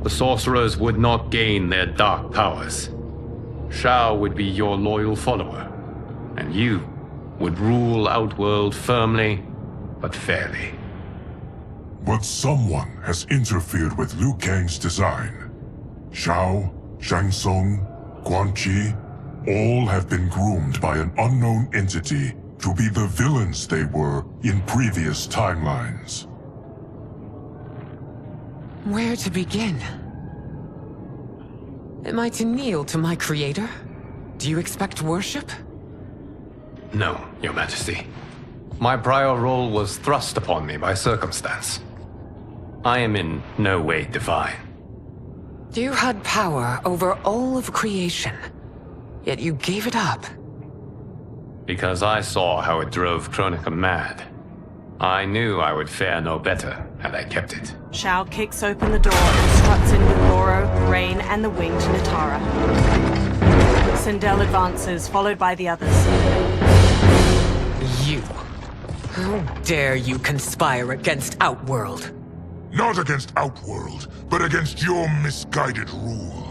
Speaker 19: the sorcerers would not gain their dark powers. Shao would be your loyal follower, and you would rule Outworld firmly, but fairly.
Speaker 11: But someone has interfered with Liu Kang's design. Shao, Shang Tsung, Quan Chi, all have been groomed by an unknown entity to be the villains they were in previous timelines.
Speaker 16: Where to begin? Am I to kneel to my creator? Do you expect worship?
Speaker 19: No, Your Majesty. My prior role was thrust upon me by circumstance. I am in no way divine.
Speaker 16: You had power over all of creation, yet you gave it up.
Speaker 19: Because I saw how it drove Kronika mad. I knew I would fare no better had I kept it.
Speaker 1: Shao kicks open the door and struts in with Goro, Rain, and the winged Nitara. Sindel advances, followed by the others.
Speaker 16: You. How dare you conspire against Outworld?
Speaker 11: Not against Outworld, but against your misguided rule.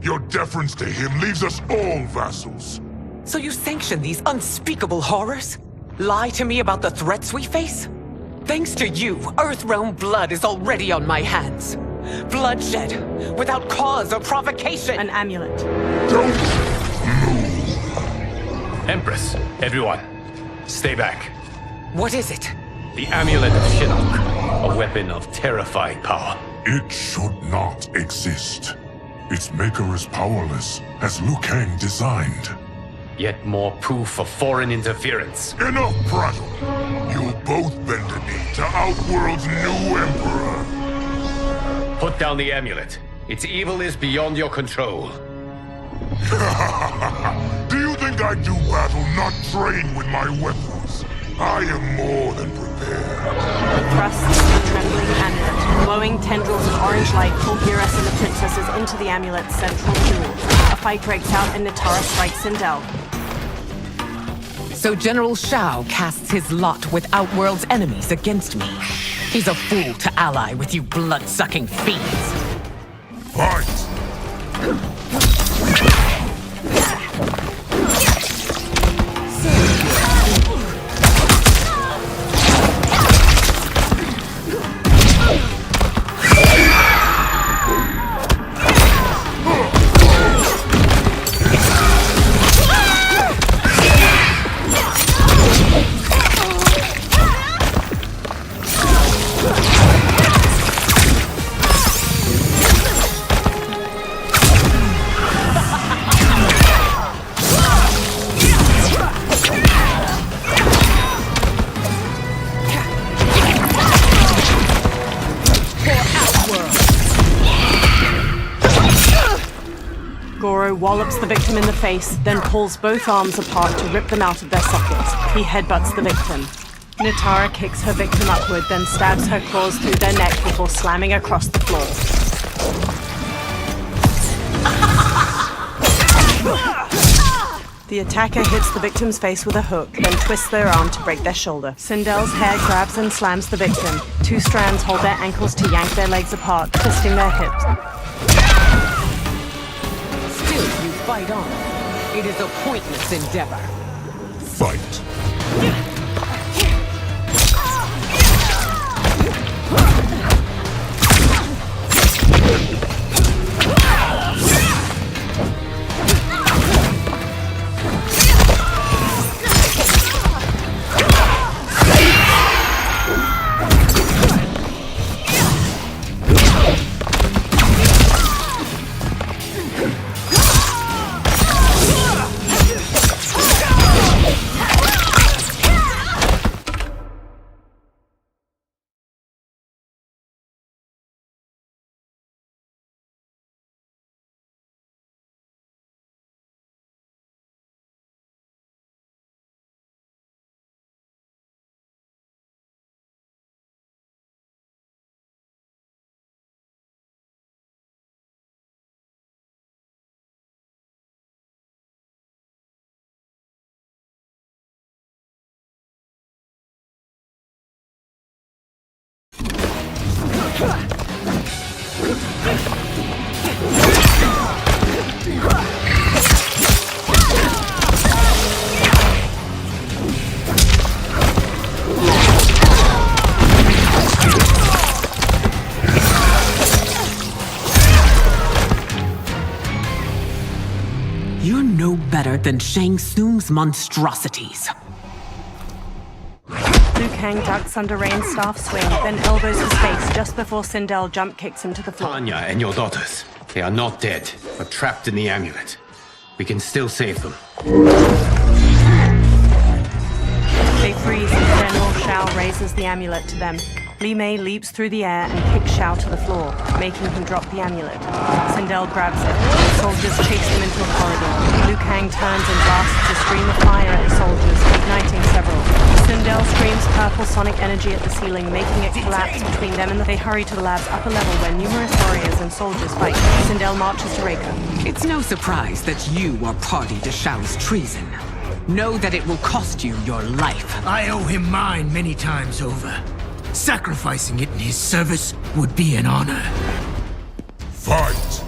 Speaker 11: Your deference to him leaves us all vassals.
Speaker 16: So you sanction these unspeakable horrors? Lie to me about the threats we face? Thanks to you, Earthrealm blood is already on my hands. Bloodshed, without cause or provocation.
Speaker 1: An amulet.
Speaker 11: Don't move.
Speaker 19: Empress, everyone, stay back.
Speaker 16: What is it?
Speaker 19: The Amulet of Shinnok, a weapon of terrifying power.
Speaker 11: It should not exist. Its maker is powerless, as Liu Kang designed.
Speaker 2: Yet more proof of foreign interference.
Speaker 11: Enough prattle! You'll both bend a knee to Outworld's new Emperor.
Speaker 2: Put down the amulet. Its evil is beyond your control.
Speaker 11: Do you think I do battle not trained with my weapons? I am more than prepared.
Speaker 1: Thrusts the trembling amulet. Glowing tendrils of orange light pull Beerus and the princesses into the amulet's central jewel. A fight breaks out and Natara strikes Sindel.
Speaker 16: So General Shao casts his lot with Outworld's enemies against me. He's a fool to ally with you blood-sucking fiends.
Speaker 11: Fight!
Speaker 1: Goro wallops the victim in the face, then pulls both arms apart to rip them out of their sockets. He headbutts the victim. Natara kicks her victim upward, then stabs her claws through their neck before slamming across the floor. The attacker hits the victim's face with a hook, then twists their arm to break their shoulder. Sindel's hair grabs and slams the victim. Two strands hold their ankles to yank their legs apart, twisting their hips.
Speaker 16: Still you fight on. It is a pointless endeavor.
Speaker 11: Fight.
Speaker 16: You're no better than Shang Tsung's monstrosities.
Speaker 1: Liu Kang ducks under Rain's staff swing, then elbows his face just before Sindel jump kicks him to the floor.
Speaker 2: Tanya and your daughters. They are not dead, but trapped in the amulet. We can still save them.
Speaker 1: They freeze as General Shao raises the amulet to them. Li Mei leaps through the air and kicks Shao to the floor, making him drop the amulet. Sindel grabs it. The soldiers chase him into a corridor. Liu Kang turns and blasts a stream of fire at the soldiers, igniting several. Sindel screams purple sonic energy at the ceiling, making it collapse between them and they hurry to the lab's upper level where numerous warriors and soldiers fight. Sindel marches to Reika.
Speaker 16: It's no surprise that you are party to Shao's treason. Know that it will cost you your life.
Speaker 4: I owe him mine many times over. Sacrificing it in his service would be an honor.
Speaker 11: Fight!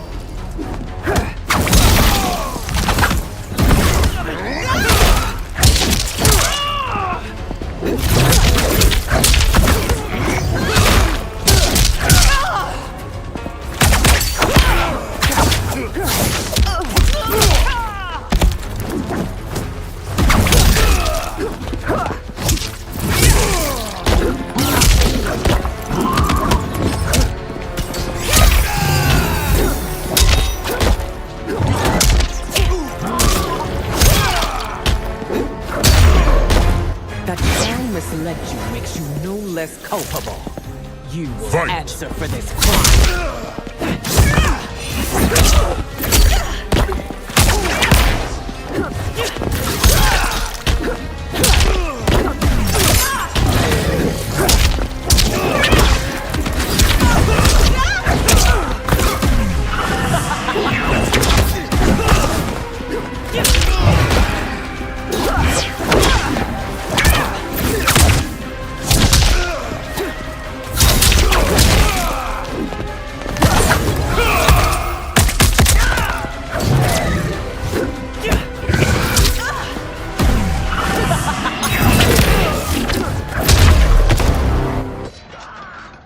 Speaker 16: makes you no less culpable. You will
Speaker 11: Fight.
Speaker 16: answer for this crime.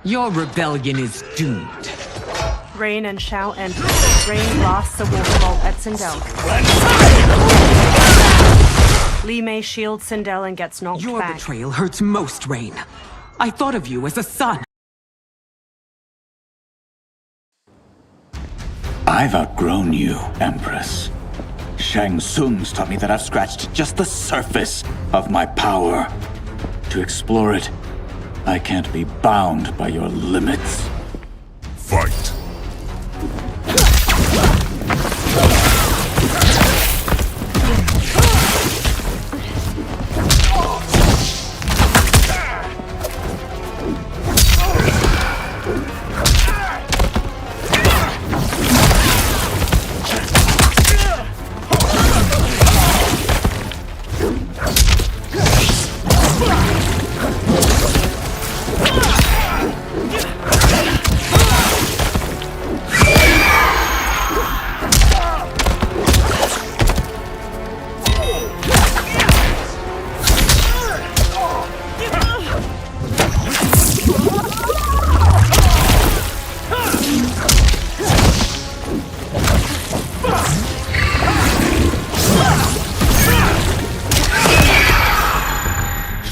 Speaker 16: Your rebellion is doomed.
Speaker 1: Rain and Shao enter. Rain blasts a water bolt at Sindel. Li Mei shields Sindel and gets knocked
Speaker 16: Your
Speaker 1: back.
Speaker 16: betrayal hurts most, Rain. I thought of you as a son.
Speaker 7: I've outgrown you, Empress. Shang Tsung's taught me that I've scratched just the surface of my power. To explore it, I can't be bound by your limits.
Speaker 11: Fight.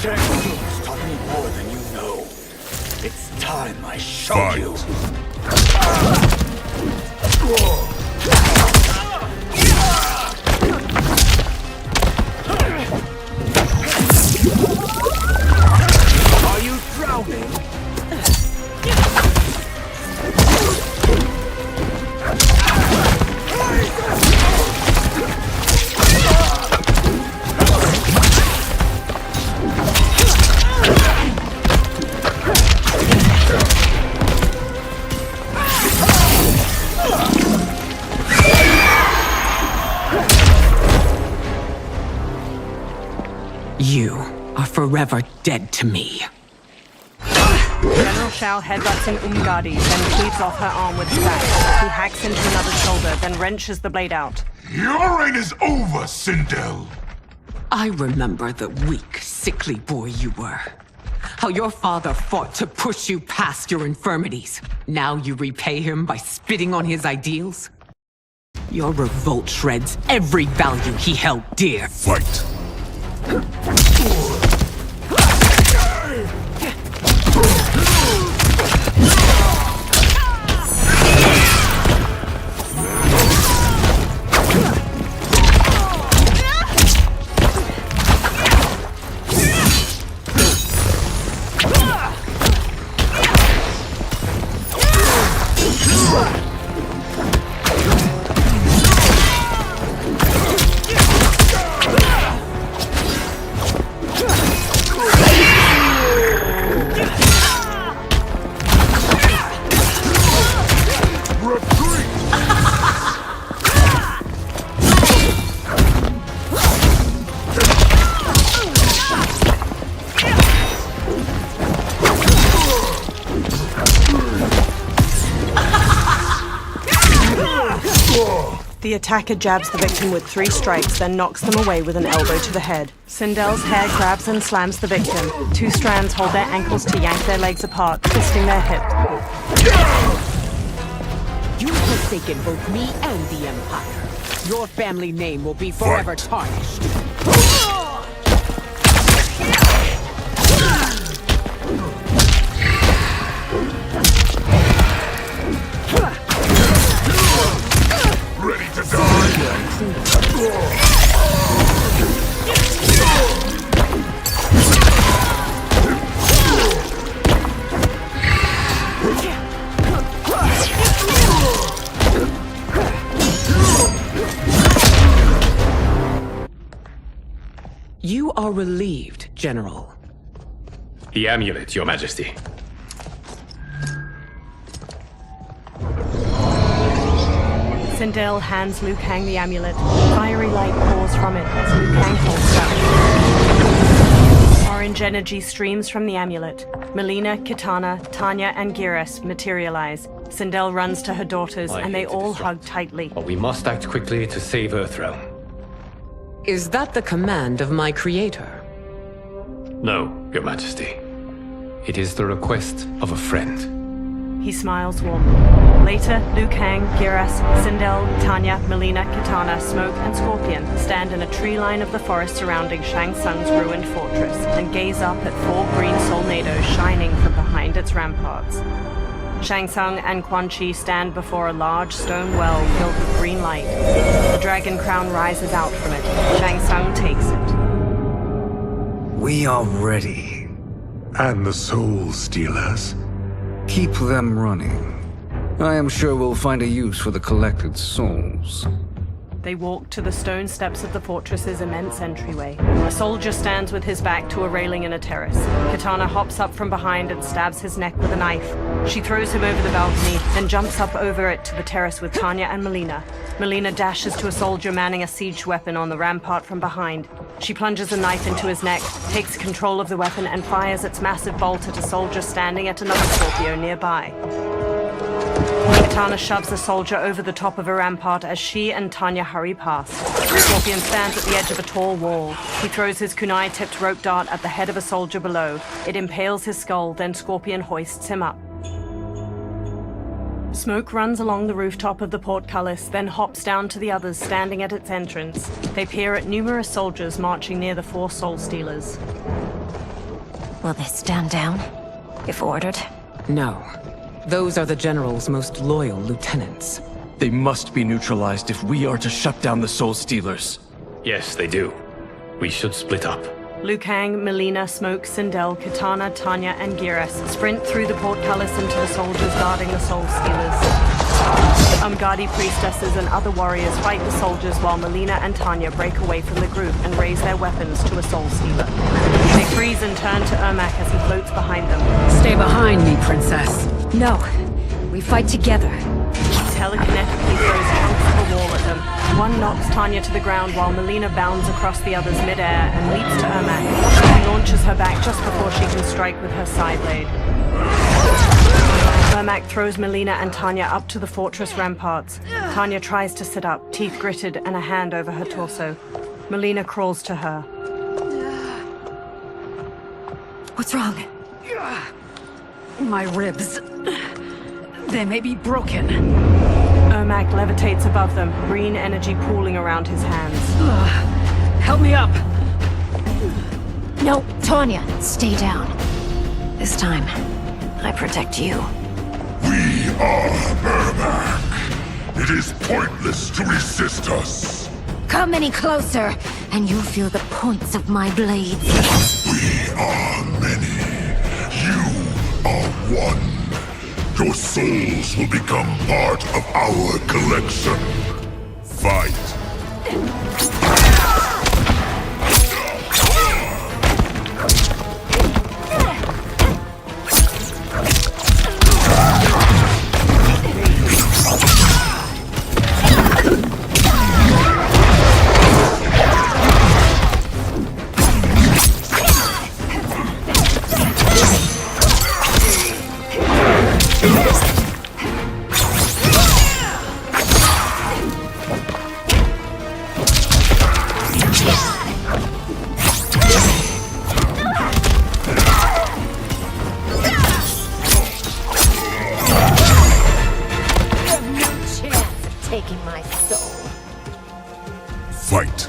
Speaker 7: Shang Tsung's taught me more than you know. It's time I show you.
Speaker 4: Are you drowning? You are forever dead to me.
Speaker 1: General Shao headbutts an Umgadi, then cleaves off her arm with his axe. He hacks into another shoulder, then wrenches the blade out.
Speaker 11: Your reign is over, Sindel.
Speaker 16: I remember the weak, sickly boy you were. How your father fought to push you past your infirmities. Now you repay him by spitting on his ideals? Your revolt shreds every value he held dear.
Speaker 11: Fight.
Speaker 1: The attacker jabs the victim with 3 strikes, then knocks them away with an elbow to the head. Sindel's hair grabs and slams the victim. 2 strands hold their ankles to yank their legs apart, twisting their hip.
Speaker 16: You've forsaken both me and the Empire. Your family name will be forever tarnished.
Speaker 11: Ready to die?
Speaker 16: You are relieved, General.
Speaker 2: The amulet, Your Majesty.
Speaker 1: Sindel hands Liu Kang the amulet. Fiery light pours from it as Liu Kang holds it. Orange energy streams from the amulet. Mileena, Kitana, Tanya, and Geras materialize. Sindel runs to her daughters, and they all hug tightly.
Speaker 2: But we must act quickly to save Earthrealm.
Speaker 16: Is that the command of my creator?
Speaker 2: No, Your Majesty. It is the request of a friend.
Speaker 1: He smiles warmly. Later, Liu Kang, Geras, Sindel, Tanya, Mileena, Kitana, Smoke, and Scorpion stand in a tree line of the forest surrounding Shang Tsung's ruined fortress and gaze up at 4 green solnados shining from behind its ramparts. Shang Tsung and Quan Chi stand before a large stone well filled with green light. The dragon crown rises out from it. Shang Tsung takes it.
Speaker 6: We are ready.
Speaker 11: And the Soul Stealers?
Speaker 6: Keep them running. I am sure we'll find a use for the collected souls.
Speaker 1: They walk to the stone steps of the fortress's immense entryway. A soldier stands with his back to a railing in a terrace. Kitana hops up from behind and stabs his neck with a knife. She throws him over the balcony, then jumps up over it to the terrace with Tanya and Mileena. Mileena dashes to a soldier manning a siege weapon on the rampart from behind. She plunges a knife into his neck, takes control of the weapon, and fires its massive bolt at a soldier standing at another Scorpio nearby. Kitana shoves a soldier over the top of a rampart as she and Tanya hurry past. Scorpion stands at the edge of a tall wall. He throws his kunai-tipped rope dart at the head of a soldier below. It impales his skull, then Scorpion hoists him up. Smoke runs along the rooftop of the portcullis, then hops down to the others standing at its entrance. They peer at numerous soldiers marching near the 4 Soul Stealers.
Speaker 18: Will they stand down, if ordered?
Speaker 16: No. Those are the General's most loyal lieutenants.
Speaker 20: They must be neutralized if we are to shut down the Soul Stealers.
Speaker 2: Yes, they do. We should split up.
Speaker 1: Liu Kang, Mileena, Smoke, Sindel, Kitana, Tanya, and Geras sprint through the portcullis into the soldiers guarding the Soul Stealers. The Umgadi priestesses and other warriors fight the soldiers while Mileena and Tanya break away from the group and raise their weapons to a Soul Stealer. They freeze and turn to Ermac as he floats behind them.
Speaker 8: Stay behind me, Princess.
Speaker 18: No. We fight together.
Speaker 1: He telekinetically throws chunks of a wall at them. One knocks Tanya to the ground while Mileena bounds across the others midair and leaps to Ermac. He launches her back just before she can strike with her side blade. Ermac throws Mileena and Tanya up to the fortress ramparts. Tanya tries to sit up, teeth gritted and a hand over her torso. Mileena crawls to her.
Speaker 18: What's wrong?
Speaker 8: My ribs. They may be broken.
Speaker 1: Ermac levitates above them, green energy pooling around his hands.
Speaker 8: Help me up!
Speaker 18: No, Tanya, stay down. This time, I protect you.
Speaker 11: We are Ermac. It is pointless to resist us.
Speaker 18: Come any closer, and you'll feel the points of my blades.
Speaker 11: We are many. You are one. Your souls will become part of our collection. Fight.
Speaker 9: Taking my soul.
Speaker 11: Fight.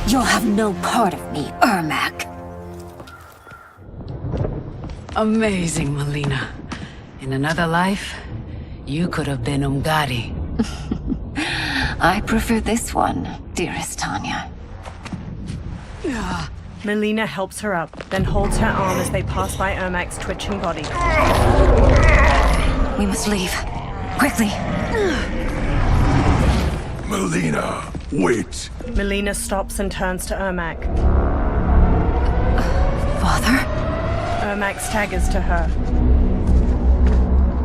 Speaker 9: You'll have no part of me, Ermac.
Speaker 8: Amazing, Melina. In another life, you could have been Umgadi.
Speaker 9: I prefer this one, dearest Tanya.
Speaker 1: Melina helps her up, then holds her arm as they pass by Ermac's twitching body.
Speaker 9: We must leave. Quickly.
Speaker 11: Melina, wait.
Speaker 1: Melina stops and turns to Ermac.
Speaker 9: Father?
Speaker 1: Ermac staggers to her.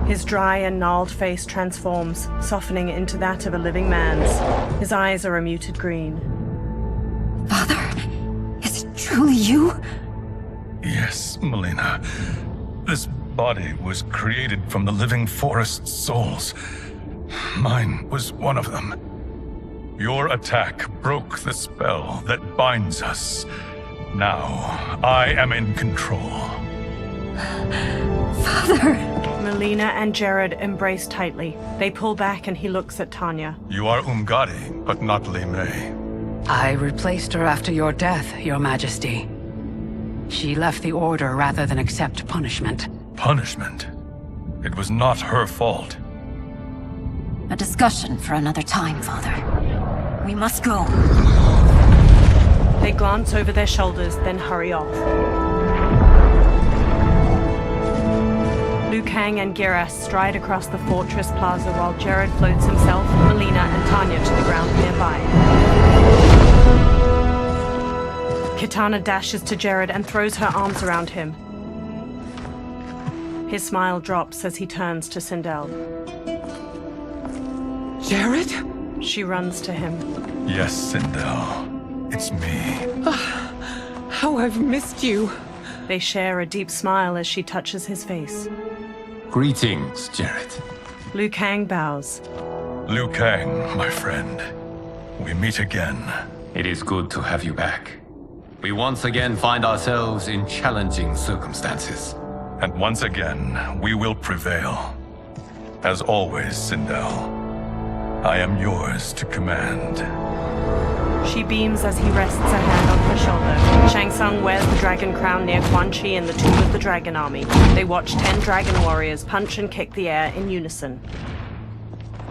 Speaker 1: His dry and gnarled face transforms, softening into that of a living man's. His eyes are a muted green.
Speaker 9: Father? Is it truly you?
Speaker 3: Yes, Melina. This body was created from the living forest's souls. Mine was one of them. Your attack broke the spell that binds us. Now, I am in control.
Speaker 9: Father!
Speaker 1: Melina and Jared embrace tightly. They pull back and he looks at Tanya.
Speaker 3: You are Umgadi, but not Li Mei.
Speaker 8: I replaced her after your death, Your Majesty. She left the Order rather than accept punishment.
Speaker 3: Punishment? It was not her fault.
Speaker 9: A discussion for another time, Father. We must go.
Speaker 1: They glance over their shoulders, then hurry off. Liu Kang and Geras stride across the fortress plaza while Jared floats himself, Melina, and Tanya to the ground nearby. Kitana dashes to Jared and throws her arms around him. His smile drops as he turns to Sindel.
Speaker 16: Jared?
Speaker 1: She runs to him.
Speaker 3: Yes, Sindel. It's me.
Speaker 16: How I've missed you.
Speaker 1: They share a deep smile as she touches his face.
Speaker 19: Greetings, Jared.
Speaker 1: Liu Kang bows.
Speaker 3: Liu Kang, my friend. We meet again.
Speaker 19: It is good to have you back. We once again find ourselves in challenging circumstances.
Speaker 3: And once again, we will prevail. As always, Sindel, I am yours to command.
Speaker 1: She beams as he rests a hand on her shoulder. Shang Tsung wears the dragon crown near Quan Chi in the tomb of the Dragon Army. They watch 10 dragon warriors punch and kick the air in unison.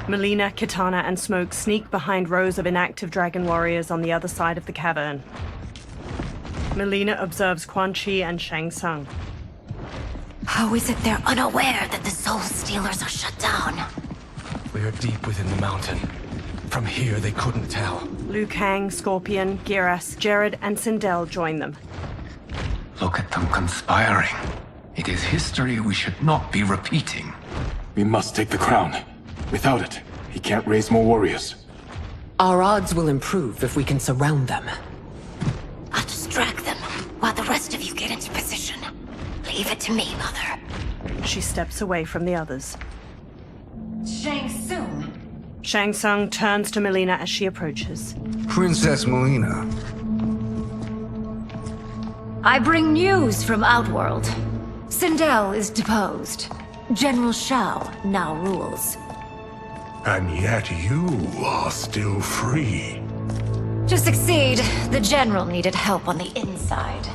Speaker 1: Melina, Kitana, and Smoke sneak behind rows of inactive dragon warriors on the other side of the cavern. Melina observes Quan Chi and Shang Tsung.
Speaker 9: How is it they're unaware that the Soul Stealers are shut down?
Speaker 4: We are deep within the mountain. From here, they couldn't tell.
Speaker 1: Liu Kang, Scorpion, Geras, Jared, and Sindel join them.
Speaker 19: Look at them conspiring. It is history we should not be repeating.
Speaker 21: We must take the crown. Without it, he can't raise more warriors.
Speaker 16: Our odds will improve if we can surround them.
Speaker 9: I'll distract them while the rest of you get into position. Leave it to me, Mother.
Speaker 1: She steps away from the others.
Speaker 9: Shang Tsung.
Speaker 1: Shang Tsung turns to Melina as she approaches.
Speaker 14: Princess Melina.
Speaker 9: I bring news from Outworld. Sindel is deposed. General Shao now rules.
Speaker 11: And yet you are still free.
Speaker 9: To succeed, the General needed help on the inside.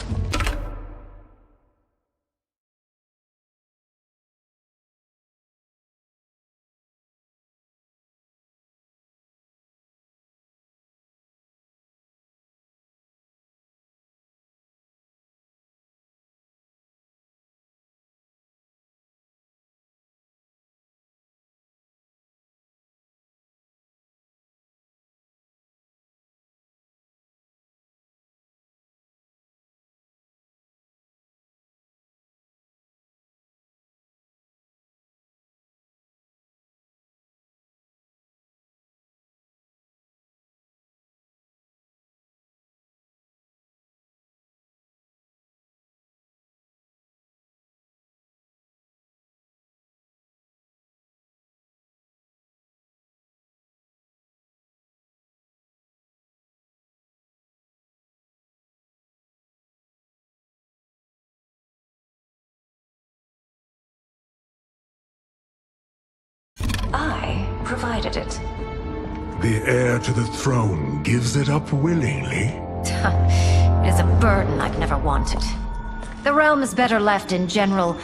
Speaker 9: I provided it.
Speaker 11: The heir to the throne gives it up willingly.
Speaker 9: It is a burden I've never wanted. The realm is better left in General...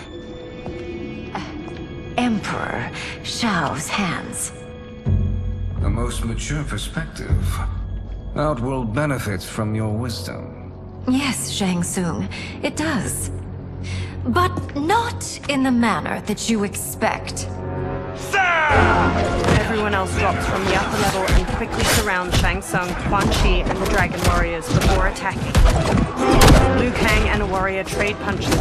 Speaker 9: Emperor Shao's hands.
Speaker 14: A most mature perspective. Outworld benefits from your wisdom.
Speaker 9: Yes, Shang Tsung, it does. But not in the manner that you expect.
Speaker 1: Everyone else drops from the upper level and quickly surrounds Shang Tsung, Quan Chi, and the Dragon Warriors before attacking. Liu Kang and a warrior trade punches.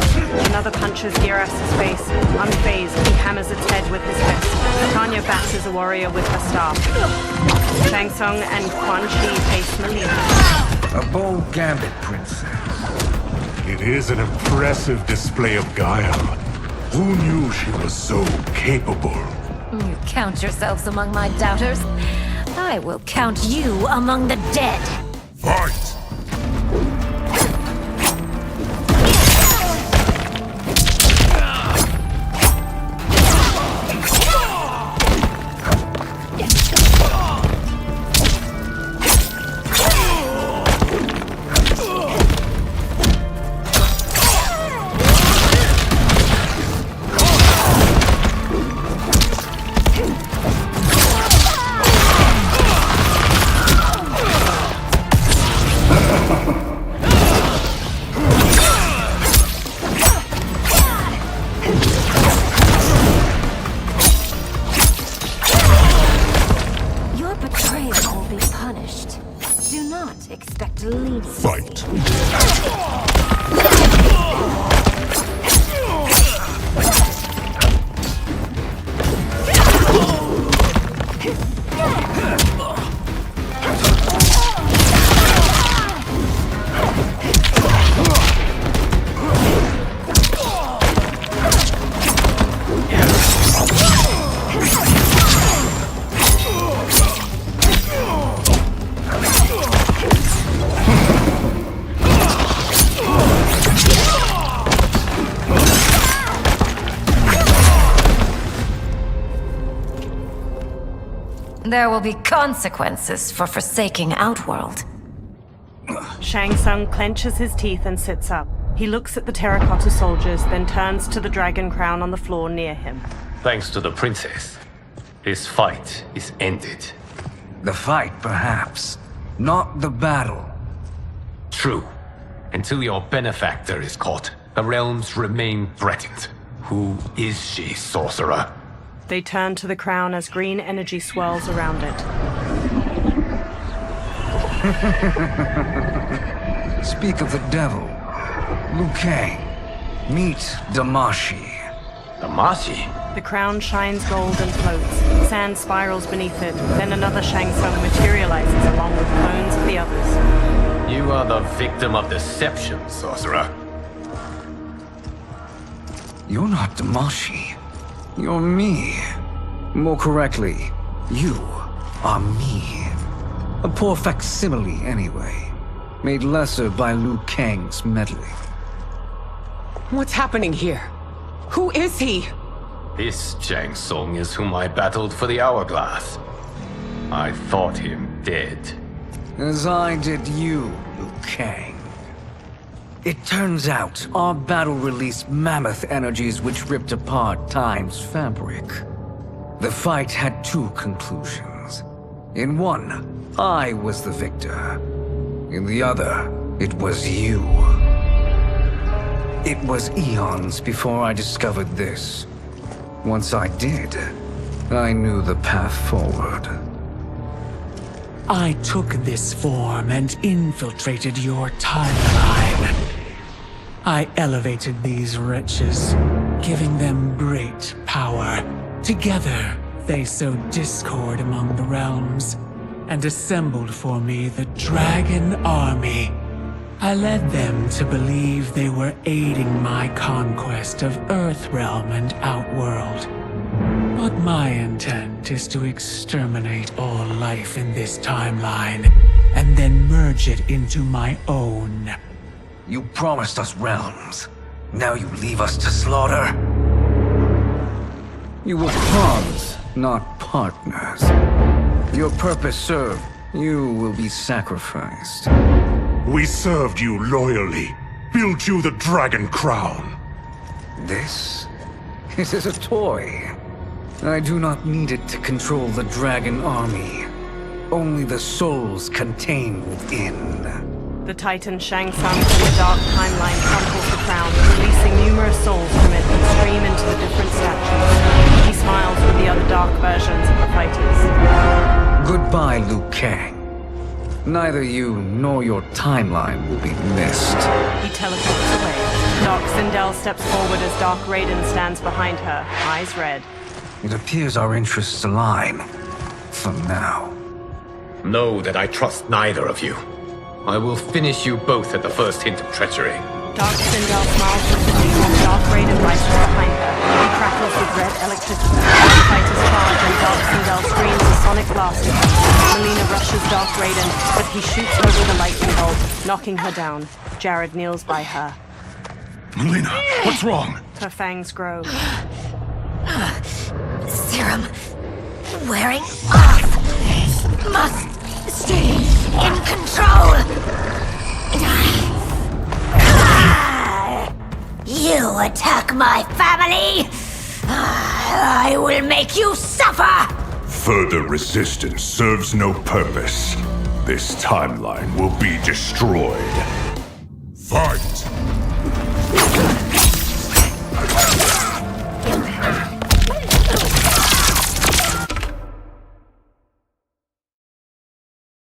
Speaker 1: Another punches Geras' face. Unfazed, he hammers its head with his fist. Tanya bashes a warrior with her staff. Shang Tsung and Quan Chi face Mileena.
Speaker 3: A bold gambit, Princess.
Speaker 11: It is an impressive display of guile. Who knew she was so capable?
Speaker 9: You count yourselves among my doubters. I will count you among the dead.
Speaker 11: Fight! Fight.
Speaker 9: There will be consequences for forsaking Outworld.
Speaker 1: Shang Tsung clenches his teeth and sits up. He looks at the terracotta soldiers, then turns to the dragon crown on the floor near him.
Speaker 2: Thanks to the princess, this fight is ended.
Speaker 14: The fight, perhaps. Not the battle.
Speaker 2: True. Until your benefactor is caught, the realms remain threatened. Who is she, sorcerer?
Speaker 1: They turn to the crown as green energy swirls around it.
Speaker 14: Speak of the devil. Liu Kang. Meet Damashi.
Speaker 2: Damashi?
Speaker 1: The crown shines gold and floats. Sand spirals beneath it. Then another Shang Tsung materializes along with clones of the others.
Speaker 2: You are the victim of deception, sorcerer.
Speaker 14: You're not Damashi. You're me. More correctly, you are me. A poor facsimile, anyway. Made lesser by Liu Kang's meddling.
Speaker 16: What's happening here? Who is he?
Speaker 2: This Shang Tsung is whom I battled for the Hourglass. I thought him dead.
Speaker 14: As I did you, Liu Kang. It turns out our battle released mammoth energies which ripped apart time's fabric. The fight had two conclusions. In one, I was the victor. In the other, it was you. It was eons before I discovered this. Once I did, I knew the path forward.
Speaker 4: I took this form and infiltrated your timeline. I elevated these wretches, giving them great power. Together, they sowed discord among the realms, and assembled for me the Dragon Army. I led them to believe they were aiding my conquest of Earthrealm and Outworld. But my intent is to exterminate all life in this timeline, and then merge it into my own.
Speaker 14: You promised us realms. Now you leave us to slaughter? You were pawns, not partners. Your purpose served. You will be sacrificed.
Speaker 11: We served you loyally, built you the Dragon Crown.
Speaker 6: This? It is a toy. I do not need it to control the Dragon Army. Only the souls contained within.
Speaker 1: The Titan Shang Tsung from the Dark Timeline crumples the crown, releasing numerous souls from it that stream into the different statues. He smiles with the other dark versions of the fighters.
Speaker 6: Goodbye, Liu Kang. Neither you nor your timeline will be missed.
Speaker 1: He teleports away. Dark Sindel steps forward as Dark Raiden stands behind her, eyes red.
Speaker 6: It appears our interests align. For now.
Speaker 2: Know that I trust neither of you. I will finish you both at the first hint of treachery.
Speaker 1: Dark Sindel smiles wickedly as Dark Raiden rises behind her. He crackles with red electricity. The fighters charge and Dark Sindel screams a sonic blast. Mileena rushes Dark Raiden, but he shoots her with a lightning bolt, knocking her down. Jared kneels by her.
Speaker 3: Mileena, what's wrong?
Speaker 1: Her fangs grow.
Speaker 9: Serum wearing off. Must stay in control. You attack my family, I will make you suffer.
Speaker 11: Further resistance serves no purpose. This timeline will be destroyed. Fight!